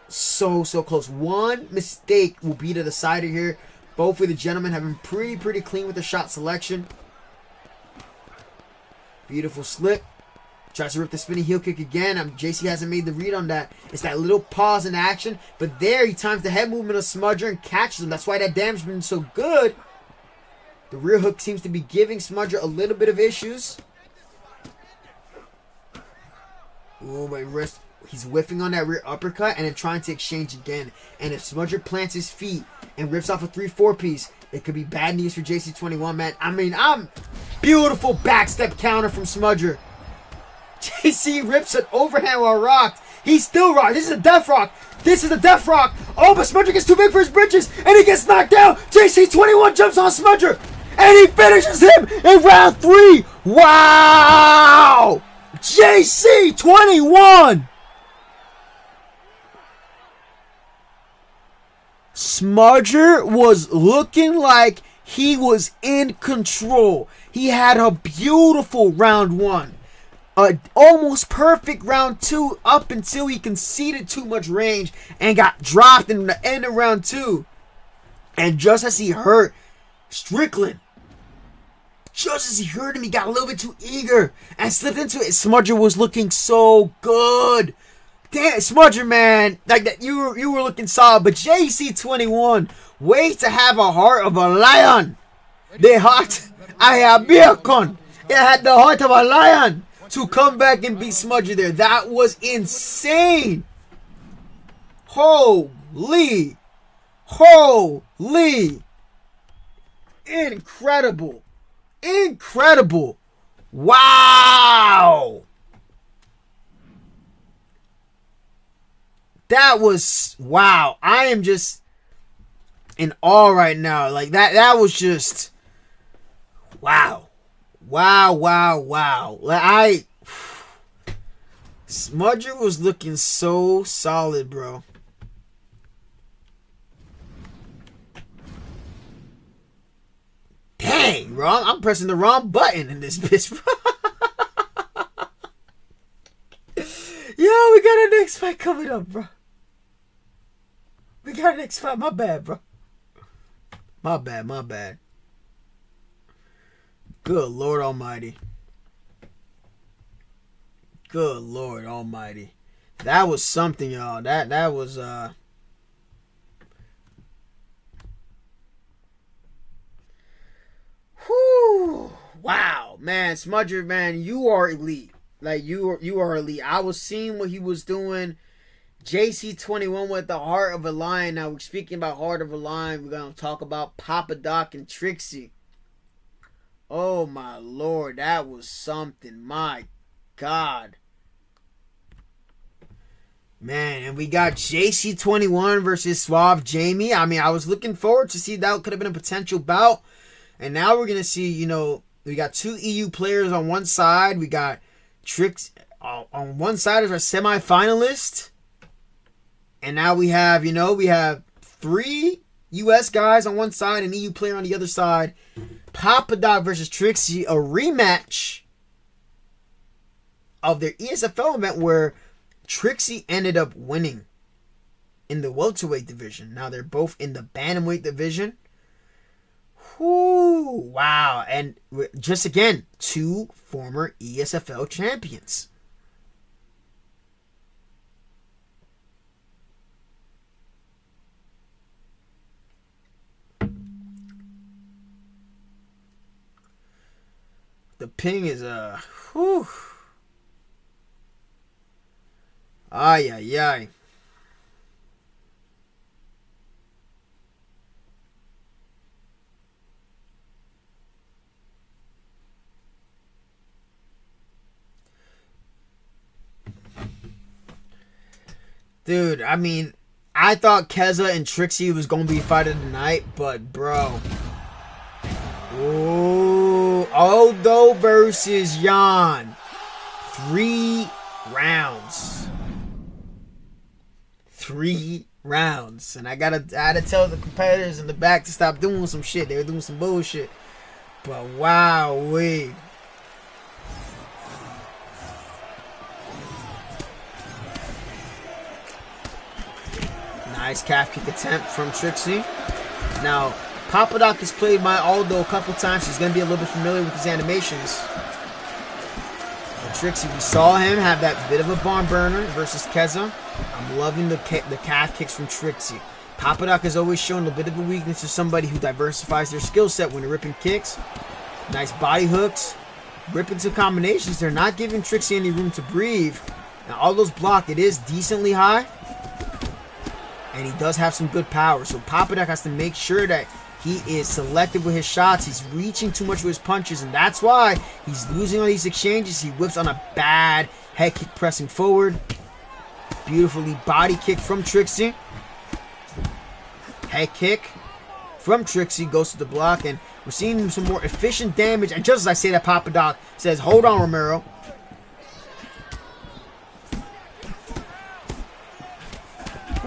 so close. One mistake will be the decider here. Both of the gentlemen have been pretty clean with the shot selection. Beautiful slip. Tries to rip the spinning heel kick again. JC hasn't made the read on that. It's that little pause in action. But there he times the head movement of Smudger and catches him. That's why that damage has been so good. The rear hook seems to be giving Smudger a little bit of issues. Ooh, my wrist. He's whiffing on that rear uppercut and then trying to exchange again. And if Smudger plants his feet and rips off a 3-4 piece, it could be bad news for JC21, man. I mean, beautiful backstep counter from Smudger. JC rips an overhand while rocked. He's still rocked. This is a death rock. This is a death rock. Oh, but Smudger gets too big for his britches and he gets knocked down. JC21 jumps on Smudger and he finishes him in round 3. Wow! JC21! Smudger was looking like he was in control. He had a beautiful round 1. Almost perfect round 2 up until he conceded too much range and got dropped in the end of round 2. And just as he hurt Strickland, just as he hurt him, he got a little bit too eager and slipped into it. Smudger was looking so good. Damn, Smudger, man, like that, you were looking solid. But JC21, way to have a heart of a lion. They hot. I have bacon. It had the heart of a lion to come back and beat Smudger there. That was insane. Holy. Incredible. Wow. That was, wow. I am just in awe right now. Like that was just, wow. Like Smudger was looking so solid, bro. Dang, bro. I'm pressing the wrong button in this bitch, bro. Yo, we got our next fight coming up, bro. We got our next fight. My bad, bro. My bad. Good Lord Almighty. That was something, y'all. That was whew. Wow, man, Smudger, man, you are elite. Like you are elite. I was seeing what he was doing. JC21 with the heart of a lion. Now we're speaking about heart of a lion. We're gonna talk about Papa Doc and Trixie. Oh my Lord, that was something. My God. Man, and we got JC21 versus Suave Jamie. I mean, I was looking forward to see that could have been a potential bout. And now we're gonna see, you know, we got two EU players on one side. We got Trix on one side as our semi-finalist. And now we have, you know, we have 3 US guys on one side and EU player on the other side. Papa Doc versus Trixie, a rematch of their ESFL event where Trixie ended up winning in the welterweight division. Now they're both in the bantamweight division. Whoo, wow. And just again, 2 former ESFL champions. The ping is whew. Ay. Dude, I mean, I thought Keza and Trixie was going to be fighting tonight, but bro. Ooh, Aldo versus Jan. 3 rounds. 3 rounds. And I had to tell the competitors in the back to stop doing some shit. They were doing some bullshit. But wow, wait. Nice calf kick attempt from Trixie. Now, Papa Doc has played my Aldo a couple times. He's going to be a little bit familiar with his animations. But Trixie, we saw him have that bit of a barn burner versus Keza. I'm loving the calf kicks from Trixie. Papa Doc has always shown a bit of a weakness to somebody who diversifies their skill set when they're ripping kicks. Nice body hooks. Ripping some combinations. They're not giving Trixie any room to breathe. Now, Aldo's block, it is decently high. And he does have some good power. So Papa Doc has to make sure that he is selective with his shots. He's reaching too much with his punches. And that's why he's losing on these exchanges. He whips on a bad head kick pressing forward. Beautifully body kick from Trixie. Head kick from Trixie goes to the block. And we're seeing some more efficient damage. And just as I say that, Papa Doc says, hold on, Romero.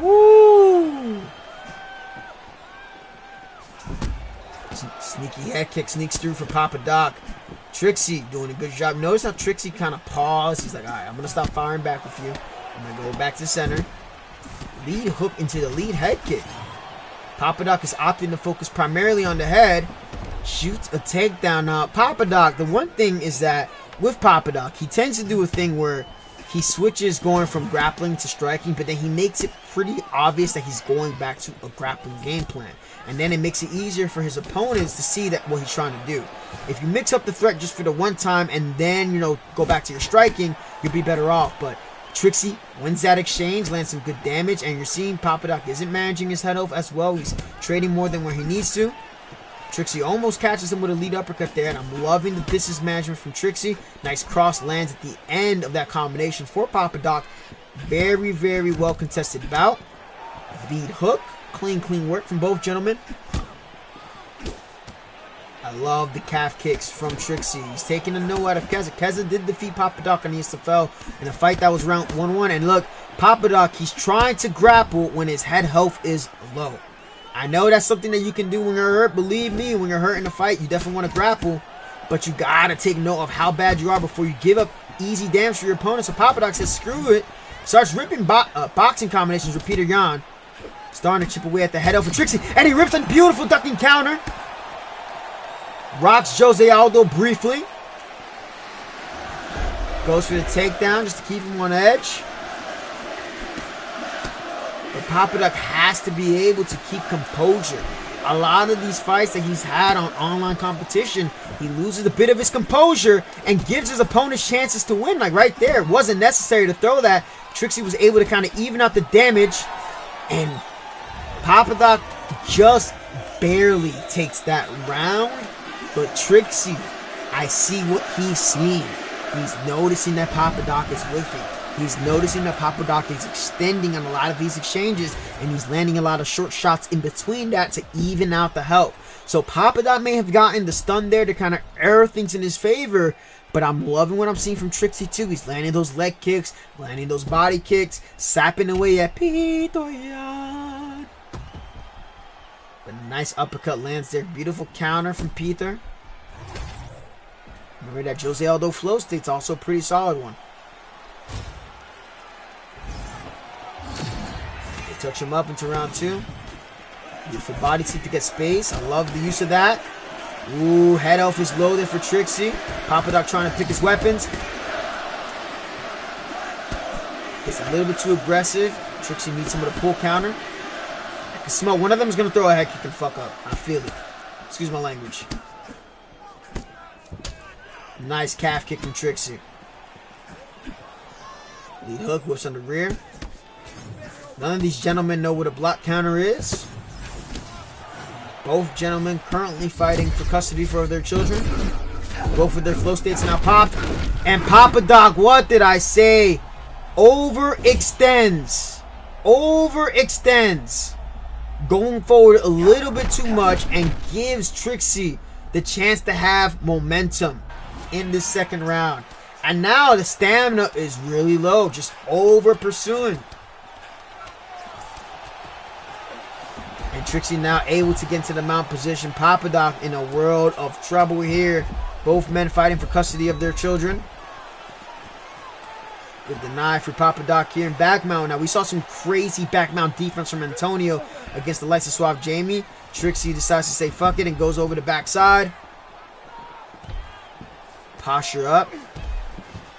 Woo! Sneaky head kick sneaks through for Papa Doc. Trixie doing a good job. Notice how Trixie kind of paused. He's like, all right, I'm going to stop firing back with you. I'm going to go back to center. Lead hook into the lead head kick. Papa Doc is opting to focus primarily on the head. Shoots a takedown. Now, Papa Doc, the one thing is that with Papa Doc, he tends to do a thing where he switches going from grappling to striking, but then he makes it pretty obvious that he's going back to a grappling game plan. And then it makes it easier for his opponents to see that what he's trying to do. If you mix up the threat just for the one time and then, you know, go back to your striking, you'll be better off. But Trixie wins that exchange, lands some good damage, and you're seeing Papadoc isn't managing his head off as well. He's trading more than where he needs to. Trixie almost catches him with a lead uppercut there, and I'm loving the distance management from Trixie. Nice cross lands at the end of that combination for Papadoc. Very, very well contested bout. Lead hook. Clean work from both gentlemen. I love the calf kicks from Trixie. He's taking a no out of Keza. Keza did defeat Papadoc on the SFL in a fight that was round 1-1. And look, Papadoc, he's trying to grapple when his head health is low. I know that's something that you can do when you're hurt. Believe me, when you're hurt in a fight, you definitely want to grapple. But you gotta take note of how bad you are before you give up easy damage to your opponent. So Papadoc says, screw it. Starts ripping boxing combinations with Peter Yan. Starting to chip away at the head of Trixie. And he rips a beautiful ducking counter. Rocks Jose Aldo briefly. Goes for the takedown just to keep him on edge. But Papadoc has to be able to keep composure. A lot of these fights that he's had on online competition, he loses a bit of his composure and gives his opponents chances to win. Like right there, it wasn't necessary to throw that. Trixie was able to kind of even out the damage. And Papadoc just barely takes that round. But Trixie, I see what he's seeing. He's noticing that Papadoc is with him. He's noticing that Papadoc is extending on a lot of these exchanges, and he's landing a lot of short shots in between that to even out the health. So Papadoc may have gotten the stun there to kind of err things in his favor, but I'm loving what I'm seeing from Trixie too. He's landing those leg kicks, landing those body kicks, sapping away at Peter Yan. But a nice uppercut lands there. Beautiful counter from Peter. Remember that Jose Aldo flow state's also a pretty solid one. They touch him up into round 2. Beautiful body sweep to get space. I love the use of that. Ooh, head off is low there for Trixie. Papadoc trying to pick his weapons. Gets a little bit too aggressive. Trixie meets him with a pull counter. I can smell one of them is going to throw a head kick and fuck up. I feel it. Excuse my language. Nice calf kick from Trixie. Lead hook, whips on the rear. None of these gentlemen know what a block counter is. Both gentlemen currently fighting for custody for their children. Both of their flow states now popped. And Papadoc, what did I say? Overextends. Overextends. Going forward a little bit too much and gives Trixie the chance to have momentum in this second round. And now the stamina is really low, just over pursuing. And Trixie now able to get into the mount position. Papadoc in a world of trouble here. Both men fighting for custody of their children. Good deny for Papadoc here in back mount. Now we saw some crazy back mount defense from Antonio against the likes of Suave Jamie. Trixie decides to say fuck it and goes over the backside. Posture up.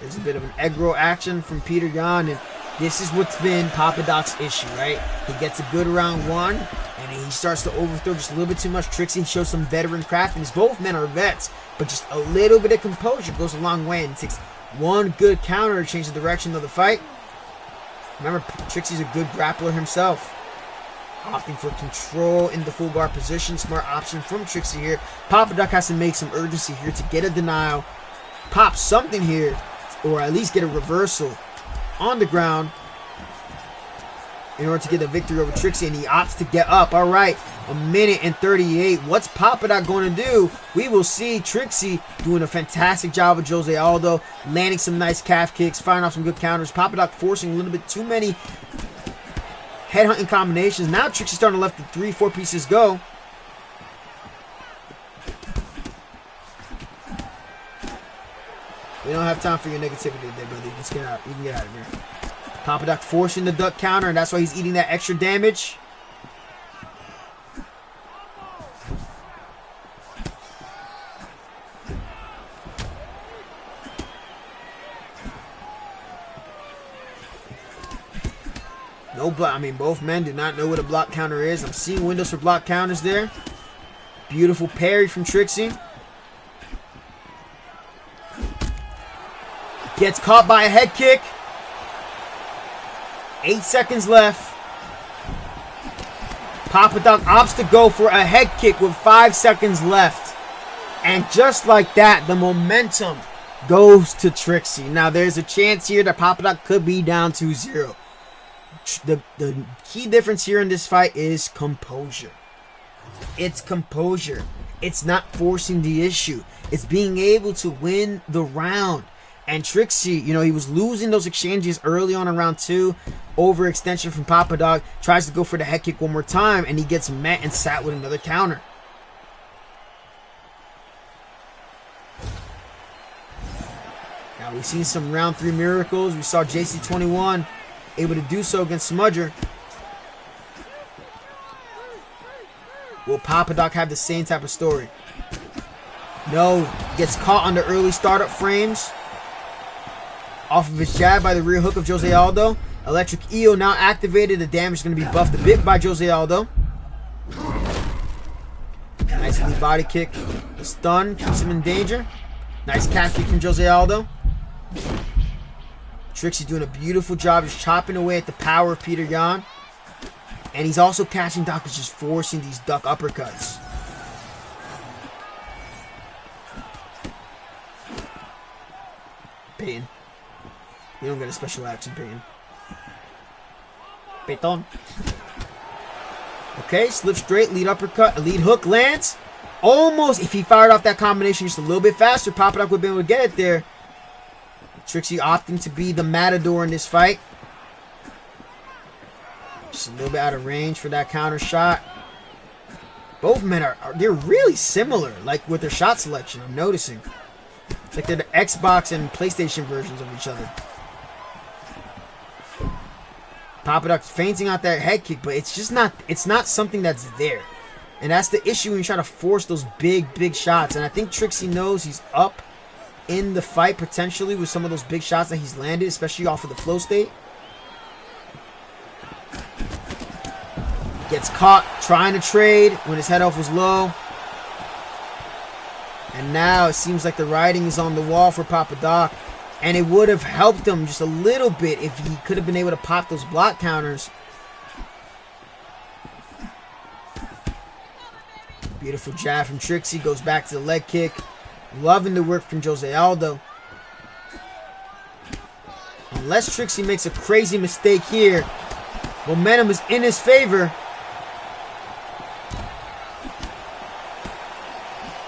There's a bit of an egg roll action from Peter Yan, and this is what's been Papadoc's issue, right? He gets a good round 1, and he starts to overthrow just a little bit too much. Trixie shows some veteran craftiness. Both men are vets, but just a little bit of composure goes a long way, and it takes one good counter to change the direction of the fight. Remember, Trixie's a good grappler himself. Opting for control in the full guard position. Smart option from Trixie here. Papadoc has to make some urgency here to get a denial. Pop something here, or at least get a reversal on the ground in order to get the victory over Trixie, and he opts to get up. All right, 1:38. What's Papadoc going to do? We will see. Trixie doing a fantastic job with Jose Aldo, landing some nice calf kicks, firing off some good counters. Papadoc forcing a little bit too many headhunting combinations. Now Trixie starting to let the 3-4 pieces go. We don't have time for your negativity today, brother. Let's get out. We can get out of here. Papadoc forcing the duck counter, and that's why he's eating that extra damage. No block. I mean, both men do not know what a block counter is. I'm seeing windows for block counters there. Beautiful parry from Trixie. Gets caught by a head kick. 8 seconds left. Papadoc opts to go for a head kick with 5 seconds left. And just like that, the momentum goes to Trixie. Now, there's a chance here that Papadoc could be down 2-0. The key difference here in this fight is composure. It's composure. It's not forcing the issue. It's being able to win the round. And Trixie, you know, he was losing those exchanges early on in round 2. Overextension from Papadoc. Tries to go for the head kick one more time, and he gets met and sat with another counter. Now, we've seen some round 3 miracles. We saw JC21 able to do so against Smudger. Will Papadoc have the same type of story? No. Gets caught on the early startup frames. Off of his jab by the rear hook of Jose Aldo. Electric Eel now activated. The damage is going to be buffed a bit by Jose Aldo. Nice lead body kick. The stun keeps him in danger. Nice calf kick from Jose Aldo. Trixie doing a beautiful job just chopping away at the power of Peter Yan. And he's also catching Doc, just forcing these duck uppercuts. Peyton. You don't get a special action, Peyton. Peyton. Okay, slip straight, lead uppercut, lead hook lands. Almost, if he fired off that combination just a little bit faster, Papadoc would have been able to get it there. Trixie opting to be the matador in this fight. Just a little bit out of range for that counter shot. Both men they're really similar, like with their shot selection, I'm noticing. It's like they're the Xbox and PlayStation versions of each other. Papadoc's feinting out that head kick, but it's not something that's there. And that's the issue when you try to force those big shots. And I think Trixie knows he's up in the fight potentially with some of those big shots that he's landed, especially off of the flow state. Gets caught trying to trade when his head off was low. And now it seems like the writing is on the wall for Papadoc. And it would have helped him just a little bit if he could have been able to pop those block counters. Beautiful jab from Trixie. Goes back to the leg kick. Loving the work from Jose Aldo. Unless Trixie makes a crazy mistake here, momentum is in his favor.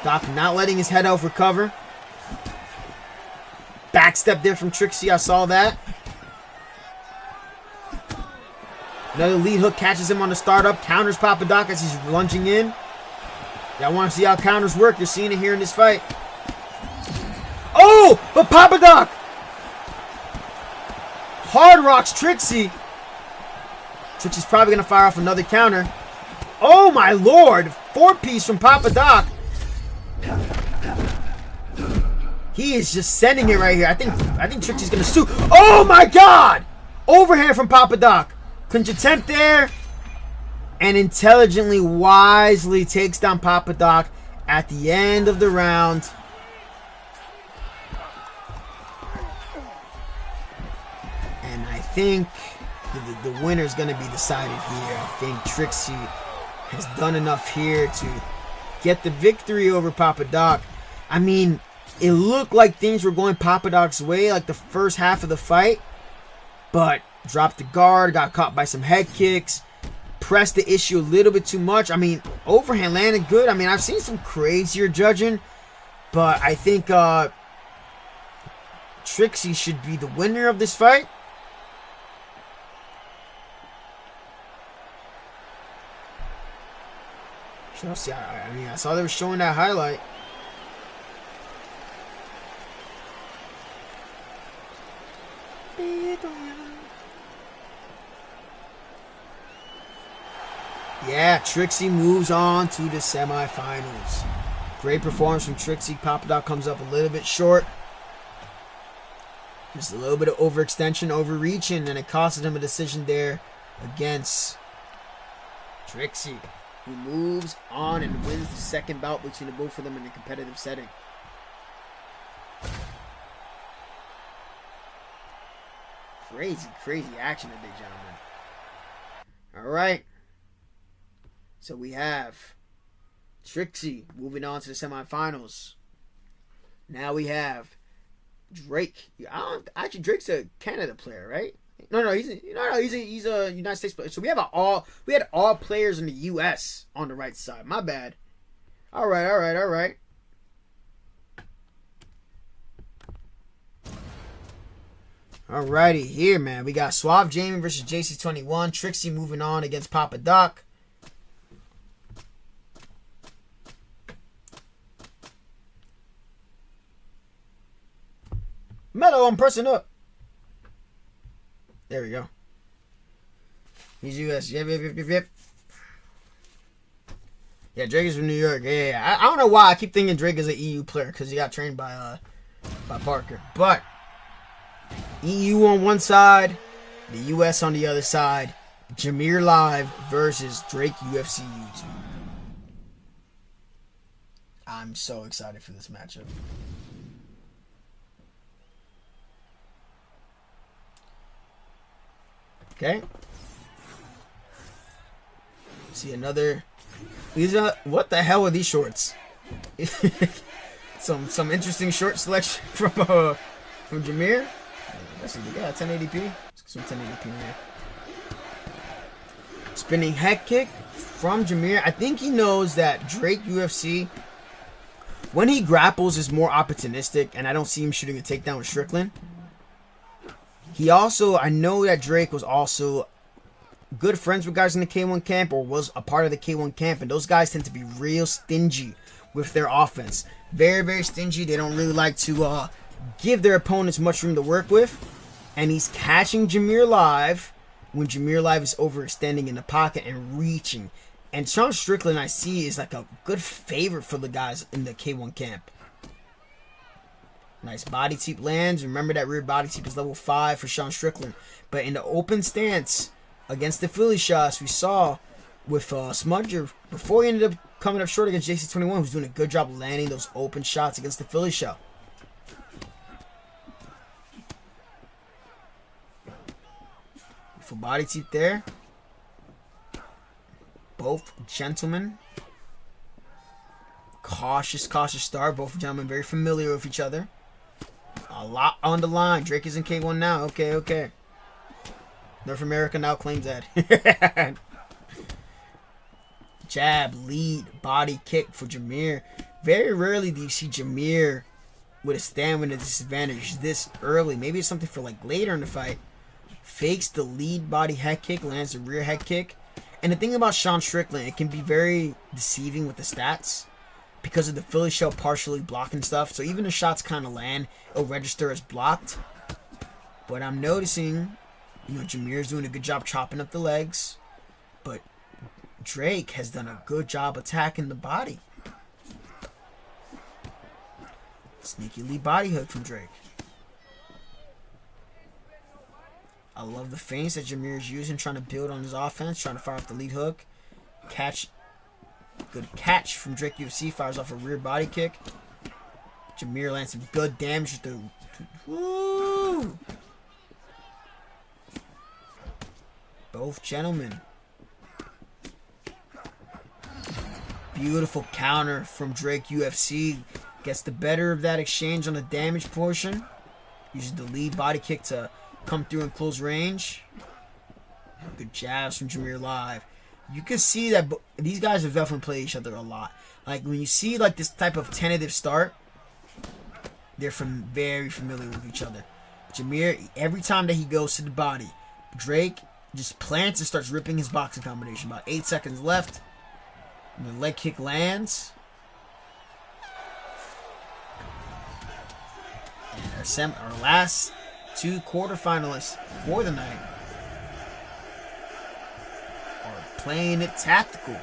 Doc not letting his head off recover. Backstep there from Trixie. I saw that. Another lead hook catches him on the startup. Counters Papadoc as he's lunging in. Y'all want to see how counters work? You're seeing it here in this fight. Oh! But Papadoc hard rocks Trixie. Trixie's probably going to fire off another counter. Oh my lord! 4-piece from Papadoc. He is just sending it right here. I think Trixie's going to sue. Oh my god! Overhand from Papadoc. Clinch attempt there. And intelligently, wisely takes down Papadoc at the end of the round. And I think the winner is going to be decided here. I think Trixie has done enough here to get the victory over Papadoc. I mean, it looked like things were going Papadoc's way like the first half of the fight. But dropped the guard, got caught by some head kicks. Pressed the issue a little bit too much. I mean, overhand landed good. I mean, I've seen some crazier judging, but I think Trixie should be the winner of this fight. So see, I mean, I saw they were showing that highlight. Yeah, Trixie moves on to the semifinals. Great performance from Trixie. Papadoc comes up a little bit short. Just a little bit of overextension, overreaching, and it costed him a decision there against Trixie, who moves on and wins the second bout between the both of them in a competitive setting. Crazy action today, gentlemen. All right. So we have Trixie moving on to the semifinals. Now we have Drake. Actually, Drake's a Canada player, right? No, he's a United States player. So we had all players in the U.S. on the right side. My bad. All right. Alrighty, here, man. We got Suave Jamie versus JC21. Trixie moving on against Papa Doc. Mellow, I'm pressing up. There we go. He's US. Yep. Yeah, Drake is from New York. Yeah. I don't know why I keep thinking Drake is an EU player because he got trained by Parker. But EU on one side, the US on the other side. Jameer Live versus Drake UFC YouTube. I'm so excited for this matchup. Okay. See another. What the hell are these shorts? some interesting short selection from Jameer. Let's see, we got 1080p. Let's get some 1080p in there. Spinning head kick from Jameer. I think he knows that Drake UFC, when he grapples, is more opportunistic, and I don't see him shooting a takedown with Strickland. I know that Drake was also good friends with guys in the K1 camp, or was a part of the K1 camp, and those guys tend to be real stingy with their offense. Very, very stingy. They don't really like to give their opponents much room to work with. And he's catching Jameer Live when Jameer Live is overextending in the pocket and reaching. And Sean Strickland, I see, is like a good favorite for the guys in the K1 camp. Nice body teep lands. Remember that rear body teep is level 5 for Sean Strickland. But in the open stance against the Philly shots, we saw with Smudger, before he ended up coming up short against JC21, who's doing a good job landing those open shots against the Philly shot. Full body teep there. Both gentlemen. Cautious start. Both gentlemen very familiar with each other. A lot on the line. Drake is in K1 now. Okay. North America now claims that. Jab, lead, body kick for Jameer. Very rarely do you see Jameer with a stamina disadvantage this early. Maybe it's something for like later in the fight. Fakes the lead body head kick, lands the rear head kick. And the thing about Sean Strickland, it can be very deceiving with the stats because of the Philly shell partially blocking stuff. So even the shots kind of land, it'll register as blocked. But I'm noticing, Jameer's doing a good job chopping up the legs. But Drake has done a good job attacking the body. Sneaky lead body hook from Drake. I love the feints that Jameer is using, trying to build on his offense, trying to fire off the lead hook. Good catch from Drake UFC, fires off a rear body kick. Jameer lands some good damage with the... Woo! Both gentlemen. Beautiful counter from Drake UFC. Gets the better of that exchange on the damage portion. Uses the lead body kick to come through in close range. Good jabs from Jameer Live. You can see that these guys have definitely played each other a lot. Like when you see like this type of tentative start, they're very familiar with each other. Jameer, every time that he goes to the body, Drake just plants and starts ripping his boxing combination. About 8 seconds left. And the leg kick lands. And our last 2 quarterfinalists for the night are playing it tactical.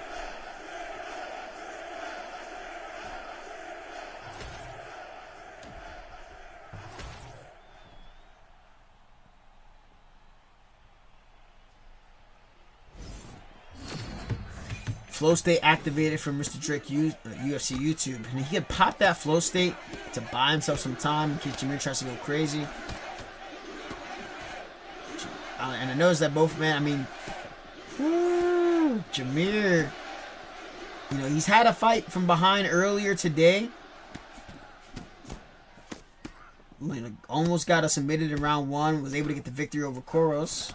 flow state activated from Mr. Drake UFC YouTube. And he had popped that flow state to buy himself some time in case Jameer tries to go crazy. And I noticed that both men, I mean, Jameer, you know, he's had a fight from behind earlier today. Almost got us submitted in round 1. Was able to get the victory over Koros.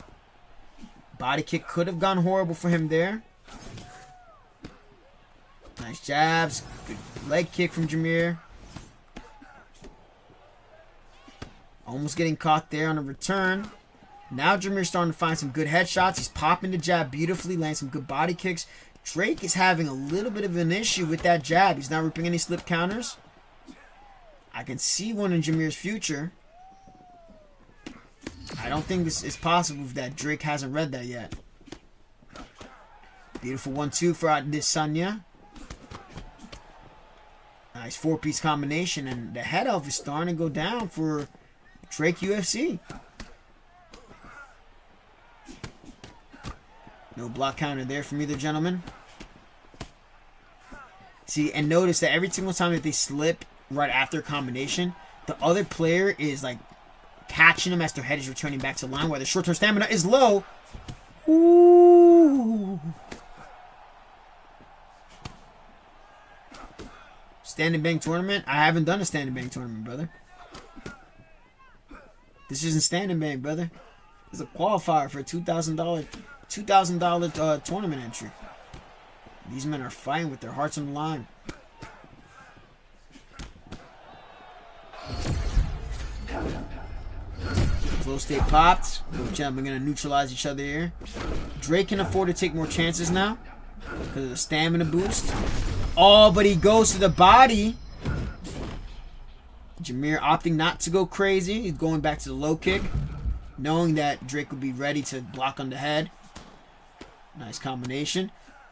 Body kick could have gone horrible for him there. Nice jabs. Good leg kick from Jameer. Almost getting caught there on a return. Now Jameer's starting to find some good headshots. He's popping the jab beautifully, landing some good body kicks. Drake is having a little bit of an issue with that jab. He's not ripping any slip counters. I can see one in Jameer's future. I don't think this is possible that Drake hasn't read that yet. Beautiful 1-2 for Adesanya. Nice 4-piece combination. And the head off is starting to go down for Drake UFC. No block counter there from either gentleman. See, and notice that every single time that they slip right after a combination, the other player is like catching them as their head is returning back to line while the short-term stamina is low. Ooh. Standing bang tournament? I haven't done a standing bang tournament, brother. This isn't standing bang, brother. It's a qualifier for a $2,000 tournament entry. These men are fighting with their hearts on the line. Flow state popped. Both gentlemen are going to neutralize each other here. Drake can afford to take more chances now because of the stamina boost. Oh, but he goes to the body. Jameer opting not to go crazy. He's going back to the low kick, knowing that Drake would be ready to block on the head. Nice combination.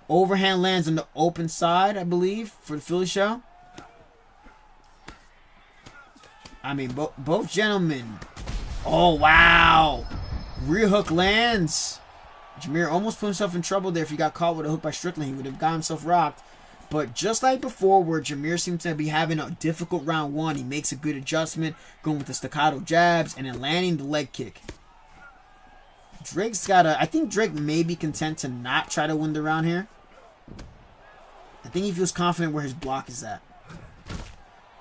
Overhand lands on the open side, I believe, for the Philly show. I mean, both gentlemen. Oh, wow. Rear hook lands. Jameer almost put himself in trouble there. If he got caught with a hook by Strickland, he would have got himself rocked. But just like before, where Jameer seems to be having a difficult round 1, he makes a good adjustment, going with the staccato jabs, and then landing the leg kick. Drake's got to... I think Drake may be content to not try to win the round here. I think he feels confident where his block is at.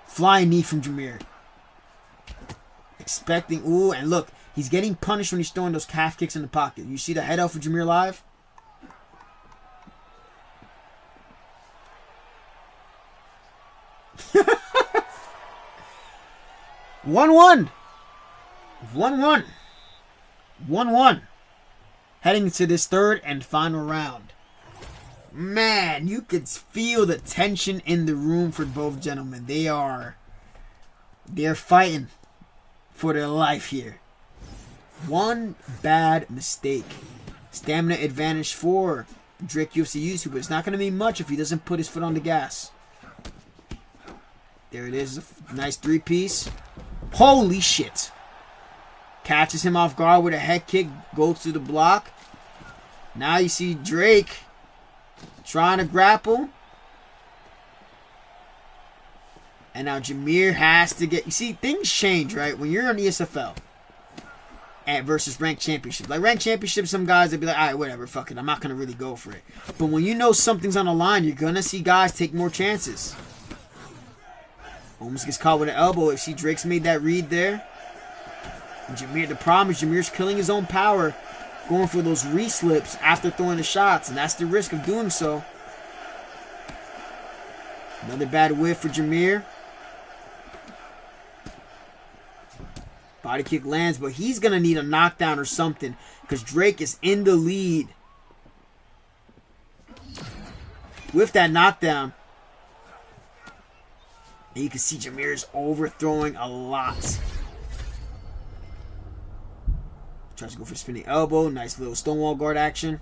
Flying knee from Jameer. Expecting... Ooh, and look, he's getting punished when he's throwing those calf kicks in the pocket. You see the head off of Jameer live? One-one. 1-1. Heading to this third and final round. Man, you could feel the tension in the room for both gentlemen. They're fighting for their life here. One bad mistake. Stamina advantage for Drake UFC YouTube, but it's not going to be much if he doesn't put his foot on the gas. There it is. A nice 3-piece. Holy shit. Catches him off guard with a head kick. Goes to the block. Now you see Drake trying to grapple. And now Jameer has to get... You see, things change, right? When you're on ESFL and versus ranked championship. Like, ranked championship, some guys, they'd be like, all right, whatever, fuck it. I'm not going to really go for it. But when you know something's on the line, you're going to see guys take more chances. Almost gets caught with an elbow. You see Drake's made that read there. And Jameer, the problem is Jameer's killing his own power, going for those re-slips after throwing the shots, and that's the risk of doing so. Another bad whiff for Jameer. Body kick lands, but he's going to need a knockdown or something because Drake is in the lead. With that knockdown, and you can see Jameer is overthrowing a lot. Tries to go for a spinning elbow. Nice little stonewall guard action.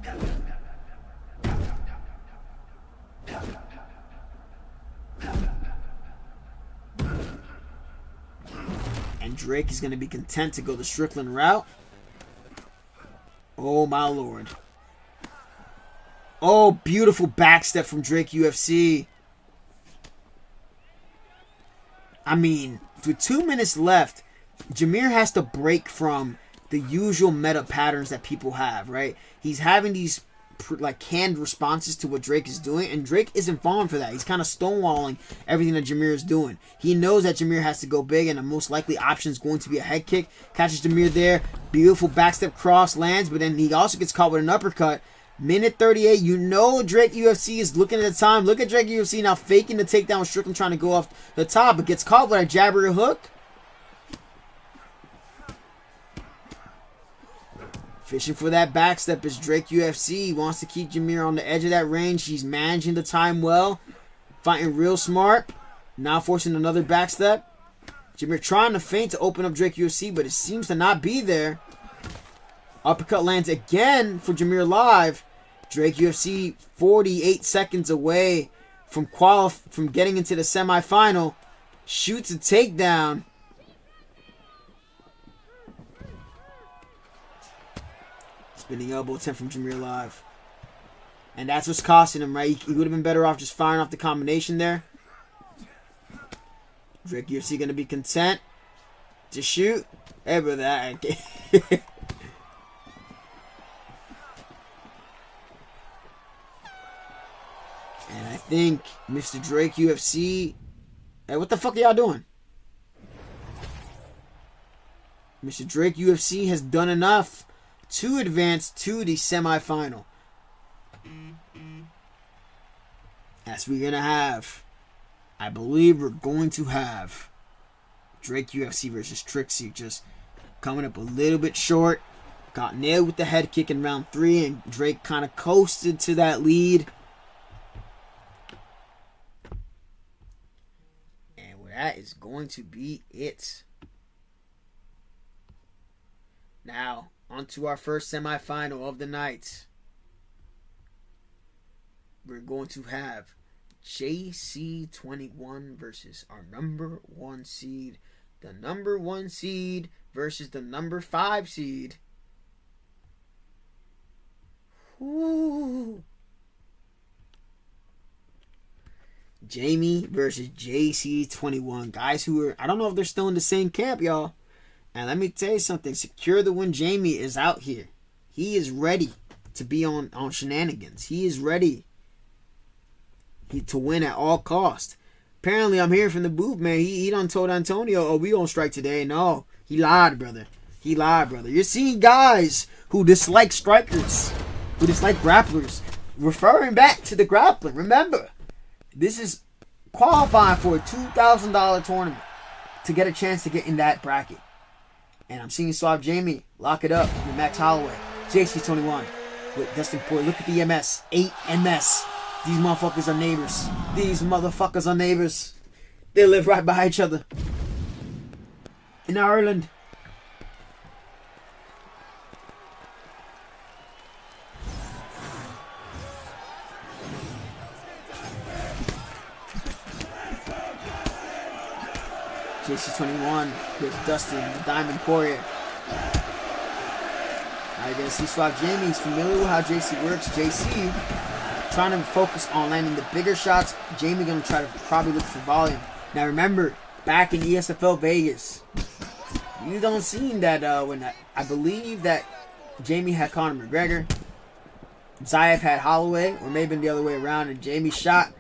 And Drake is going to be content to go the Strickland route. Oh, my Lord. Oh, beautiful backstep from Drake UFC. I mean, with 2 minutes left, Jameer has to break from the usual meta patterns that people have, right? He's having these like canned responses to what Drake is doing, and Drake isn't falling for that. He's kind of stonewalling everything that Jameer is doing. He knows that Jameer has to go big, and the most likely option is going to be a head kick. Catches Jameer there. Beautiful backstep cross lands, but then he also gets caught with an uppercut. Minute 38, you know Drake UFC is looking at the time. Look at Drake UFC now faking the takedown. Strickland trying to go off the top, but gets caught with a jab or a hook. Fishing for that backstep is Drake UFC. He wants to keep Jameer on the edge of that range. He's managing the time well. Fighting real smart. Now forcing another backstep. Jameer trying to feint to open up Drake UFC, but it seems to not be there. Uppercut lands again for Jameer live. Drake UFC 48 seconds away from getting into the semifinal. Shoots a takedown. Spinning elbow attempt from Jameer live. And that's what's costing him, right? He would have been better off just firing off the combination there. Drake UFC going to be content to shoot. Hey, brother. And I think Mr. Drake UFC... Hey, what the fuck are y'all doing? Mr. Drake UFC has done enough to advance to the semifinal. As we're going to have... I believe we're going to have Drake UFC versus Trixie, just coming up a little bit short. Got nailed with the head kick in round 3, and Drake kind of coasted to that lead. That is going to be it. Now, on to our first semifinal of the night. We're going to have JC21 versus our number 1 seed. The number 1 seed versus the number 5 seed. Ooh. Jamie versus JC21. Guys who are, I don't know if they're still in the same camp, y'all. And let me tell you something. Secure the Win Jamie is out here. He is ready to be on shenanigans. He is ready to win at all cost. Apparently, I'm hearing from the booth, man. He done told Antonio, oh, we gonna strike today. No, he lied, brother. He lied, brother. You're seeing guys who dislike strikers, who dislike grapplers, referring back to the grappling. Remember, this is qualifying for a $2,000 tournament to get a chance to get in that bracket. And I'm seeing Suave Jamie lock it up with Max Holloway. JC21 with Dustin Poirier. Look at the MS. 8 MS. These motherfuckers are neighbors. These motherfuckers are neighbors. They live right by each other. In Ireland. JC21 with Dustin, the Diamond Poirier. Alright, gonna see Suave Jamie. He's familiar with how JC works. JC trying to focus on landing the bigger shots. Jamie gonna try to probably look for volume. Now remember, back in ESFL Vegas, you don't seen that when I believe that Jamie had Conor McGregor, Zayev had Holloway, or maybe the other way around, and Jamie shot.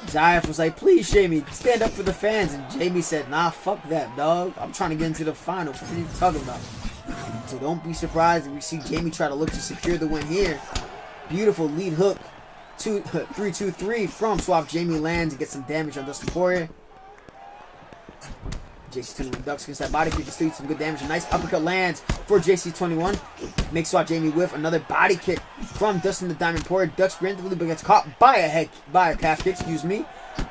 Zayev was like, please, Jamie, stand up for the fans. And Jamie said, nah, fuck that, dog. I'm trying to get into the finals. What are you talking about? So don't be surprised if we see Jamie try to look to secure the win here. Beautiful lead hook. 3-2-3 from Suave Jamie lands and gets some damage on Dustin Poirier. JC21 ducks against that body kick to still some good damage. A nice uppercut lands for JC21. Makes Suave Jamie whiff another body kick from Dustin the Diamond Poirier. Ducks preemptively but gets caught by a calf kick, excuse me.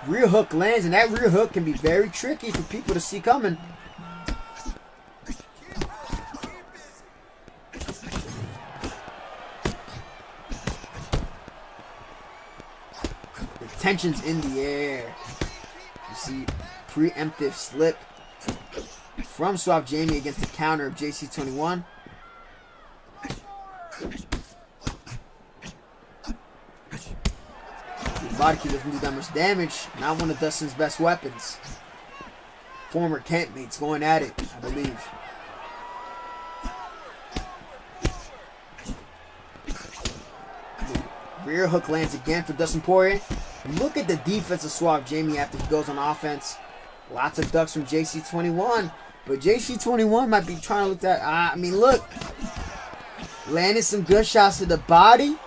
Rear hook lands, and that rear hook can be very tricky for people to see coming. The tension's in the air. You see preemptive slip from Suave Jamie against the counter of JC21. Body kick doesn't do that much damage. Not one of Dustin's best weapons. Former campmates going at it, I believe. Rear hook lands again for Dustin Poirier. Look at the defense of Suave Jamie after he goes on offense. Lots of ducks from JC21. But JC21 might be trying to look at... I mean, look. Landed some good shots to the body.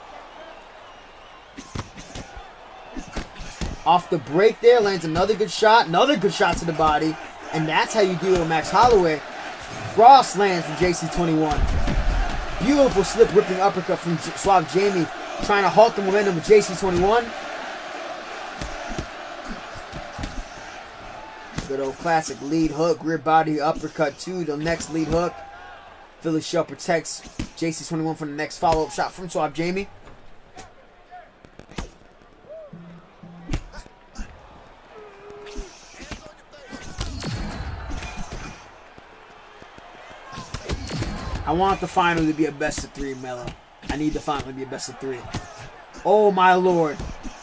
Off the break there, lands another good shot. Another good shot to the body. And that's how you deal with Max Holloway. Cross lands from JC21. Beautiful slip ripping uppercut from Suave Jamie. Trying to halt the momentum of JC21. Good old classic lead hook. Rear body uppercut to the next lead hook. Philly Shell protects JC21 for the next follow-up shot from Suave Jamie. I want the final to be a best of 3, Melo. I need the final to be a best of 3. Oh my lord.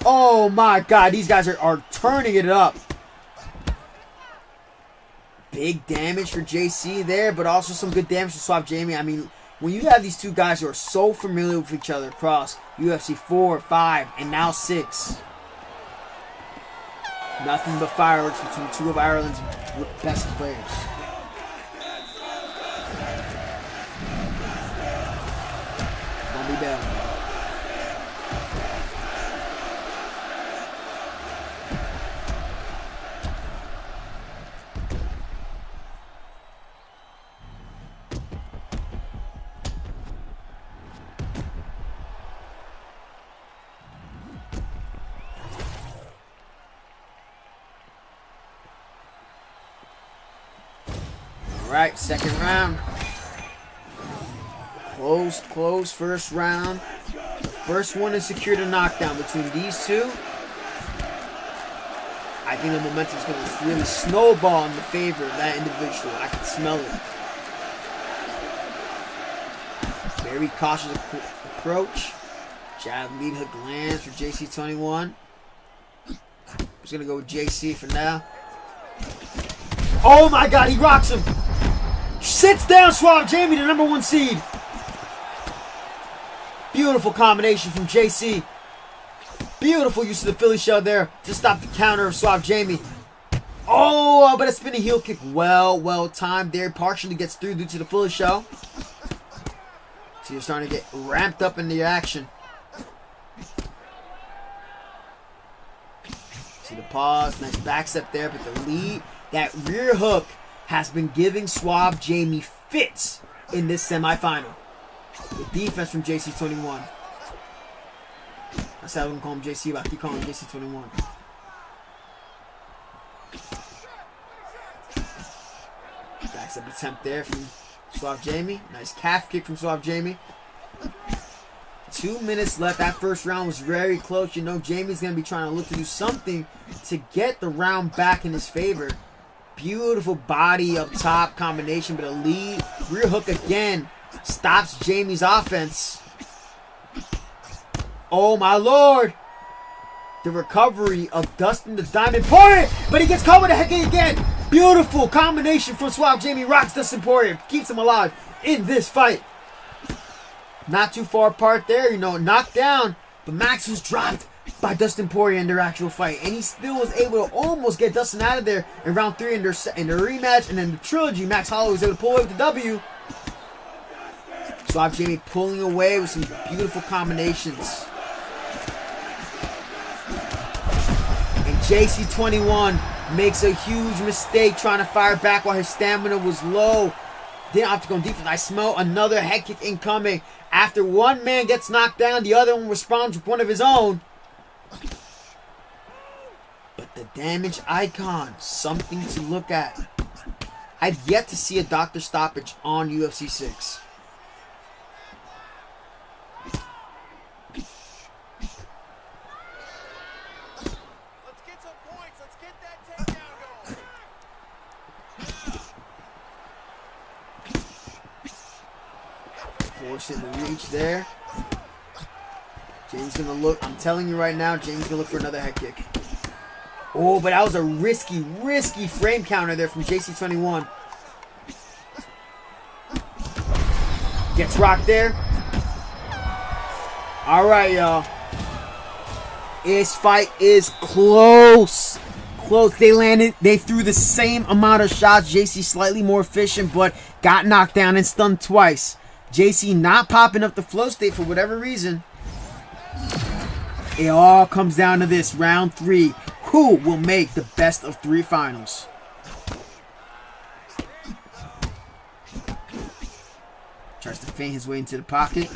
Oh my god. These guys are turning it up. Big damage for JC there, but also some good damage for Suave Jamie. I mean, when you have these two guys who are so familiar with each other across UFC 4, 5, and now 6. Nothing but fireworks between two of Ireland's best players. Gonna be bad. Alright, second round. Close first round. The first one is secured a knockdown between these two. I think the momentum is going to really snowball in the favor of that individual. I can smell it. Very cautious approach. Jab lead hook lands for JC21. Just going to go with JC for now. Oh my god, he rocks him. Sits down Suave Jamie, the #1 seed. Beautiful combination from JC. Beautiful use of the Philly shell there to stop the counter of Suave Jamie. Oh, but a spinning heel kick. Well timed there. Partially gets through due to the Philly shell. So you're starting to get ramped up in the action. See the pause. Nice back step there, but the lead, that rear hook has been giving Suave Jamie fits in this semifinal. The defense from JC21. That's how I'm going to call him JC, but I keep calling him JC21. Back step attempt there from Suave Jamie. Nice calf kick from Suave Jamie. 2 minutes left. That first round was very close. You know, Jamie's going to be trying to look to do something to get the round back in his favor. Beautiful body up top combination, but a lead rear hook again stops Jamie's offense. Oh my lord! The recovery of Dustin the Diamond Poirier, but he gets caught with a head kick again. Beautiful combination from Suave Jamie. Rocks Dustin Poirier, keeps him alive in this fight. Not too far apart there, you know, knocked down, but Max was dropped by Dustin Poirier in their actual fight, and he still was able to almost get Dustin out of there in round 3 in their rematch, and then the trilogy. Max Holloway was able to pull away with the W. Suave Jamie pulling away with some beautiful combinations. And JC21 makes a huge mistake trying to fire back while his stamina was low. Didn't have to go defense. I smell another head kick incoming. After one man gets knocked down, the other one responds with one of his own. But the damage icon, something to look at. I've yet to see a doctor stoppage on UFC 6. Let's get some points. Let's get that takedown going. Forcing the reach there. James gonna look. I'm telling you right now, James gonna look for another head kick. Oh, but that was a risky frame counter there from JC21. Gets rocked there. All right, y'all. This fight is close. They threw the same amount of shots. JC slightly more efficient, but got knocked down and stunned twice. JC not popping up the flow state for whatever reason. It all comes down to this. Round 3. Who will make the best of 3 finals? Tries to feint his way into the pocket.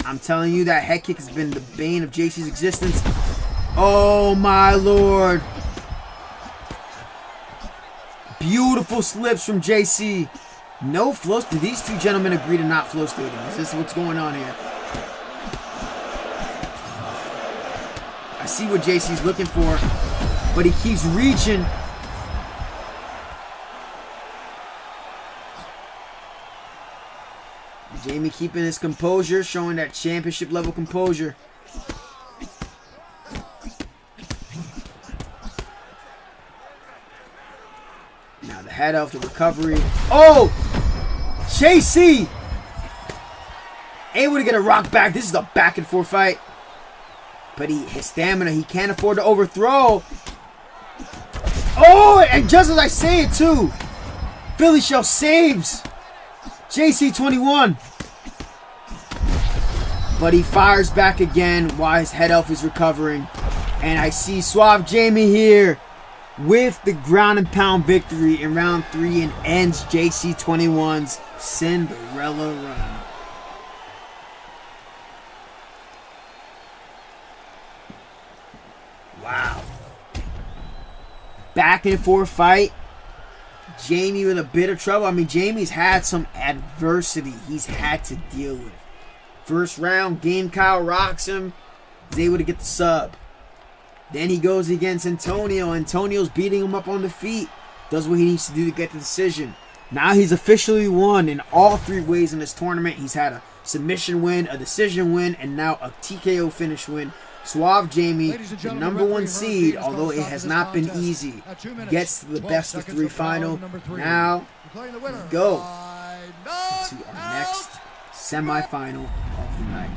I'm telling you, that head kick has been the bane of JC's existence. Oh my lord. Beautiful slips from JC. No flow state. These two gentlemen agree to not flow stating. This is what's going on here. I see what JC's looking for, but he keeps reaching. Jamie keeping his composure, showing that championship level composure. Now the head off the recovery. Oh! JC! Able to get a rock back. This is a back and forth fight. But his stamina, he can't afford to overthrow. Oh! And just as I say it too, Philly Shell saves JC21. But he fires back again while his head elf is recovering. And I see Suave Jamie here with the ground and pound victory in round 3 and ends JC21's Cinderella run. Wow. Back and forth fight. Jamie with a bit of trouble. I mean, Jamie's had some adversity he's had to deal with. First round, Game Kyle rocks him. He's able to get the sub. Then he goes against Antonio. Antonio's beating him up on the feet. Does what he needs to do to get the decision. Now he's officially won in all 3 ways in this tournament. He's had a submission win, a decision win, and now a TKO finish win. Suave Jamie, the number 1 seed, although it has not been easy, gets to the best of 3 final. Now we go to our next semifinal of the night.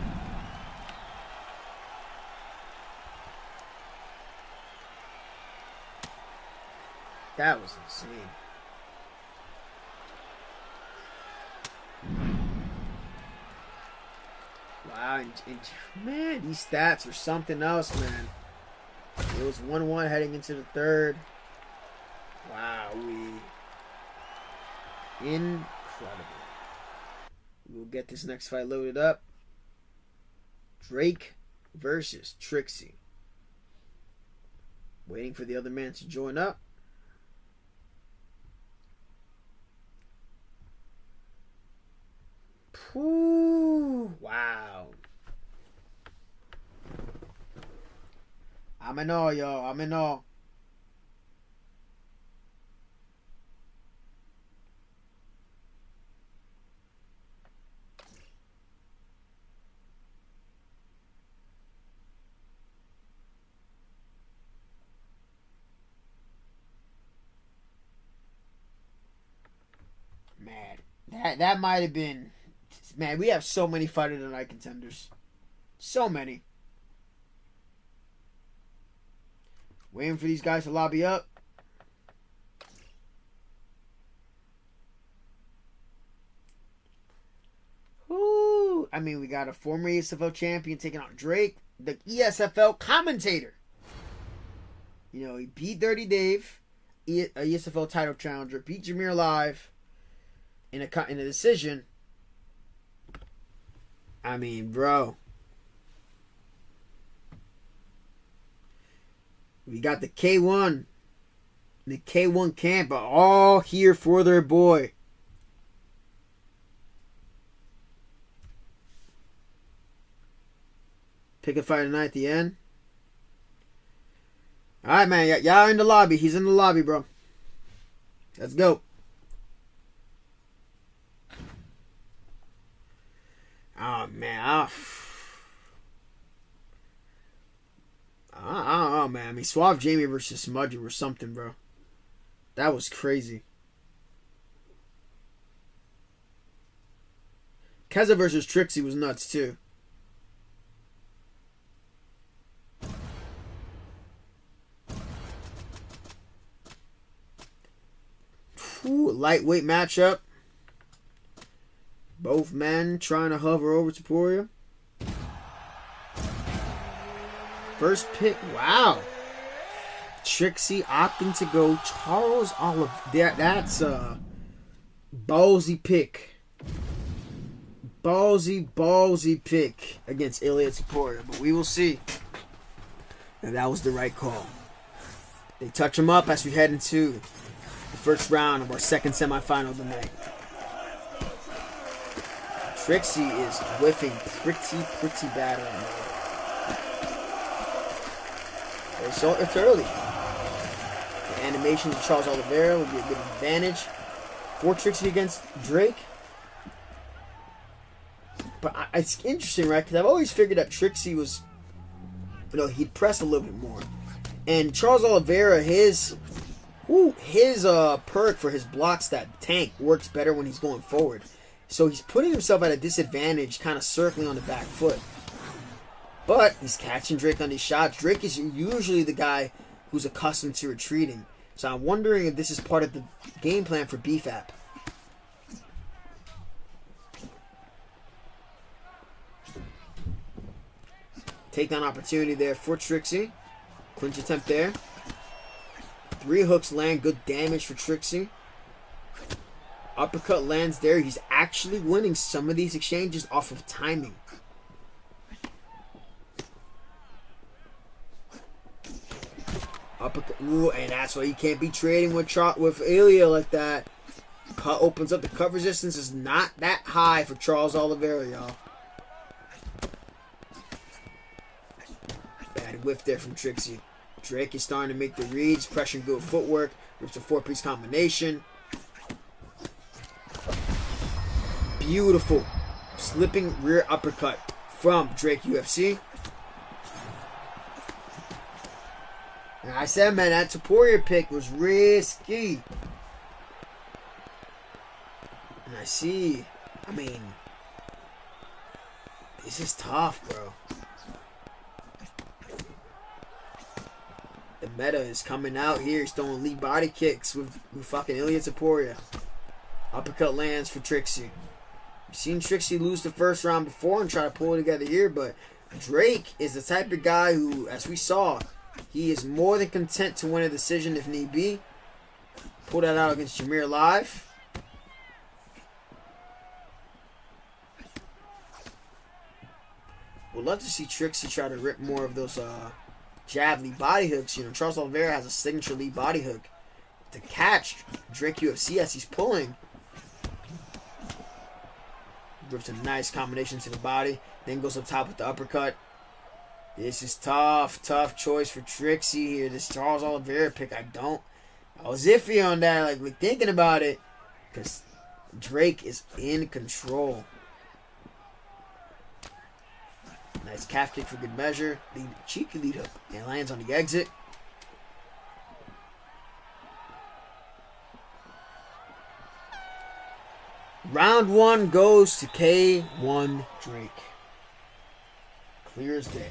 That was insane. Wow, and man, these stats are something else, man. It was 1-1 heading into the 3rd. Wow, incredible. We'll get this next fight loaded up. Drake versus Trixie. Waiting for the other man to join up. Ooh, wow. I'm in awe, y'all. I'm in awe. Man, that might have been... Man, we have so many Fight of the Night contenders. So many. Waiting for these guys to lobby up. Ooh, I mean, we got a former ESFL champion taking out Drake, the ESFL commentator. You know, he beat Dirty Dave, a ESFL title challenger, beat Jameer live in a decision. I mean, bro. We got the K1. The K1 camp are all here for their boy. Pick a fight tonight at the end. Alright, man. Y'all in the lobby. He's in the lobby, bro. Let's go. Oh, man. I don't know, man. I mean, Suave Jamie versus Smudger was something, bro. That was crazy. Keza versus Trixie was nuts, too. Ooh, lightweight matchup. Both men trying to hover over Taporia. First pick, wow. Trixie opting to go Charles Oliver. That's a ballsy pick. Ballsy pick against Ilya Taporia. But we will see if that was the right call. They touch him up as we head into the first round of our second semifinal of the night. Trixie is whiffing pretty bad right now. So it's early. The animations of Charles Oliveira will be a good advantage for Trixie against Drake. But it's interesting, right? Because I've always figured that Trixie was, he'd press a little bit more. And Charles Oliveira, his perk for his block stat tank works better when he's going forward. So he's putting himself at a disadvantage, kind of circling on the back foot. But he's catching Drake on these shots. Drake is usually the guy who's accustomed to retreating. So I'm wondering if this is part of the game plan for BFAP. Takedown opportunity there for Trixie. Clinch attempt there. 3 hooks land. Good damage for Trixie. Uppercut lands there. He's actually winning some of these exchanges off of timing. Uppercut. Ooh, and that's why you can't be trading with Ilya like that. Cut opens up. The cut resistance is not that high for Charles Oliveira, y'all. Bad whiff there from Trixie. Drake is starting to make the reads. Pressure good footwork. Rips a 4-piece combination. Beautiful. Slipping rear uppercut from Drake UFC. And I said, man, that Taporia pick was risky. And I see. I mean, this is tough, bro. The meta is coming out here. He's throwing lead body kicks with fucking Ilya Taporia. Uppercut lands for Trixie. We've seen Trixie lose the first round before and try to pull it together here, but Drake is the type of guy who, as we saw, he is more than content to win a decision if need be. Pull that out against Jameer live. Would love to see Trixie try to rip more of those jab lead body hooks. Charles Oliveira has a signature lead body hook to catch Drake UFC as he's pulling. Rips a nice combination to the body. Then goes up top with the uppercut. This is tough choice for Trixie here. This Charles Oliveira pick, I was iffy on that, like thinking about it, because Drake is in control. Nice calf kick for good measure. Cheeky lead hook. And lands on the exit. Round 1 goes to K1 Drake. Clear as day.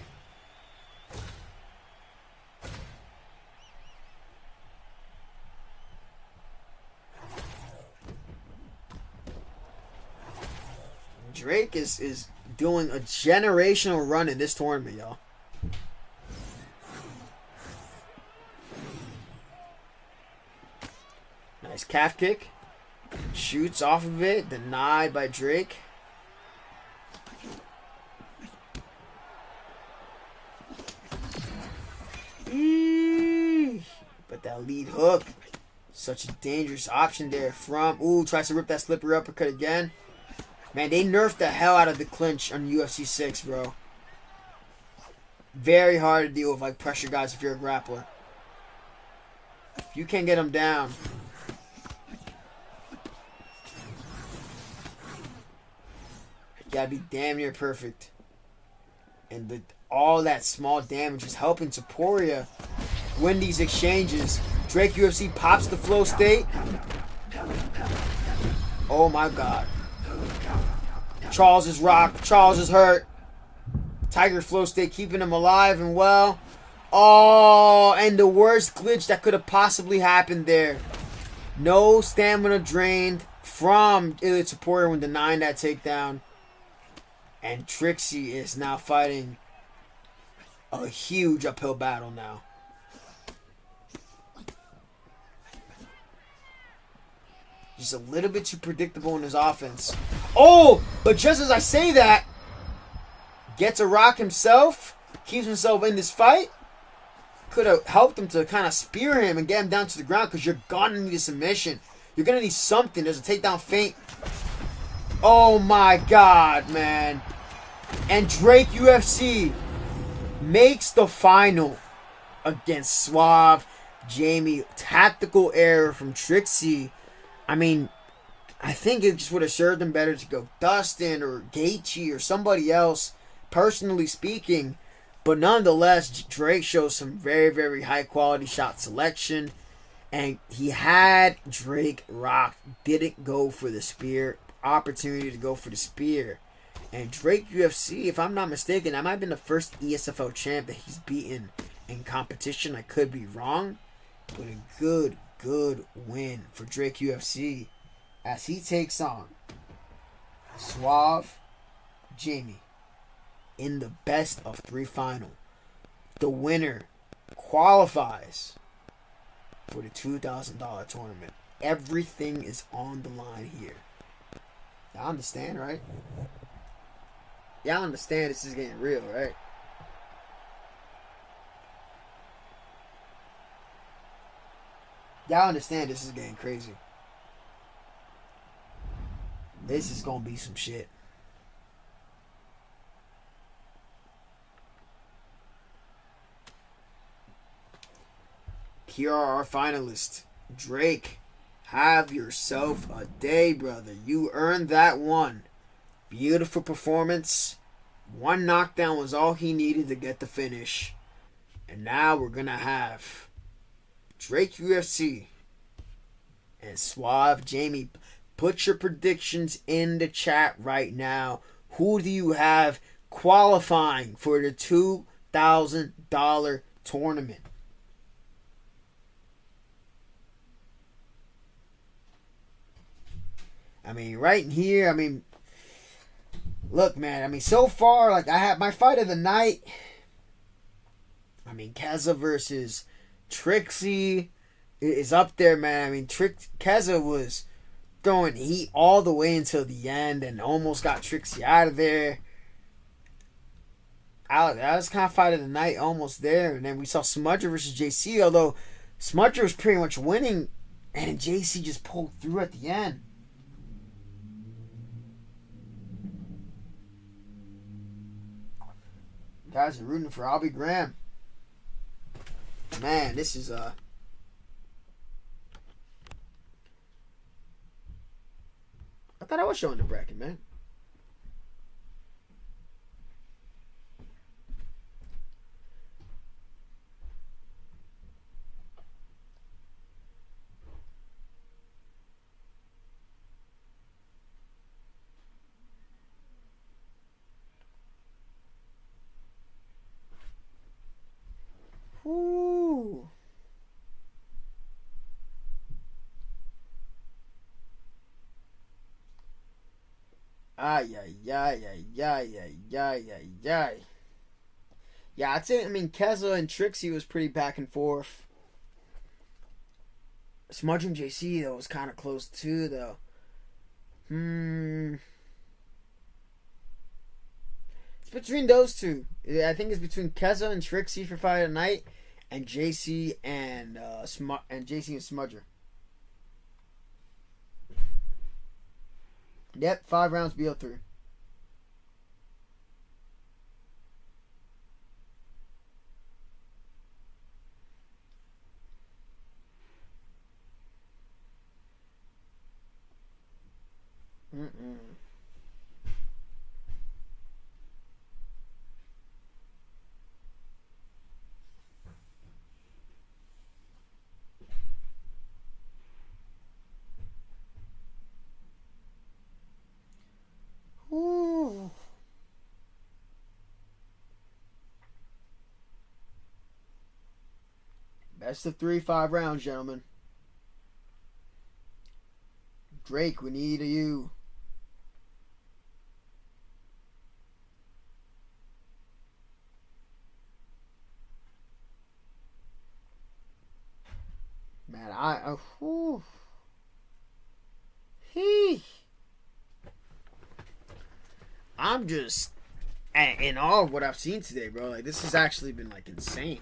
Drake is doing a generational run in this tournament, y'all. Nice calf kick. Shoots off of it. Denied by Drake. But that lead hook. Such a dangerous option there from... Ooh, tries to rip that slippery uppercut again. Man, they nerfed the hell out of the clinch on UFC 6, bro. Very hard to deal with, pressure guys if you're a grappler. If you can't get them down... gotta be damn near perfect. And all that small damage is helping Taporia win these exchanges. Drake UFC pops the flow state. Oh my god. Charles is rocked. Charles is hurt. Tiger flow state keeping him alive and well. Oh, and the worst glitch that could have possibly happened there. No stamina drained from Ilya Taporia when denying that takedown. And Trixie is now fighting a huge uphill battle now. Just a little bit too predictable in his offense. Oh, but just as I say that, gets a rock himself, keeps himself in this fight. Could have helped him to kind of spear him and get him down to the ground because you're gonna need a submission. You're gonna need something. There's a takedown feint. Oh my god, man. And Drake UFC makes the final against Suave Jamie. Tactical error from Trixie. I mean, I think it just would have served him better to go Dustin or Gaethje or somebody else, personally speaking. But nonetheless, Drake shows some very, very high quality shot selection. And he had Drake rocked. Didn't go for the spear. Opportunity to go for the spear. And Drake UFC, if I'm not mistaken, that might have been the first ESFL champ that he's beaten in competition. I could be wrong. But a good win for Drake UFC as he takes on Suave Jamie in the best of 3 final. The winner qualifies for the $2,000 tournament. Everything is on the line here. Y'all understand, right? Y'all understand this is getting real, right? Y'all understand this is getting crazy. This is gonna be some shit. Here are our finalists. Drake, have yourself a day, brother. You earned that one. Beautiful performance. 1 knockdown was all he needed to get the finish. And now we're gonna have Drake UFC and Suave Jamie. Put your predictions in the chat right now. Who do you have qualifying for the $2,000 tournament? I mean, right in here, I mean, look, man, I mean, so far, like, I have my fight of the night. I mean, Keza versus Trixie is up there, man. I mean, Keza was throwing heat all the way until the end and almost got Trixie out of there. I was kind of fight of the night almost there. And then we saw Smudger versus JC, although Smudger was pretty much winning, and JC just pulled through at the end. Guys are rooting for Albie Graham. Man, this is I thought I was showing the bracket, man. Woo. Ay, ay, ay, ay, ay, ay, ay, ay, ay. Yeah, I'd say, I mean, Keza and Trixie was pretty back and forth. Smudge and JC, though, was kind of close, too, though. It's between those two. I think it's between Keza and Trixie for fight of the night, and JC and Smudger. Yep, 5 rounds BO3. Best of 3, 5 rounds, gentlemen. Drake, we need you. Man, I'm just in awe of what I've seen today, bro. Like, this has actually been, like, insane.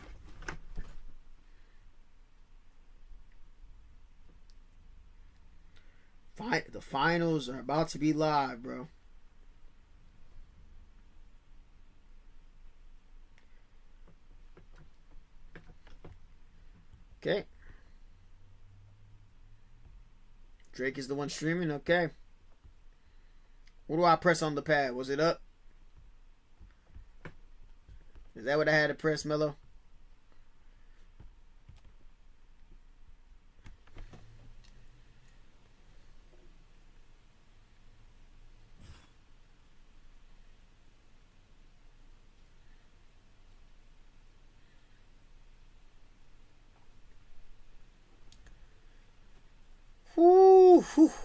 The finals are about to be live, bro. Okay. Drake is the one streaming. Okay. What do I press on the pad? Was it up? Is that what I had to press, Mello?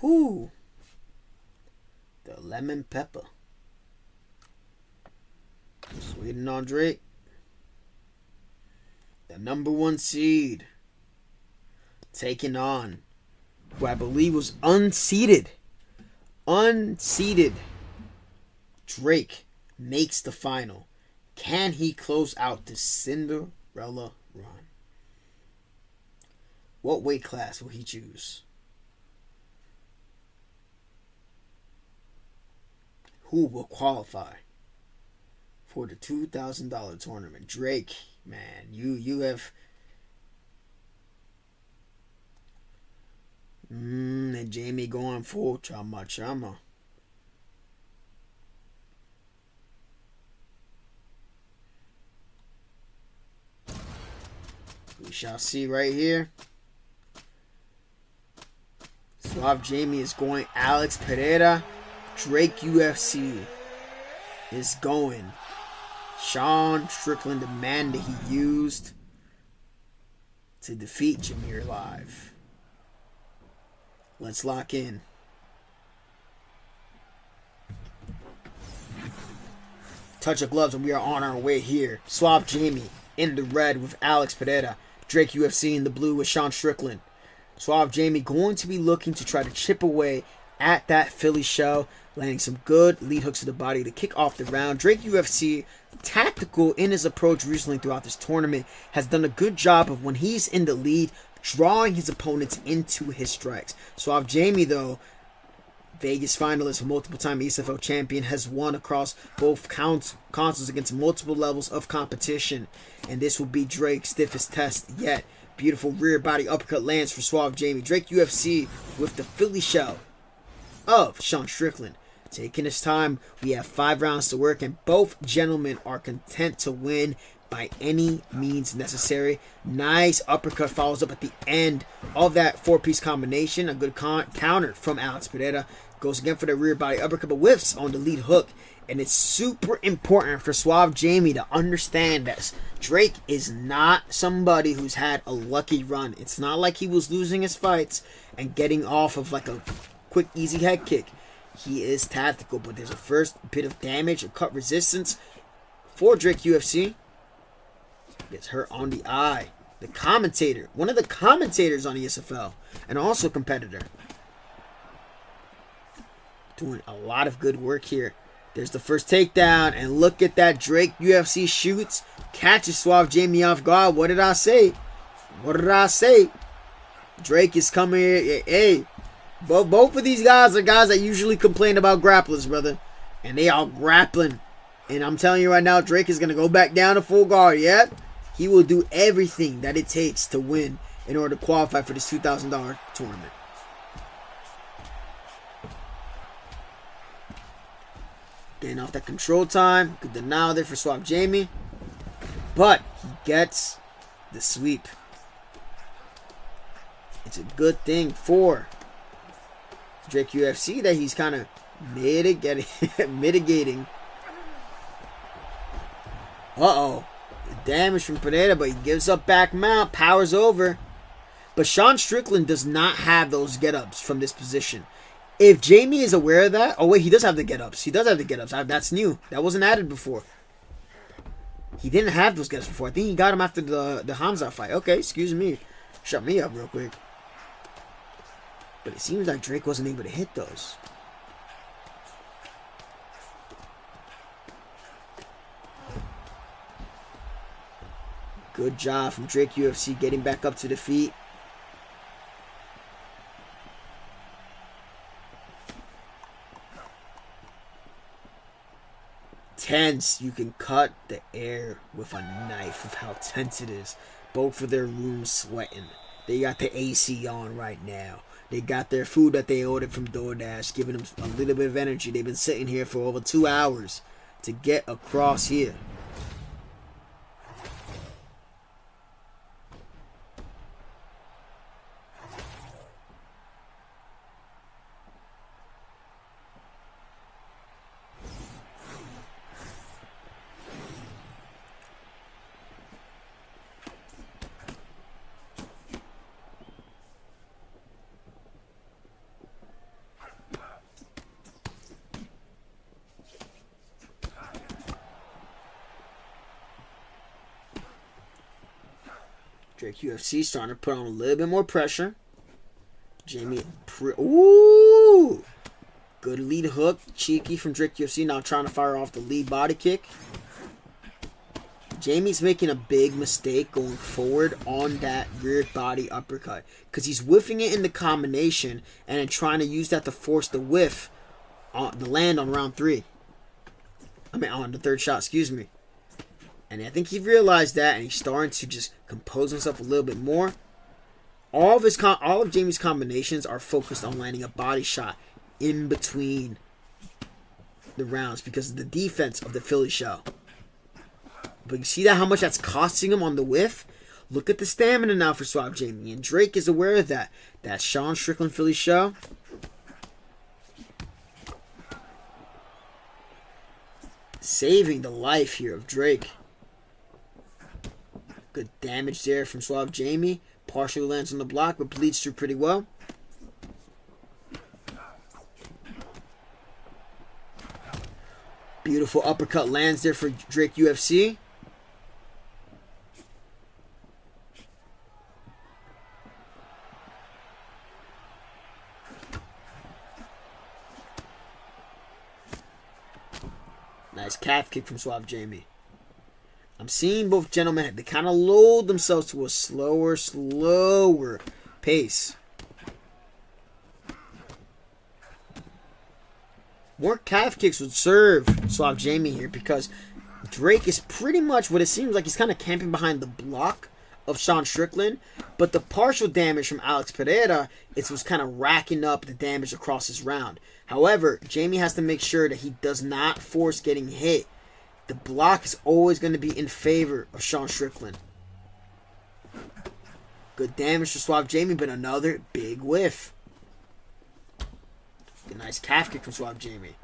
Hoo. The lemon pepper. Just waiting on Drake. The number 1 seed. Taking on who I believe was unseeded. Drake makes the final. Can he close out the Cinderella run? What weight class will he choose? Who will qualify for the $2,000 tournament? Drake, man, you have... and Jamie going full chama. We shall see right here. Suave Jamie is going Alex Pereira. Drake UFC is going Sean Strickland, the man that he used to defeat Jameer live. Let's lock in. Touch of gloves and we are on our way here. Suave Jamie in the red with Alex Pereira. Drake UFC in the blue with Sean Strickland. Suave Jamie going to be looking to try to chip away at that Philly shell, landing some good lead hooks to the body to kick off the round. Drake UFC, tactical in his approach recently throughout this tournament, has done a good job of when he's in the lead, drawing his opponents into his strikes. Suave Jamie, though, Vegas finalist, multiple-time ESFL champion, has won across both consoles against multiple levels of competition. And this will be Drake's stiffest test yet. Beautiful rear body uppercut lands for Suave Jamie. Drake UFC with the Philly shell of Sean Strickland. Taking his time, we have 5 rounds to work, and both gentlemen are content to win by any means necessary. Nice uppercut follows up at the end of that 4-piece combination. A good counter from Alex Pereira. Goes again for the rear body uppercut, but whiffs on the lead hook. And it's super important for Suave Jamie to understand that Drake is not somebody who's had a lucky run. It's not like he was losing his fights and getting off of like a quick, easy head kick. He is tactical, but there's a first bit of damage or cut resistance for Drake UFC. Gets hurt on the eye. The commentator, one of the commentators on ESFL, and also a competitor. Doing a lot of good work here. There's the first takedown, and look at that. Drake UFC shoots, catches Suave Jamie off guard. What did I say? Drake is coming here. Hey, both of these guys are guys that usually complain about grapplers, brother. And they are grappling. And I'm telling you right now, Drake is going to go back down to full guard. Yep. He will do everything that it takes to win in order to qualify for this $2,000 tournament. Getting off that control time. Good denial there for Suave Jamie. But he gets the sweep. It's a good thing for Drake UFC that he's kind of mitigating. Uh-oh. damage from Pereira, but he gives up back mount. Power's over. But Sean Strickland does not have those get-ups from this position. If Jamie is aware of that... Oh, wait, he does have the get-ups. He does have the get-ups. That's new. That wasn't added before. He didn't have those get-ups before. I think he got them after the Hamza fight. Okay, excuse me. Shut me up real quick. But it seems like Drake wasn't able to hit those. Good job from Drake UFC getting back up to the feet. Tense. You can cut the air with a knife of how tense it is. Both of their rooms sweating. They got the AC on right now. They got their food that they ordered from DoorDash, giving them a little bit of energy. They've been sitting here for over 2 hours to get across here. Drake UFC starting to put on a little bit more pressure. Jamie, ooh, good lead hook, cheeky from Drake UFC. Now trying to fire off the lead body kick. Jamie's making a big mistake going forward on that rear body uppercut because he's whiffing it in the combination and then trying to use that to force the whiff on the land on round 3. On the third shot, excuse me. And I think he realized that, and he's starting to just compose himself a little bit more. All of Jamie's combinations are focused on landing a body shot in between the rounds because of the defense of the Philly shell. But you see that how much that's costing him on the whiff? Look at the stamina now for Suave Jamie, and Drake is aware of that. That Sean Strickland Philly shell. Saving the life here of Drake. Good damage there from Suave Jamie. Partially lands on the block, but bleeds through pretty well. Beautiful uppercut lands there for Drake UFC. Nice calf kick from Suave Jamie. I'm seeing both gentlemen, they kind of load themselves to a slower pace. More calf kicks would serve Suave Jamie here because Drake is pretty much what it seems like he's kind of camping behind the block of Sean Strickland, but the partial damage from Alex Pereira was kind of racking up the damage across his round. However, Jamie has to make sure that he does not force getting hit. The block is always going to be in favor of Sean Strickland. Good damage to Suave Jamie, but another big whiff. A nice calf kick from Suave Jamie.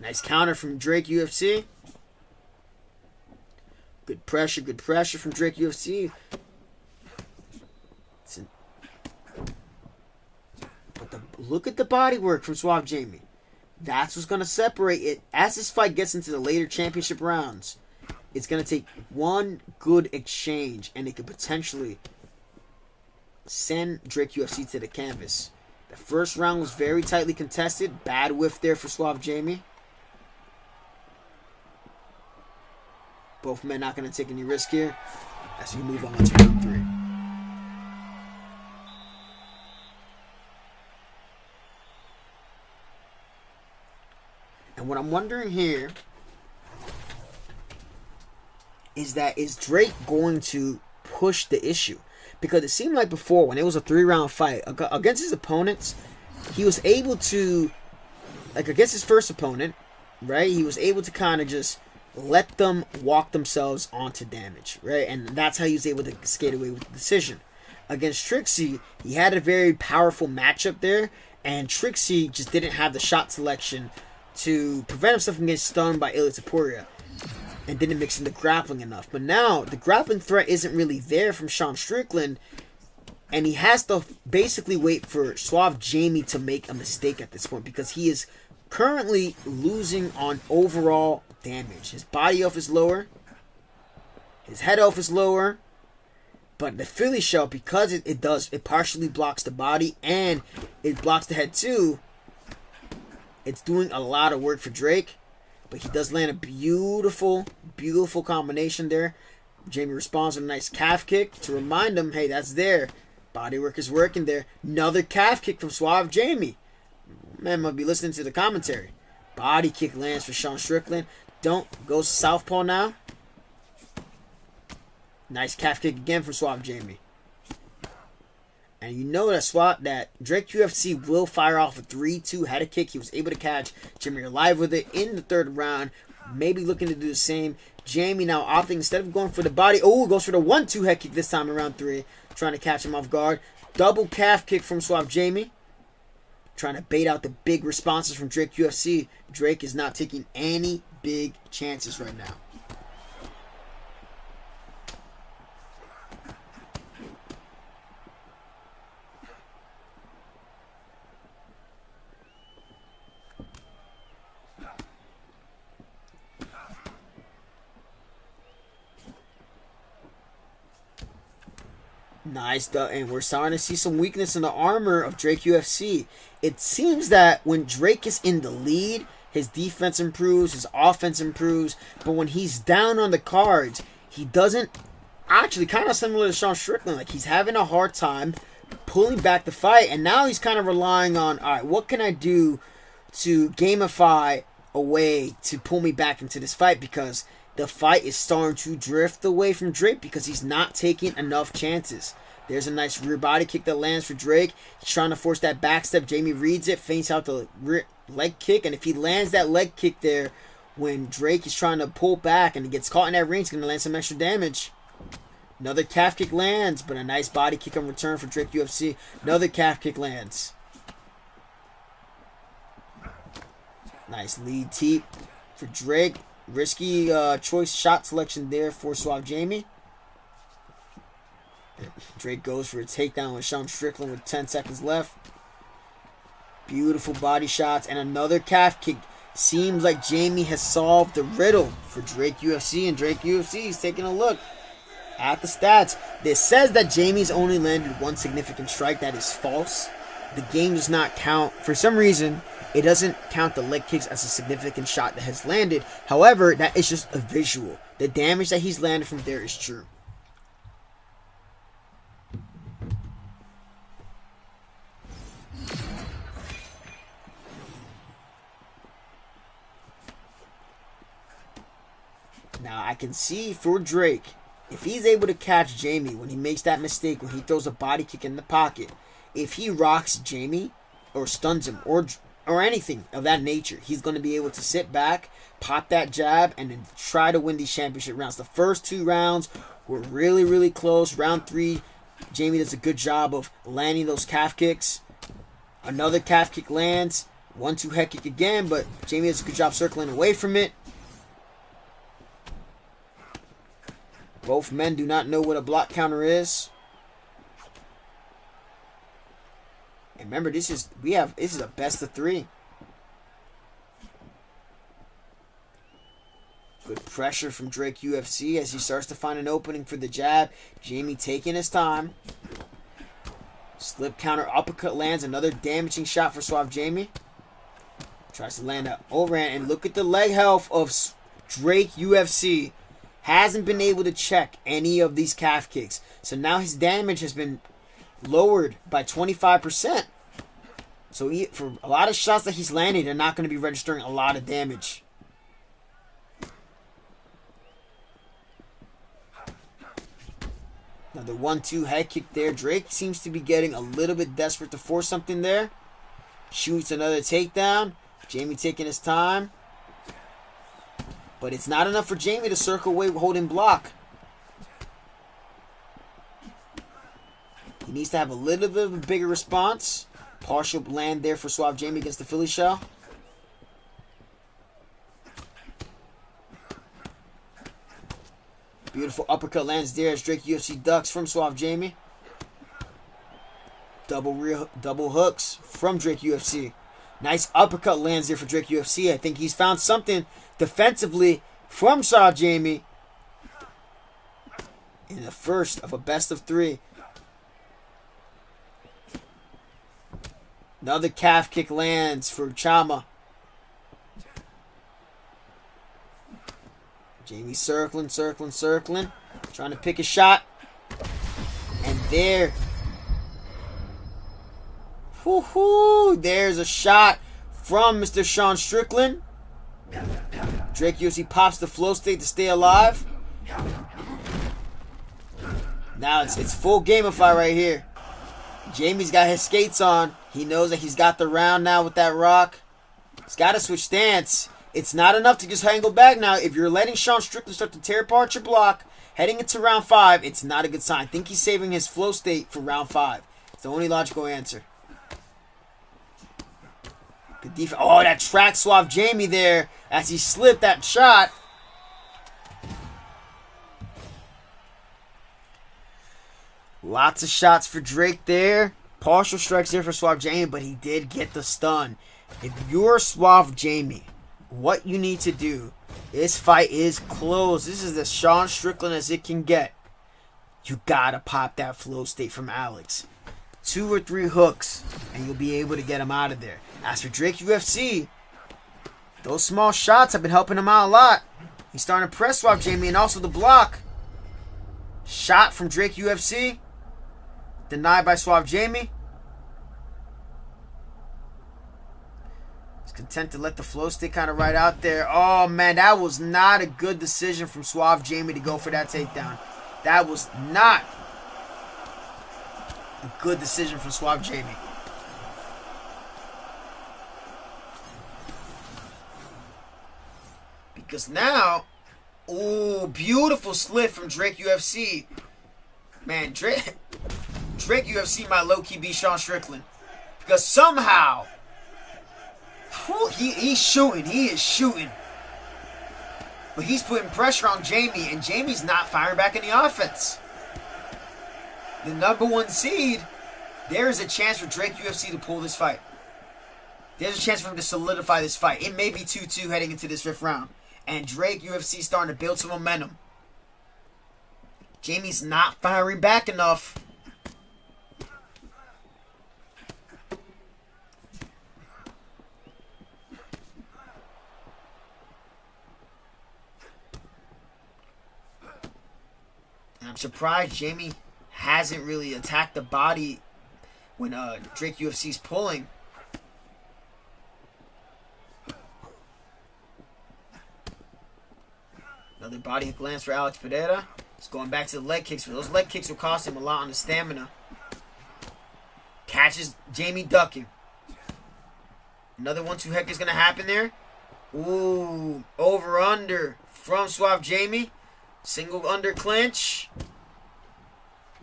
Nice counter from Drake UFC. Good pressure from Drake UFC. But look at the body work from Suave Jamie. That's what's going to separate it. As this fight gets into the later championship rounds, it's going to take one good exchange, and it could potentially send Drake UFC to the canvas. The first round was very tightly contested. Bad whiff there for Suave Jamie. Both men not going to take any risk here as we move on to round 3. And what I'm wondering here is Drake going to push the issue? Because it seemed like before, when it was a 3-round fight, against his opponents, he was able to, like against his first opponent, right? He was able to kind of just let them walk themselves onto damage, right? And that's how he was able to skate away with the decision. Against Trixie, he had a very powerful matchup there, and Trixie just didn't have the shot selection to prevent himself from getting stunned by Ilia Topuria. and didn't mix in the grappling enough. But now, the grappling threat isn't really there from Sean Strickland, and he has to basically wait for Suave Jamie to make a mistake at this point, because he is currently losing on overall damage. His body health is lower, his head health is lower, but the Philly shell, because it partially blocks the body and it blocks the head too, it's doing a lot of work for Drake. But he does land a beautiful, beautiful combination there. Jamie responds with a nice calf kick to remind him, hey, that's there. Bodywork is working there. Another calf kick from Suave Jamie. Man might be listening to the commentary. Body kick lands for Sean Strickland. Don't go southpaw now. Nice calf kick again from Suave Jamie. And you know that Drake UFC will fire off a 3-2 head kick. He was able to catch Jamie alive with it in the third round. Maybe looking to do the same. Jamie now opting, instead of going for the body, goes for the 1-2 head kick this time in round 3. Trying to catch him off guard. Double calf kick from Suave Jamie. Trying to bait out the big responses from Drake UFC. Drake is not taking any big chances right now. Nice, and we're starting to see some weakness in the armor of Drake UFC. It seems that when Drake is in the lead, his defense improves, his offense improves, but when he's down on the cards, he doesn't, actually kind of similar to Sean Strickland, like he's having a hard time pulling back the fight, and now he's kind of relying on, all right, what can I do to gamify a way to pull me back into this fight, because the fight is starting to drift away from Drake because he's not taking enough chances. There's a nice rear body kick that lands for Drake. He's trying to force that back step. Jamie reads it, feints out the leg kick, and if he lands that leg kick there when Drake is trying to pull back and he gets caught in that ring, he's going to land some extra damage. Another calf kick lands, but a nice body kick in return for Drake UFC. Another calf kick lands. Nice lead teep for Drake. Risky choice shot selection there for Suave Jamie. Drake goes for a takedown with Sean Strickland with 10 seconds left. Beautiful body shots and another calf kick. Seems like Jamie has solved the riddle for Drake UFC, and Drake UFC is taking a look at the stats. This says that Jamie's only landed one significant strike. That is false. The game does not count. For some reason, it doesn't count the leg kicks as a significant shot that has landed. However, that is just a visual. The damage that he's landed from there is true. Now, I can see for Drake, if he's able to catch Jamie when he makes that mistake, when he throws a body kick in the pocket, if he rocks Jamie or stuns him or anything of that nature, he's going to be able to sit back, pop that jab, and then try to win these championship rounds. The first 2 rounds were really, really close. Round 3, Jamie does a good job of landing those calf kicks. Another calf kick lands. 1-2 head kick again, but Jamie does a good job circling away from it. Both men do not know what a block counter is. And remember, this is a best of 3. Good pressure from Drake UFC as he starts to find an opening for the jab. Jamie taking his time. Slip counter uppercut lands. Another damaging shot for Suave Jamie. Tries to land an overhand. And look at the leg health of Drake UFC. Hasn't been able to check any of these calf kicks. So now his damage has been lowered by 25%. So for a lot of shots that he's landing, they're not going to be registering a lot of damage. Another 1-2 head kick there. Drake seems to be getting a little bit desperate to force something there. Shoots another takedown. Jamie taking his time. But it's not enough for Jamie to circle away holding block. He needs to have a little bit of a bigger response. Partial land there for Suave Jamie against the Philly shell. Beautiful uppercut lands there as Drake UFC ducks from Suave Jamie. Double hooks from Drake UFC. Nice uppercut lands there for Drake UFC. I think he's found something defensively from Suave Jamie in the first of a best of 3. Another calf kick lands for Chama. Jamie circling. Trying to pick a shot. And there. There's a shot from Mr. Sean Strickland. Drake UFC pops the flow state to stay alive. Now it's full gamify right here. Jamie's got his skates on. He knows that he's got the round now with that rock. He's got to switch stance. It's not enough to just angle back now. If you're letting Sean Strickland start to tear apart your block, heading into round 5, it's not a good sign. I think he's saving his flow state for round 5. It's the only logical answer. Good defense. Oh, that track Suave Jamie there as he slipped that shot. Lots of shots for Drake there. Partial strikes there for Suave Jamie, but he did get the stun. If you're Suave Jamie, what you need to do, this fight is close. This is as Sean Strickland as it can get. You gotta pop that flow state from Alex. 2 or 3 hooks, and you'll be able to get him out of there. As for Drake UFC, those small shots have been helping him out a lot. He's starting to press Suave Jamie, and also the block. Shot from Drake UFC. Denied by Suave Jamie. He's content to let the flow stick kind of right out there. Oh, man, that was not a good decision from Suave Jamie to go for that takedown. That was not a good decision from Suave Jamie. Because now, ooh, beautiful slip from Drake UFC. Man, Drake UFC might low-key be Sean Strickland. Because somehow, he's shooting. He is shooting. But he's putting pressure on Jamie, and Jamie's not firing back in the offense. The number 1 seed, there is a chance for Drake UFC to pull this fight. There's a chance for him to solidify this fight. It may be 2-2 heading into this 5th round. And Drake UFC starting to build some momentum. Jamie's not firing back enough. I'm surprised Jamie hasn't really attacked the body when Drake UFC's pulling. Another body hook lands for Alex Pereira. He's going back to the leg kicks. Those leg kicks will cost him a lot on the stamina. Catches Jamie ducking. Another 1-2 heck is going to happen there. Ooh, over-under from Suave Jamie. Single under clinch.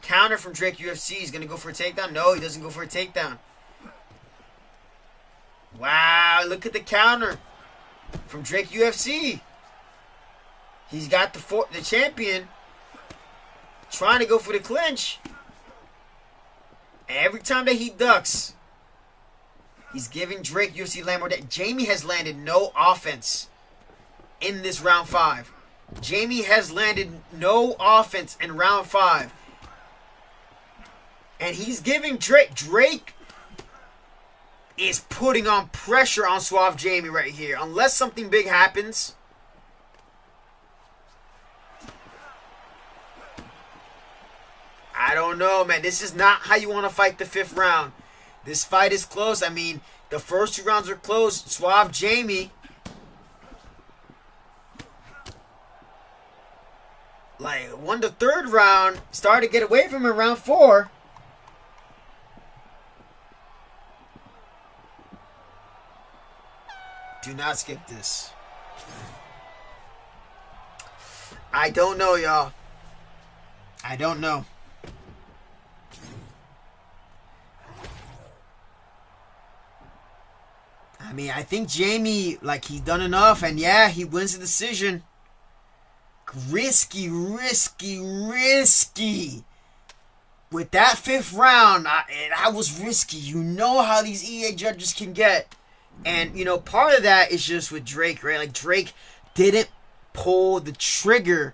Counter from Drake UFC. He's going to go for a takedown. No, he doesn't go for a takedown. Wow, look at the counter from Drake UFC. He's got the champion trying to go for the clinch. Every time that he ducks, he's giving Drake UFC land more. Jamie has landed no offense in this round 5. Jamie has landed no offense in round 5. And he's giving Drake. Drake is putting on pressure on Suave Jamie right here. Unless something big happens. I don't know, man. This is not how you want to fight the 5th round. This fight is close. I mean, the first 2 rounds are close. Suave Jamie, like, won the 3rd round. Started to get away from him in round 4. Do not skip this. I don't know, y'all. I don't know. I mean, I think Jamie, like, he's done enough, and yeah, he wins the decision. risky. With that 5th round, that was risky. You know how these EA judges can get. And, part of that is just with Drake, right? Like, Drake didn't pull the trigger.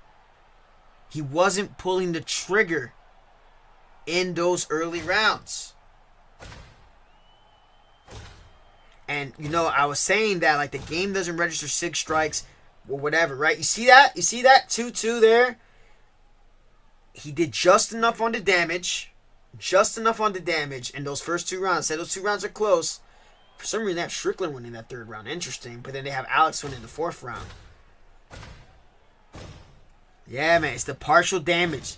He wasn't pulling the trigger in those early rounds. And, I was saying that, like, the game doesn't register 6 strikes or whatever, right? You see that? 2-2 there. He did just enough on the damage. In those first 2 rounds. Say those 2 rounds are close. For some reason, they have Strickland winning that 3rd round. Interesting. But then they have Alex winning the 4th round. Yeah, man. It's the partial damage.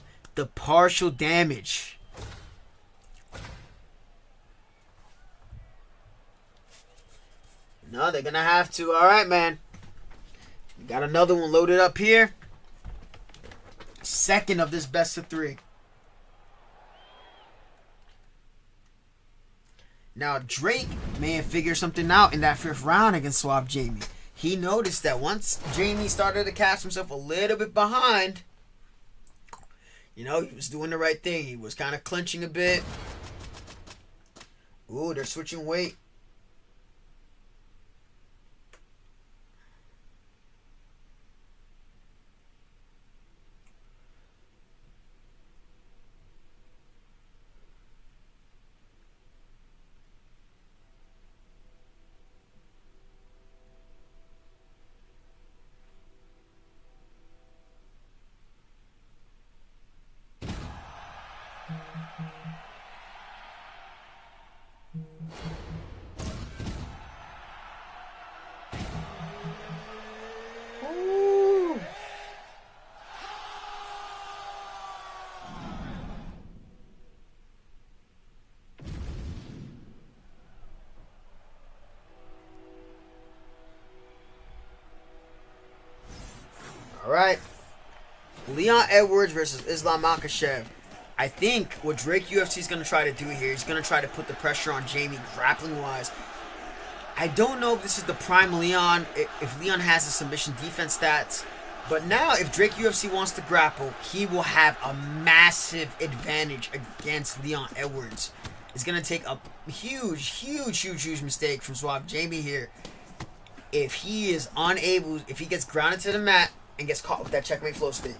No, they're going to have to. All right, man. Got another one loaded up here. Second of this best of 3. Now, Drake may have figured something out in that 5th round against Suave Jamie. He noticed that once Jamie started to catch himself a little bit behind, he was doing the right thing. He was kind of clinching a bit. Ooh, they're switching weight. All right. Leon Edwards versus Islam Makhachev. I think what Drake UFC is going to try to do here, he's going to try to put the pressure on Jamie grappling-wise. I don't know if this is the prime Leon, if Leon has the submission defense stats. But now, if Drake UFC wants to grapple, he will have a massive advantage against Leon Edwards. It's going to take a huge mistake from Suave Jamie here. If he is unable, if he gets grounded to the mat and gets caught with that checkmate flow state.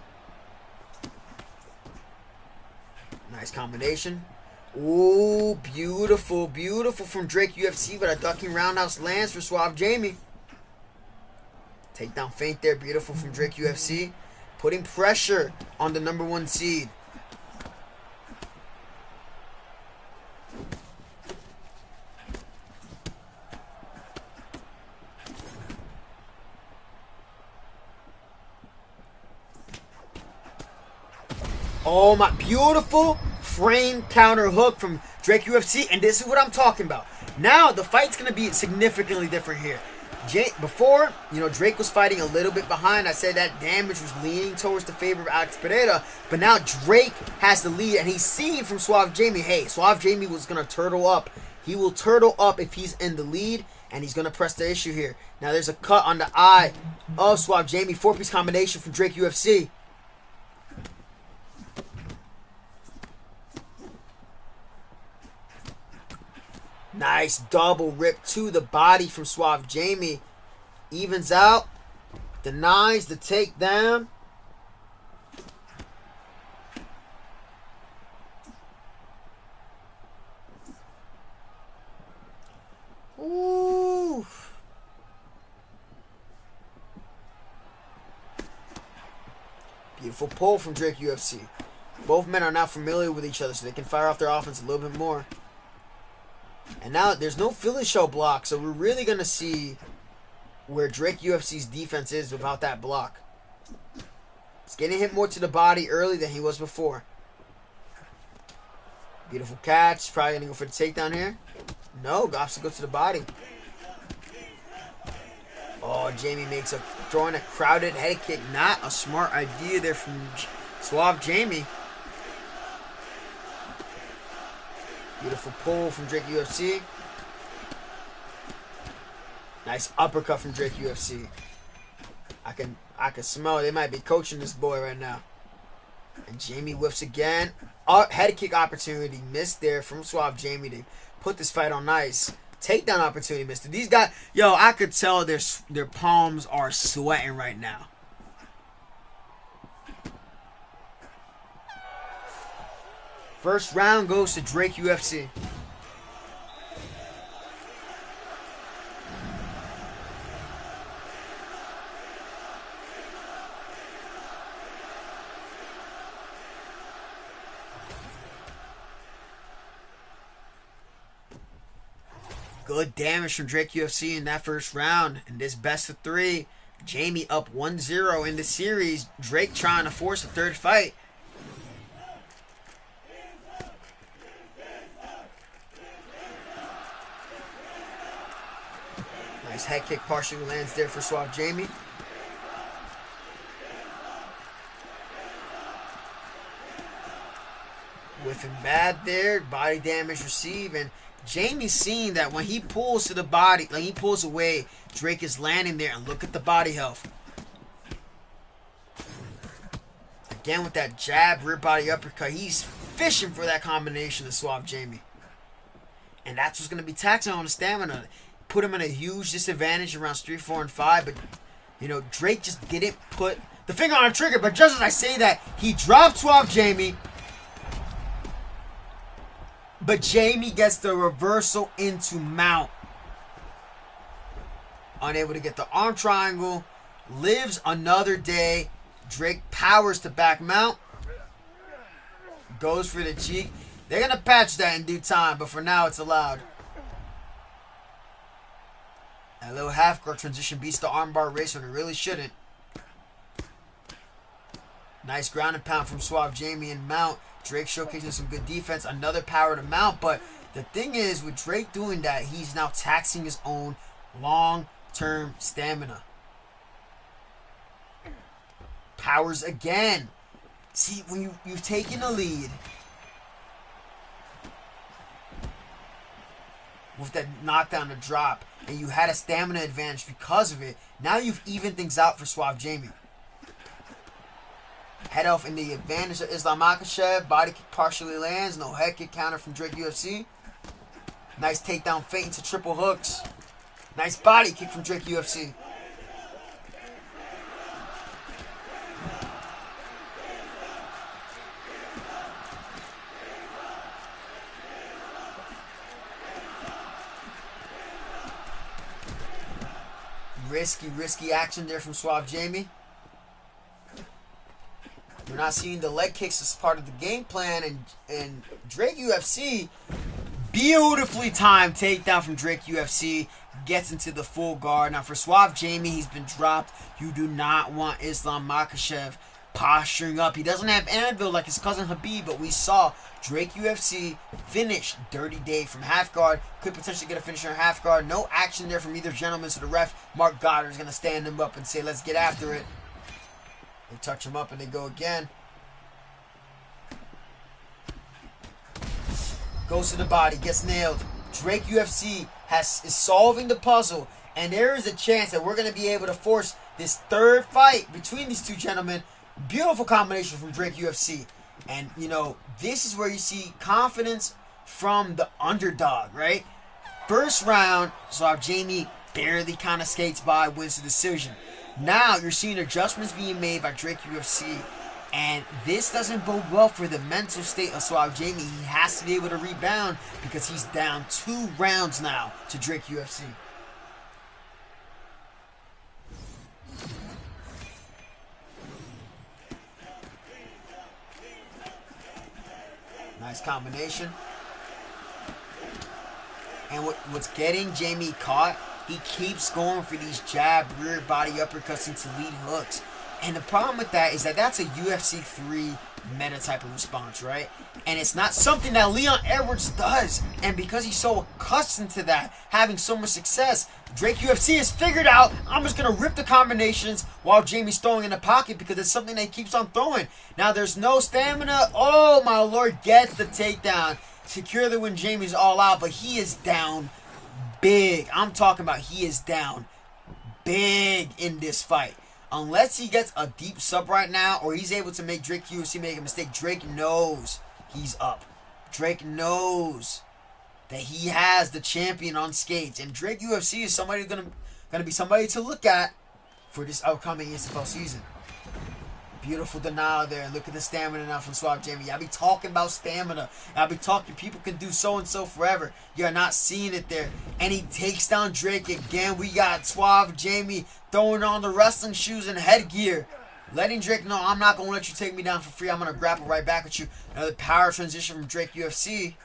Nice combination. Ooh, beautiful from Drake UFC, but a ducking roundhouse lands for Suave Jamie. Takedown feint there, beautiful from Drake UFC. Putting pressure on the number 1 seed. Oh my, beautiful frame counter hook from Drake UFC, and this is what I'm talking about. Now the fight's gonna be significantly different here. Before, Drake was fighting a little bit behind. I said that damage was leaning towards the favor of Alex Pereira, but now Drake has the lead, and he's seeing from Suave Jamie, hey, Suave Jamie was gonna turtle up. He will turtle up if he's in the lead, and he's gonna press the issue here. Now there's a cut on the eye of Suave Jamie. 4-piece combination from Drake UFC. Nice double rip to the body from Suave Jamie. Evens out. Denies the takedown. Ooh. Beautiful pull from Drake UFC. Both men are now familiar with each other, so they can fire off their offense a little bit more. And now there's no Philly show block, so we're really going to see where Drake UFC's defense is without that block. He's getting hit more to the body early than he was before. Beautiful catch. Probably going to go for the takedown here. No, Goffs to go to the body. Oh, Jamie makes throwing a crowded head kick. Not a smart idea there from Suave Jamie. Beautiful pull from Drake UFC. Nice uppercut from Drake UFC. I can I can smell it. They might be coaching this boy right now. And Jamie whiffs again. Head kick opportunity missed there from Suave Jamie to put this fight on ice. Takedown opportunity missed. These guys, yo, I could tell their palms are sweating right now. First round goes to Drake UFC. Good damage from Drake UFC in that first round. In this best of 3, Jamie up 1-0 in the series. Drake trying to force a third fight. Nice head kick partially lands there for Suave Jamie. Whiffing bad there. Body damage received. And Jamie's seeing that when he pulls to the body, like he pulls away, Drake is landing there. And look at the body health. Again with that jab, rear body uppercut. He's fishing for that combination of Suave Jamie. And that's what's going to be taxing on the stamina. Put him in a huge disadvantage in rounds 3, 4, and 5. But, you know, Drake just didn't put the finger on the trigger. But just as I say that, he dropped Suave Jamie. But Jamie gets the reversal into mount. Unable to get the arm triangle. Lives another day. Drake powers to back mount. Goes for the cheek. They're going to patch that in due time. But for now, it's allowed. A little half guard transition beats the armbar race when it really shouldn't. Nice ground and pound from Suave Jamie and mount. Drake showcasing some good defense. Another power to mount. But the thing is, with Drake doing that, he's now taxing his own long-term stamina. Powers again. See, when you've taken a lead with that knockdown to drop, and you had a stamina advantage because of it, now you've evened things out for Suave Jamie. Head off in the advantage of Islam Makhachev. Body kick partially lands. No head kick counter from Drake UFC. Nice takedown feint into triple hooks. Nice body kick from Drake UFC. Risky action there from Suave Jamie. We're not seeing the leg kicks as part of the game plan, and Drake UFC, beautifully timed takedown from Drake UFC, gets into the full guard. Now for Suave Jamie, he's been dropped. You do not want Islam Makhachev posturing up. He doesn't have anvil like his cousin Habib, but we saw Drake UFC finish Dirty Dave from half guard. Could potentially get a finisher in half guard. No action there from either gentleman, so the ref, Mark Goddard, is going to stand him up and say, let's get after it. They touch him up and they go again. Goes to the body, gets nailed. Drake UFC is solving the puzzle, and there is a chance that we're going to be able to force this third fight between these two gentlemen. Beautiful combination from Drake UFC. And, you know, this is where you see confidence from the underdog, right? First round, Suave Jamie barely kind of skates by, wins the decision. Now you're seeing adjustments being made by Drake UFC, and this doesn't bode well for the mental state of Suave Jamie. He has to be able to rebound because he's down 2 rounds now to Drake UFC. Nice combination. And what's getting Jamie caught, he keeps going for these jab, rear body uppercuts into lead hooks. And the problem with that is that that's a UFC 3 meta type of response, right? And it's not something that Leon Edwards does. And because he's so accustomed to that, having so much success, Drake UFC has figured out, I'm just going to rip the combinations while Jamie's throwing in the pocket because it's something that he keeps on throwing. Now there's no stamina. Oh my lord, gets the takedown. Secure the win. Jamie's all out, but he is down big. I'm talking about he is down big in this fight. Unless he gets a deep sub right now, or he's able to make Drake UFC make a mistake. Drake knows he's up. Drake knows that he has the champion on skates, and Drake UFC is somebody gonna be somebody to look at for this upcoming ESFL season. Beautiful denial there, and look at the stamina now from Suave Jamie. Y'all be talking about stamina. Y'all be talking people can do so and so forever. You're not seeing it there, and he takes down Drake again. We got Suave Jamie throwing on the wrestling shoes and headgear, letting Drake know, I'm not gonna let you take me down for free. I'm gonna grapple right back with you. Another power transition from Drake UFC.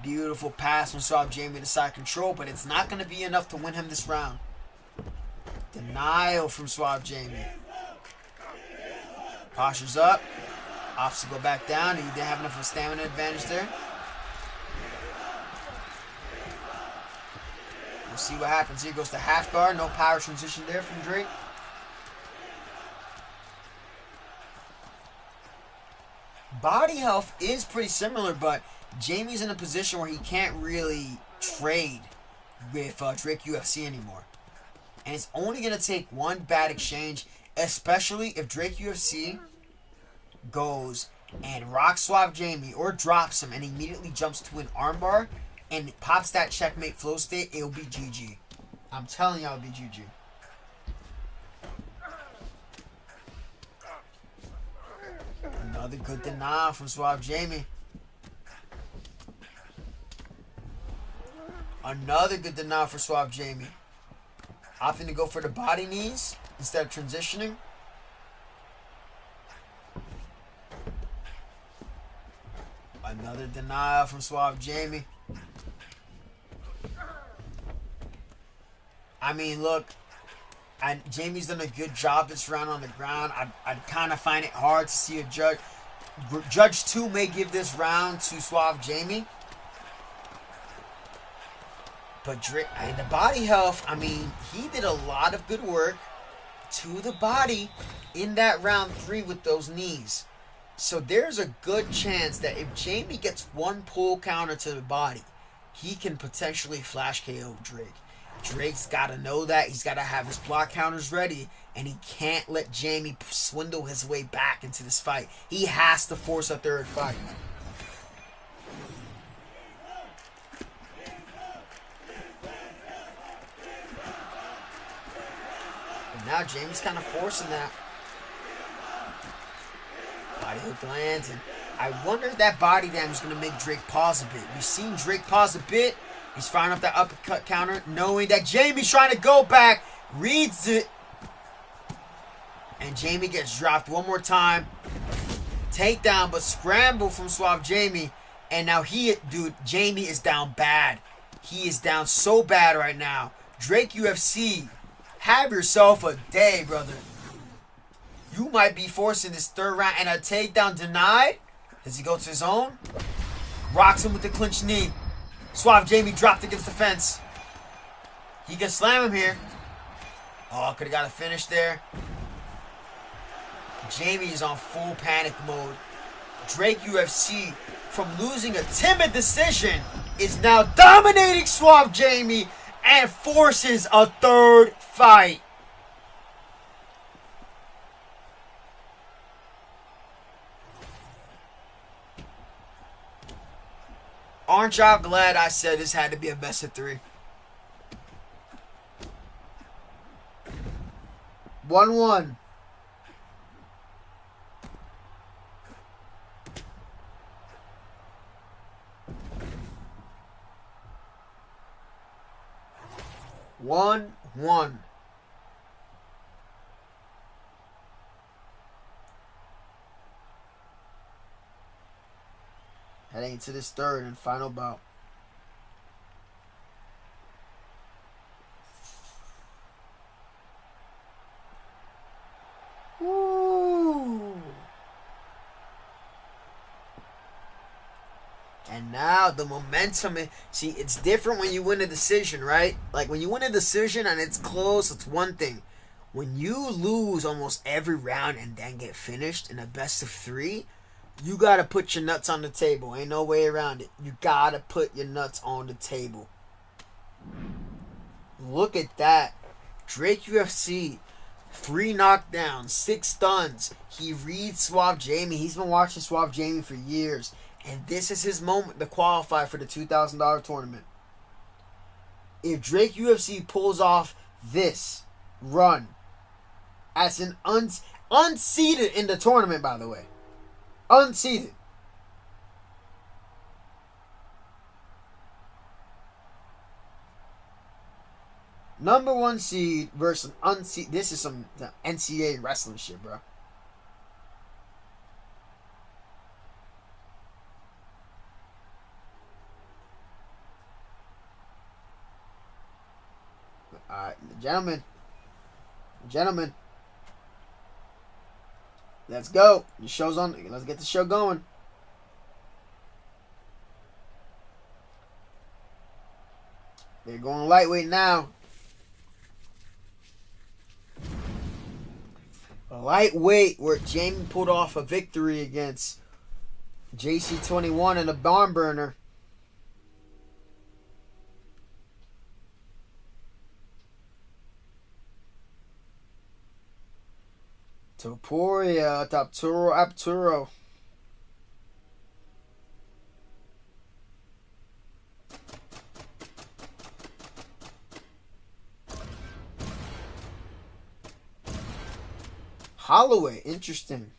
Beautiful pass from Suave Jamie to side control, but it's not going to be enough to win him this round. Denial from Suave Jamie. Postures up. Opts to go back down. He didn't have enough of a stamina advantage there. We'll see what happens here. Goes to half guard. No power transition there from Drake. Body health is pretty similar, but Jamie's in a position where he can't really trade with Drake UFC anymore. And it's only going to take one bad exchange, especially if Drake UFC goes and rocks Suave Jamie or drops him and immediately jumps to an armbar and pops that checkmate flow state. It'll be GG. I'm telling y'all, it'll be GG. Another good denial from Suave Jamie. Another good denial for Suave Jamie. Opting to go for the body knees instead of transitioning. Another denial from Suave Jamie. I mean, look, Jamie's done a good job this round on the ground. I'd kind of find it hard to see a judge. Judge 2 may give this round to Suave Jamie. But Drake, and the body health, I mean, he did a lot of good work to the body in that round 3 with those knees. So there's a good chance that if Jamie gets one pull counter to the body, he can potentially flash KO Drake. Drake's got to know that. He's got to have his block counters ready, and he can't let Jamie swindle his way back into this fight. He has to force a third fight. Now Jamie's kind of forcing that. Body hook lands, and I wonder if that body damage is going to make Drake pause a bit. We've seen Drake pause a bit. He's firing up that uppercut counter, knowing that Jamie's trying to go back. Reads it. And Jamie gets dropped one more time. Takedown, but scramble from Suave Jamie. And now Jamie is down bad. He is down so bad right now. Drake UFC, have yourself a day, brother. You might be forcing this third round, and a takedown denied. Does he go to his own? Rocks him with the clinch knee. Suave Jamie dropped against the fence. He can slam him here. Oh, could have got a finish there. Jamie is on full panic mode. Drake UFC, from losing a timid decision, is now dominating Suave Jamie and forces a third fight. Aren't y'all glad I said this had to be a best of 3? 1-1. Heading to this third and final bout. Woo! And now the momentum. See, it's different when you win a decision, right? Like when you win a decision and it's close, it's one thing. When you lose almost every round and then get finished in a best of 3, You gotta put your nuts on the table. Ain't no way around it. You gotta put your nuts on the table. Look at that. Drake UFC, 3 knockdowns, 6 stuns. He reads Suave Jamie. He's been watching Suave Jamie for years. And this is his moment to qualify for the $2,000 tournament. If Drake UFC pulls off this run as an unseeded in the tournament, by the way. Unseeded. Number 1 seed versus an unseeded. This is some NCAA wrestling shit, bro. Alright, gentlemen. Let's go. The show's on. Let's get the show going. They're going lightweight now. Lightweight, where Jamie pulled off a victory against JC21 in a barn burner. Topuria, Arturo. Holloway, interesting.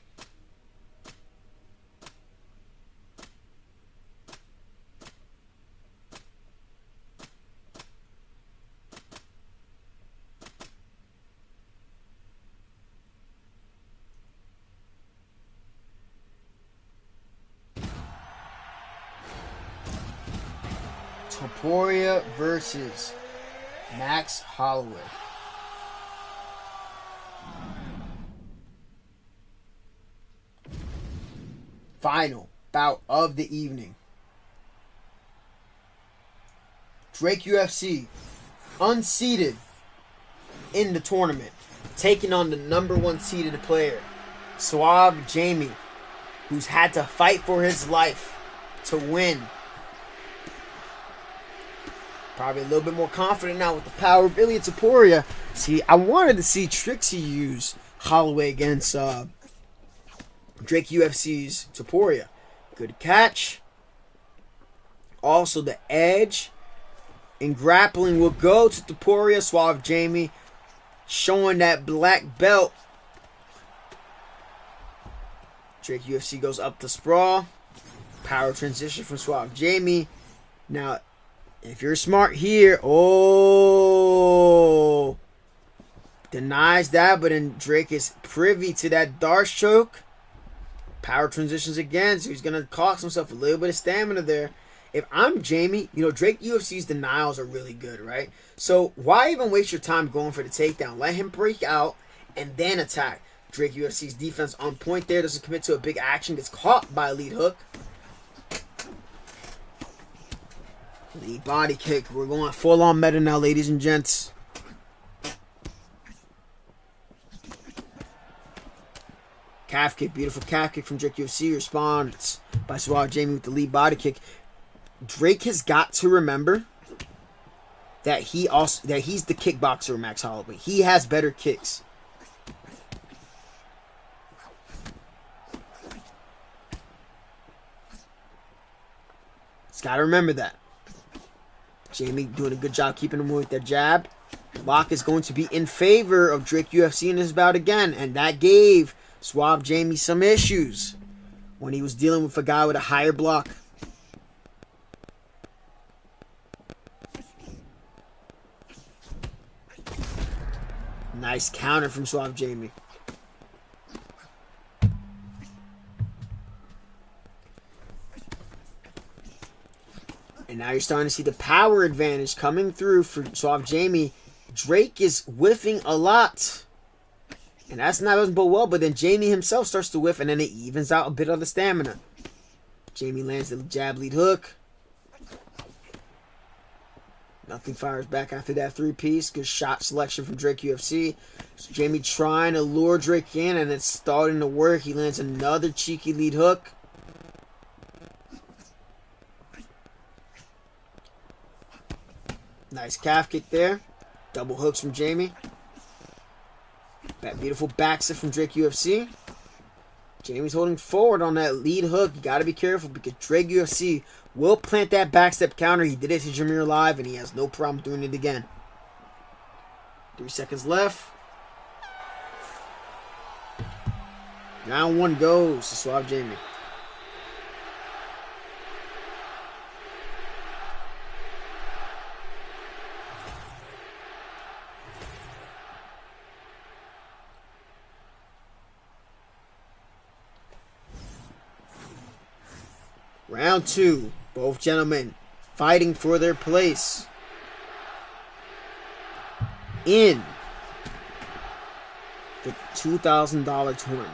Topuria versus Max Holloway. Final bout of the evening. Drake UFC, unseeded in the tournament, taking on the number 1 seeded player, Suave Jamie, who's had to fight for his life to win. Probably a little bit more confident now with the power of Ilya Topuria. See, I wanted to see Trixie use Holloway against Drake UFC's Topuria. Good catch. Also, the edge in grappling will go to Topuria. Suave Jamie showing that black belt. Drake UFC goes up to sprawl. Power transition from Suave Jamie. Now, if you're smart here, denies that, but then Drake is privy to that Darce choke. Power transitions again, so he's going to cost himself a little bit of stamina there. If I'm Jamie, Drake UFC's denials are really good, right? So why even waste your time going for the takedown? Let him break out and then attack. Drake UFC's defense on point there, doesn't commit to a big action, gets caught by a lead hook. Lead body kick. We're going full on meta now, ladies and gents. Calf kick, beautiful calf kick from Drake UFC. Responds by Suave Jamie with the lead body kick. Drake has got to remember that he's the kickboxer, Max Holloway. He has better kicks. He's got to remember that. Jamie doing a good job keeping him with that jab. Block is going to be in favor of Drake UFC in this bout again, and that gave Suave Jamie some issues when he was dealing with a guy with a higher block. Nice counter from Suave Jamie. And now you're starting to see the power advantage coming through for Suave Jamie. Drake is whiffing a lot. And that's not doesn't bode well, but then Jamie himself starts to whiff, and then it evens out a bit of the stamina. Jamie lands the jab lead hook. Nothing fires back after that 3-piece. Good shot selection from Drake UFC. So Jamie trying to lure Drake in, and it's starting to work. He lands another cheeky lead hook. Nice calf kick there. Double hooks from Jamie. That beautiful back sit from Drake UFC. Jamie's holding forward on that lead hook. You got to be careful because Drake UFC will plant that backstep counter. He did it to Jameer live, and he has no problem doing it again. 3 seconds left. Round 1 goes to Suave Jamie. Round 2. Both gentlemen fighting for their place in the $2,000 tournament.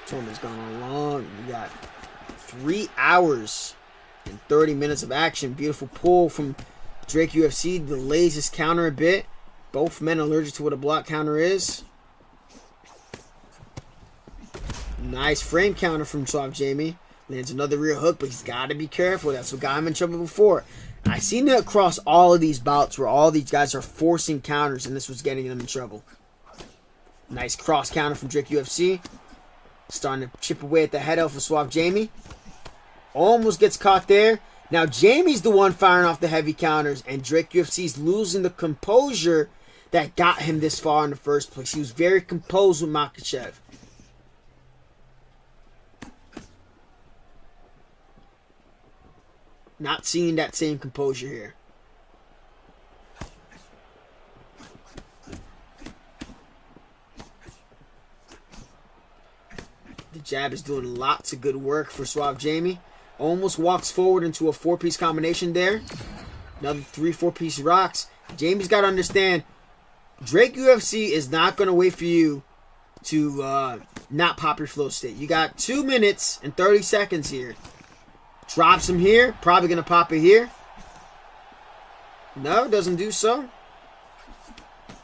Tournament's gone on long. We got 3 hours and 30 minutes of action. Beautiful pull from Drake UFC. Delays his counter a bit. Both men allergic to what a block counter is. Nice frame counter from Suave Jamie. Lands another rear hook, but he's got to be careful. That's what got him in trouble before. I've seen it across all of these bouts where all these guys are forcing counters, and this was getting them in trouble. Nice cross counter from Drake UFC. Starting to chip away at the head of Suave Jamie. Almost gets caught there. Now Jamie's the one firing off the heavy counters, and Drake UFC's losing the composure that got him this far in the first place. He was very composed with Makhachev. Not seeing that same composure here. The jab is doing lots of good work for Suave Jamie. Almost walks forward into a 4-piece combination there. Another 3-4-piece rocks. Jamie's got to understand, Drake UFC is not going to wait for you to not pop your flow state. You got 2 minutes and 30 seconds here. Drops him here. Probably going to pop it here. No, doesn't do so.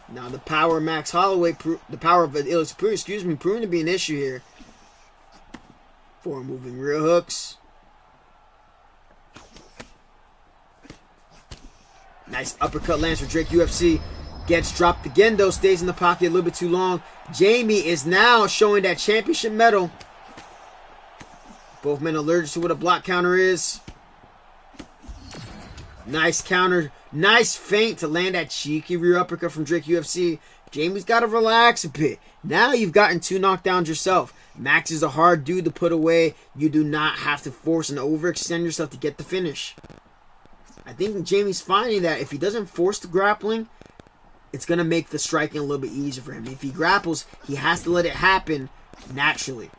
Now the power of Max Holloway, the power of Il Superior, proving to be an issue here. 4 moving rear hooks. Nice uppercut lands for Drake UFC. Gets dropped again though. Stays in the pocket a little bit too long. Jamie is now showing that championship medal. Both men allergic to what a block counter is. Nice counter. Nice feint to land that cheeky rear uppercut from Drake UFC. Jamie's got to relax a bit. Now you've gotten 2 knockdowns yourself. Max is a hard dude to put away. You do not have to force and overextend yourself to get the finish. I think Jamie's finding that if he doesn't force the grappling, it's going to make the striking a little bit easier for him. If he grapples, he has to let it happen naturally.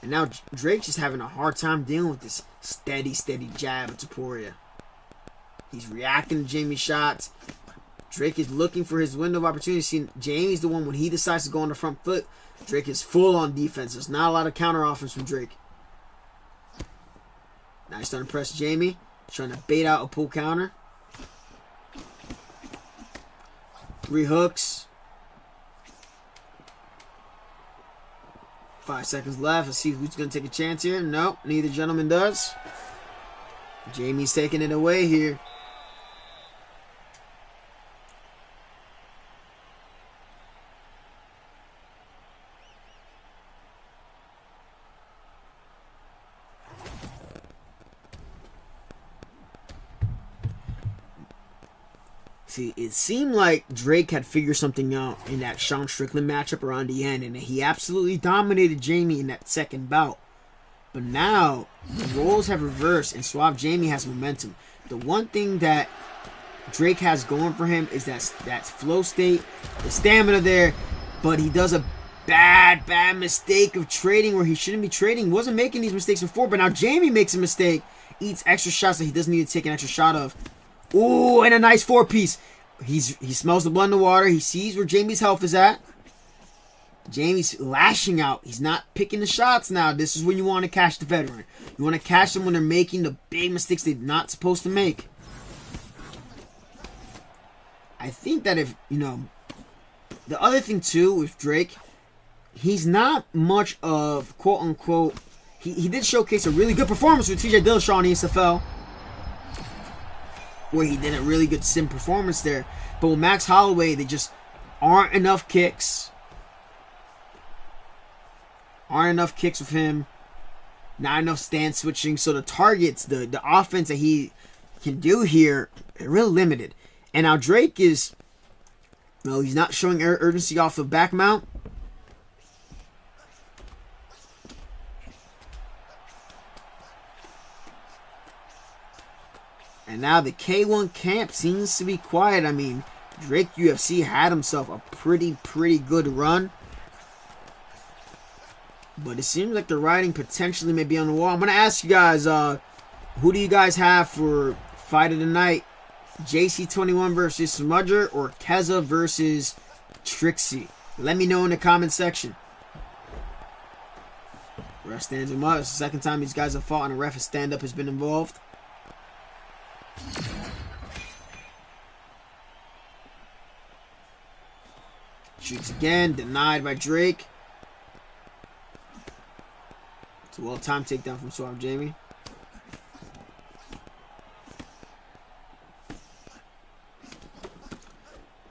And now Drake's just having a hard time dealing with this steady jab of Topuria. He's reacting to Jamie's shots. Drake is looking for his window of opportunity. See, Jamie's the one, when he decides to go on the front foot, Drake is full on defense. There's not a lot of counter offense from Drake. Now he's starting to press Jamie. Trying to bait out a pull counter. 3 hooks. 5 seconds left. Let's see who's going to take a chance here. Nope, neither gentleman does. Jamie's taking it away here. See, it seemed like Drake had figured something out in that Sean Strickland matchup around the end, and he absolutely dominated Jamie in that second bout. But now, the roles have reversed, and Suave Jamie has momentum. The one thing that Drake has going for him is that flow state, the stamina there, but he does a bad mistake of trading where he shouldn't be trading. He wasn't making these mistakes before, but now Jamie makes a mistake, eats extra shots that he doesn't need to take an extra shot of. Ooh, and a nice 4-piece. He smells the blood in the water. He sees where Jamie's health is at. Jamie's lashing out. He's not picking the shots now. This is when you want to catch the veteran. You want to catch them when they're making the big mistakes they're not supposed to make. I think that if, the other thing too with Drake, he's not much of, quote-unquote, he did showcase a really good performance with TJ Dillashaw in the ESFL. where he did a really good sim performance there. But with Max Holloway, they just aren't enough kicks. Aren't enough kicks with him. Not enough stance switching. So the targets, the offense that he can do here, are really limited. And now Drake is, well, he's not showing urgency off the back mount. And now the K1 camp seems to be quiet. I mean, Drake UFC had himself a pretty good run. But it seems like the writing potentially may be on the wall. I'm going to ask you guys, who do you guys have for fight of the night? JC21 versus Smudger or Keza versus Trixie? Let me know in the comment section. Ref stands him up. It's the second time these guys have fought and a ref stand-up has been involved. Shoots again, denied by Drake. It's a well-timed takedown from Suave Jamie.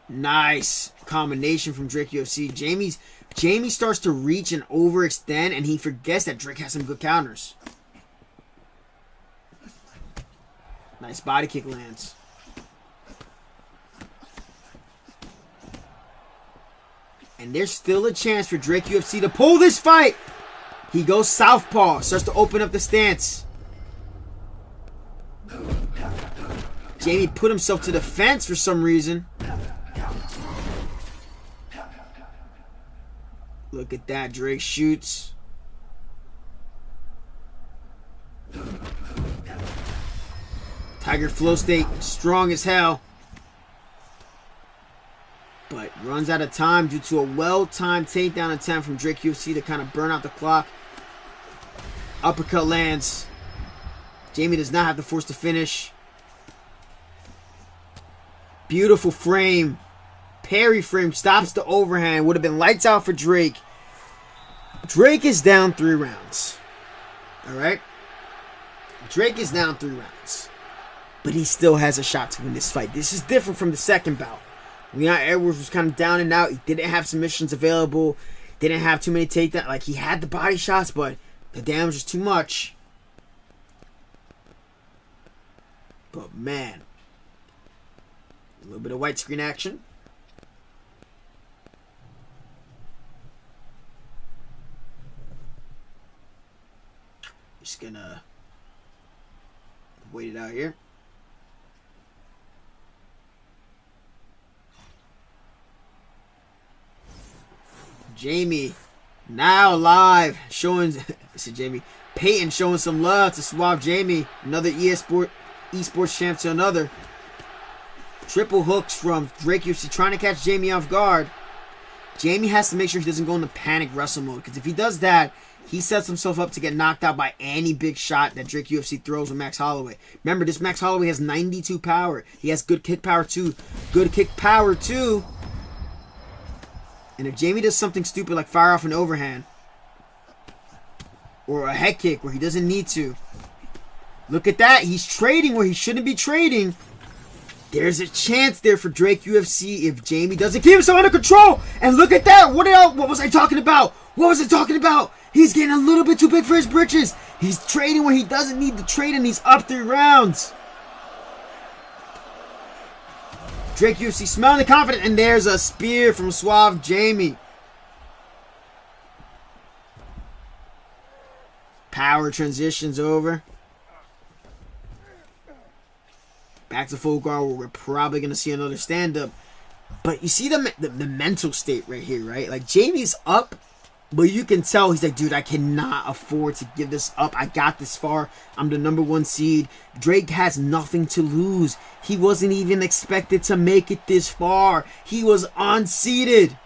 Nice combination from Drake UFC. Jamie starts to reach and overextend, and he forgets that Drake has some good counters. Nice body kick lands. And there's still a chance for Drake UFC to pull this fight. He goes southpaw, starts to open up the stance. Jamie put himself to the fence for some reason. Look at that, Drake shoots. Tiger flow state, strong as hell. But runs out of time due to a well-timed takedown attempt from Drake UFC to kind of burn out the clock. Uppercut lands. Jamie does not have the force to finish. Beautiful frame. Parry frame stops the overhand. Would have been lights out for Drake. Drake is down 3 rounds. Alright? Drake is down 3 rounds. But he still has a shot to win this fight. This is different from the second bout. Leon Edwards was kind of down and out. He didn't have submissions available. Didn't have too many takedowns. Like, he had the body shots, but the damage was too much. But, man. A little bit of white screen action. Just gonna wait it out here. Jamie now live showing, Jamie Peyton showing some love to Suave Jamie, another esports champ to another. Triple hooks from Drake UFC trying to catch Jamie off guard. Jamie has to make sure he doesn't go into panic wrestle mode, because if he does that, he sets himself up to get knocked out by any big shot that Drake UFC throws with Max Holloway. Remember, this Max Holloway has 92 power. He has good kick power too. Good kick power too. And if Jamie does something stupid like fire off an overhand or a head kick where he doesn't need to, look at that. He's trading where he shouldn't be trading. There's a chance there for Drake UFC if Jamie doesn't keep himself under control. And look at that. What was I talking about? What was I talking about? He's getting a little bit too big for his britches. He's trading where he doesn't need to trade, and he's up 3 rounds. Drake UFC smelling the confidence, and there's a spear from Suave Jamie. Power transitions over. Back to full guard where we're probably going to see another stand-up. But you see the mental state right here, right? Like, Jamie's up, but you can tell he's like, dude, I cannot afford to give this up. I got this far. I'm the #1 seed. Drake has nothing to lose. He wasn't even expected to make it this far. He was unseeded.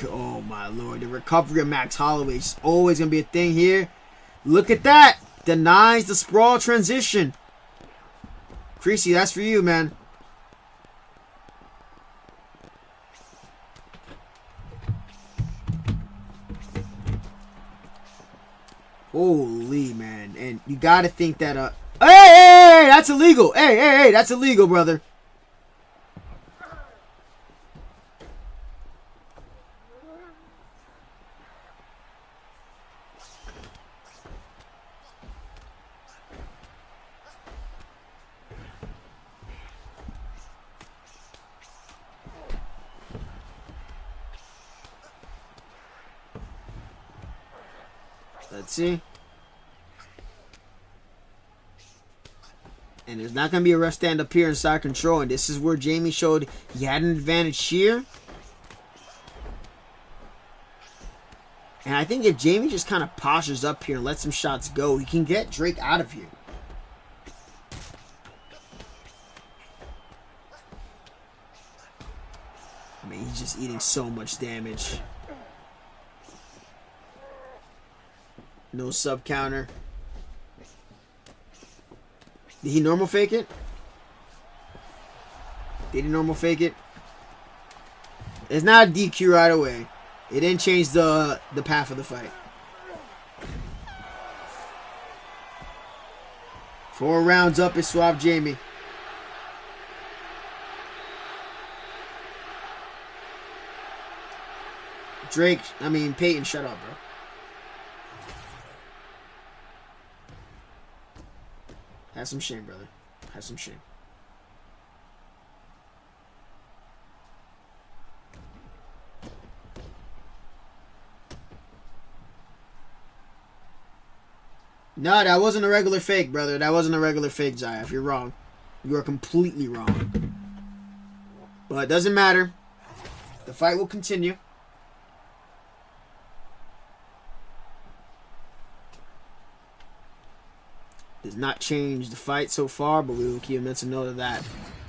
Oh my lord. The recovery of Max Holloway is always going to be a thing here. Look at that. Denies the sprawl transition. Creasy, that's for you, man. Holy, man. And you got to think that, hey, that's illegal. Hey, that's illegal, brother. Let's see. And there's not going to be a ref stand up here inside control. And this is where Jamie showed he had an advantage here. And I think if Jamie just kind of postures up here and lets some shots go, he can get Drake out of here. I mean, he's just eating so much damage. No sub counter. Did he normal fake it? Did he normal fake it? It's not a DQ right away. It didn't change the path of the fight. 4 rounds up is Suave Jamie. Peyton, shut up, bro. Have some shame, brother. Have some shame. No, that wasn't a regular fake, brother. That wasn't a regular fake, Zayaf. You're wrong. You are completely wrong. But it doesn't matter. The fight will continue. Does not change the fight so far, but we will keep a mental note of that.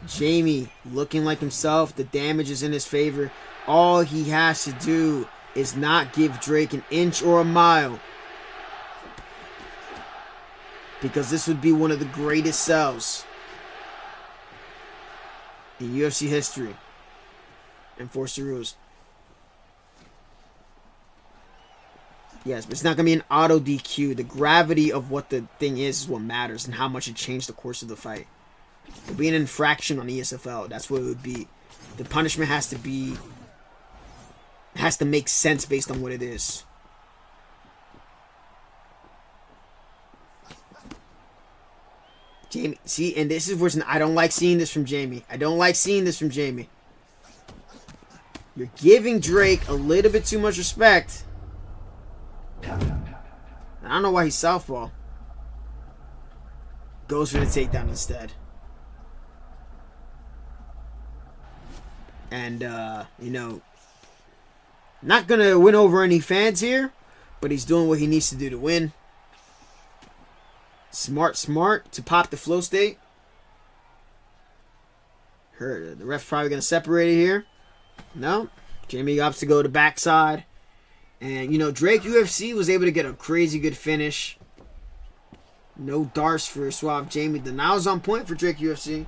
Jamie looking like himself. The damage is in his favor. All he has to do is not give Drake an inch or a mile. Because this would be one of the greatest sells in UFC history. Enforce the rules. Yes, but it's not going to be an auto DQ. The gravity of what the thing is what matters and how much it changed the course of the fight. It would be an infraction on ESFL. That's what it would be. The punishment has to make sense based on what it is. Jamie, see, and this is where I don't like seeing this from Jamie. I don't like seeing this from Jamie. You're giving Drake a little bit too much respect. I don't know why he's southpaw. Goes for the takedown instead. And, not going to win over any fans here, but he's doing what he needs to do to win. Smart to pop the flow state. The ref's probably going to separate it here. No. Jamie opts to go to backside. And, Drake UFC was able to get a crazy good finish. No darts for Suave Jamie. The now's on point for Drake UFC.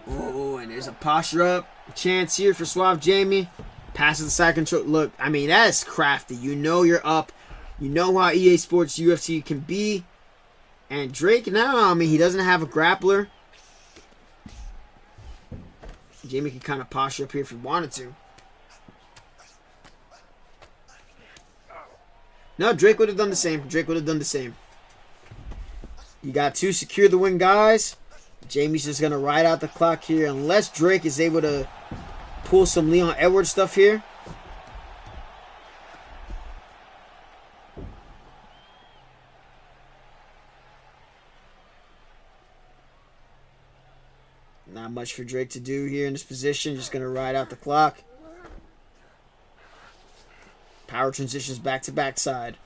Oh, and there's a posture up chance here for Suave Jamie. Passes the side control. Look, that is crafty. You're up. You know how EA Sports UFC can be. And Drake now, he doesn't have a grappler. Jamie can kind of posture up here if he wanted to. No, Drake would have done the same. You got 2 secure the win guys. Jamie's just going to ride out the clock here unless Drake is able to pull some Leon Edwards stuff here. Not much for Drake to do here in this position. Just going to ride out the clock. Power transitions back to backside.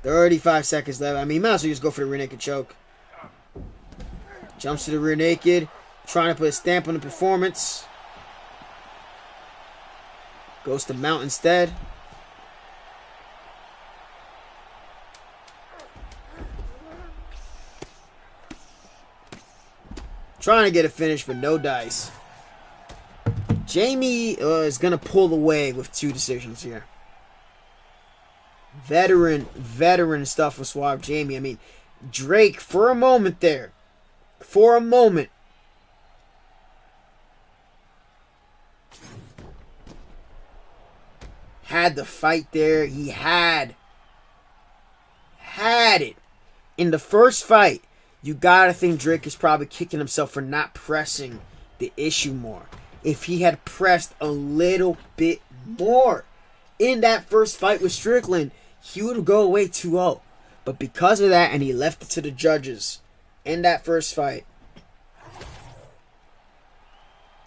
35 seconds left. Might as well just go for the rear naked choke. Jumps to the rear naked. Trying to put a stamp on the performance. Goes to mount instead. Trying to get a finish, but no dice. Jamie is going to pull away with 2 decisions here. Veteran stuff with Suave Jamie. I mean, Drake, for a moment there, had the fight there. He had it. In the first fight, you gotta think Drake is probably kicking himself for not pressing the issue more. If he had pressed a little bit more in that first fight with Strickland, he would go away 2-0. But because of that, and he left it to the judges in that first fight,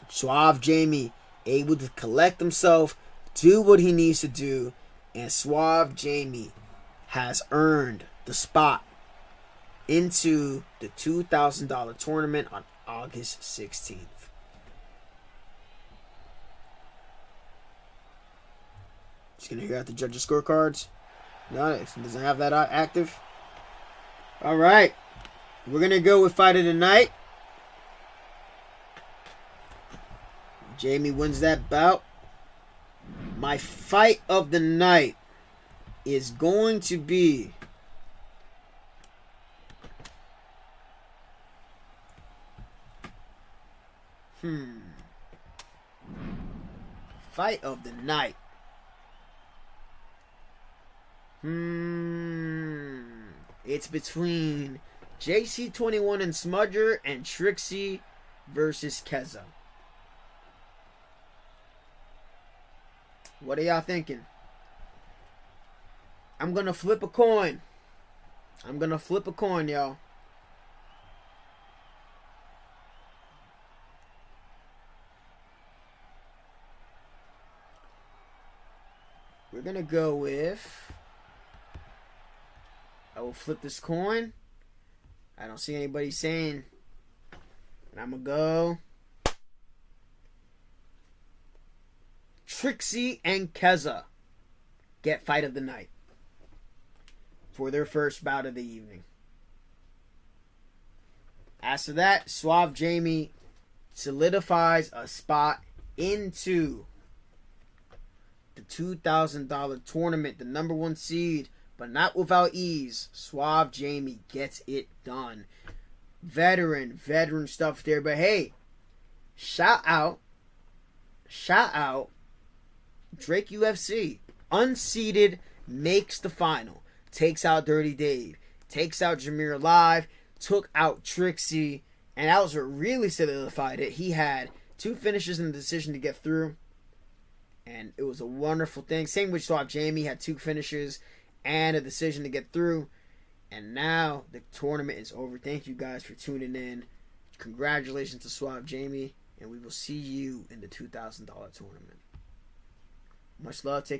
Suave Jamie able to collect himself, do what he needs to do, and Suave Jamie has earned the spot into the $2,000 tournament on August 16th. Just gonna hear out the judges' scorecards. No, it doesn't have that active. All right, we're gonna go with fight of the night. Jamie wins that bout. My fight of the night is going to be fight of the night. It's between JC21 and Smudger and Trixie versus Keza. What are y'all thinking? I'm gonna flip a coin. Y'all. We're gonna go with... I will flip this coin. I don't see anybody saying. And I'm gonna go... Trixie and Keza get fight of the night for their first bout of the evening. After that, Suave Jamie solidifies a spot into the $2,000 tournament, the number 1 seed, but not without ease. Suave Jamie gets it done. Veteran stuff there, but hey, shout out Drake UFC, unseeded, makes the final, takes out Dirty Dave, takes out Jameer Live, took out Trixie, and that was what really solidified it. He had 2 finishes and a decision to get through, and it was a wonderful thing. Same with Suave Jamie, had 2 finishes and a decision to get through, and now the tournament is over. Thank you guys for tuning in. Congratulations to Suave Jamie, and we will see you in the $2,000 tournament. Much love. Take care.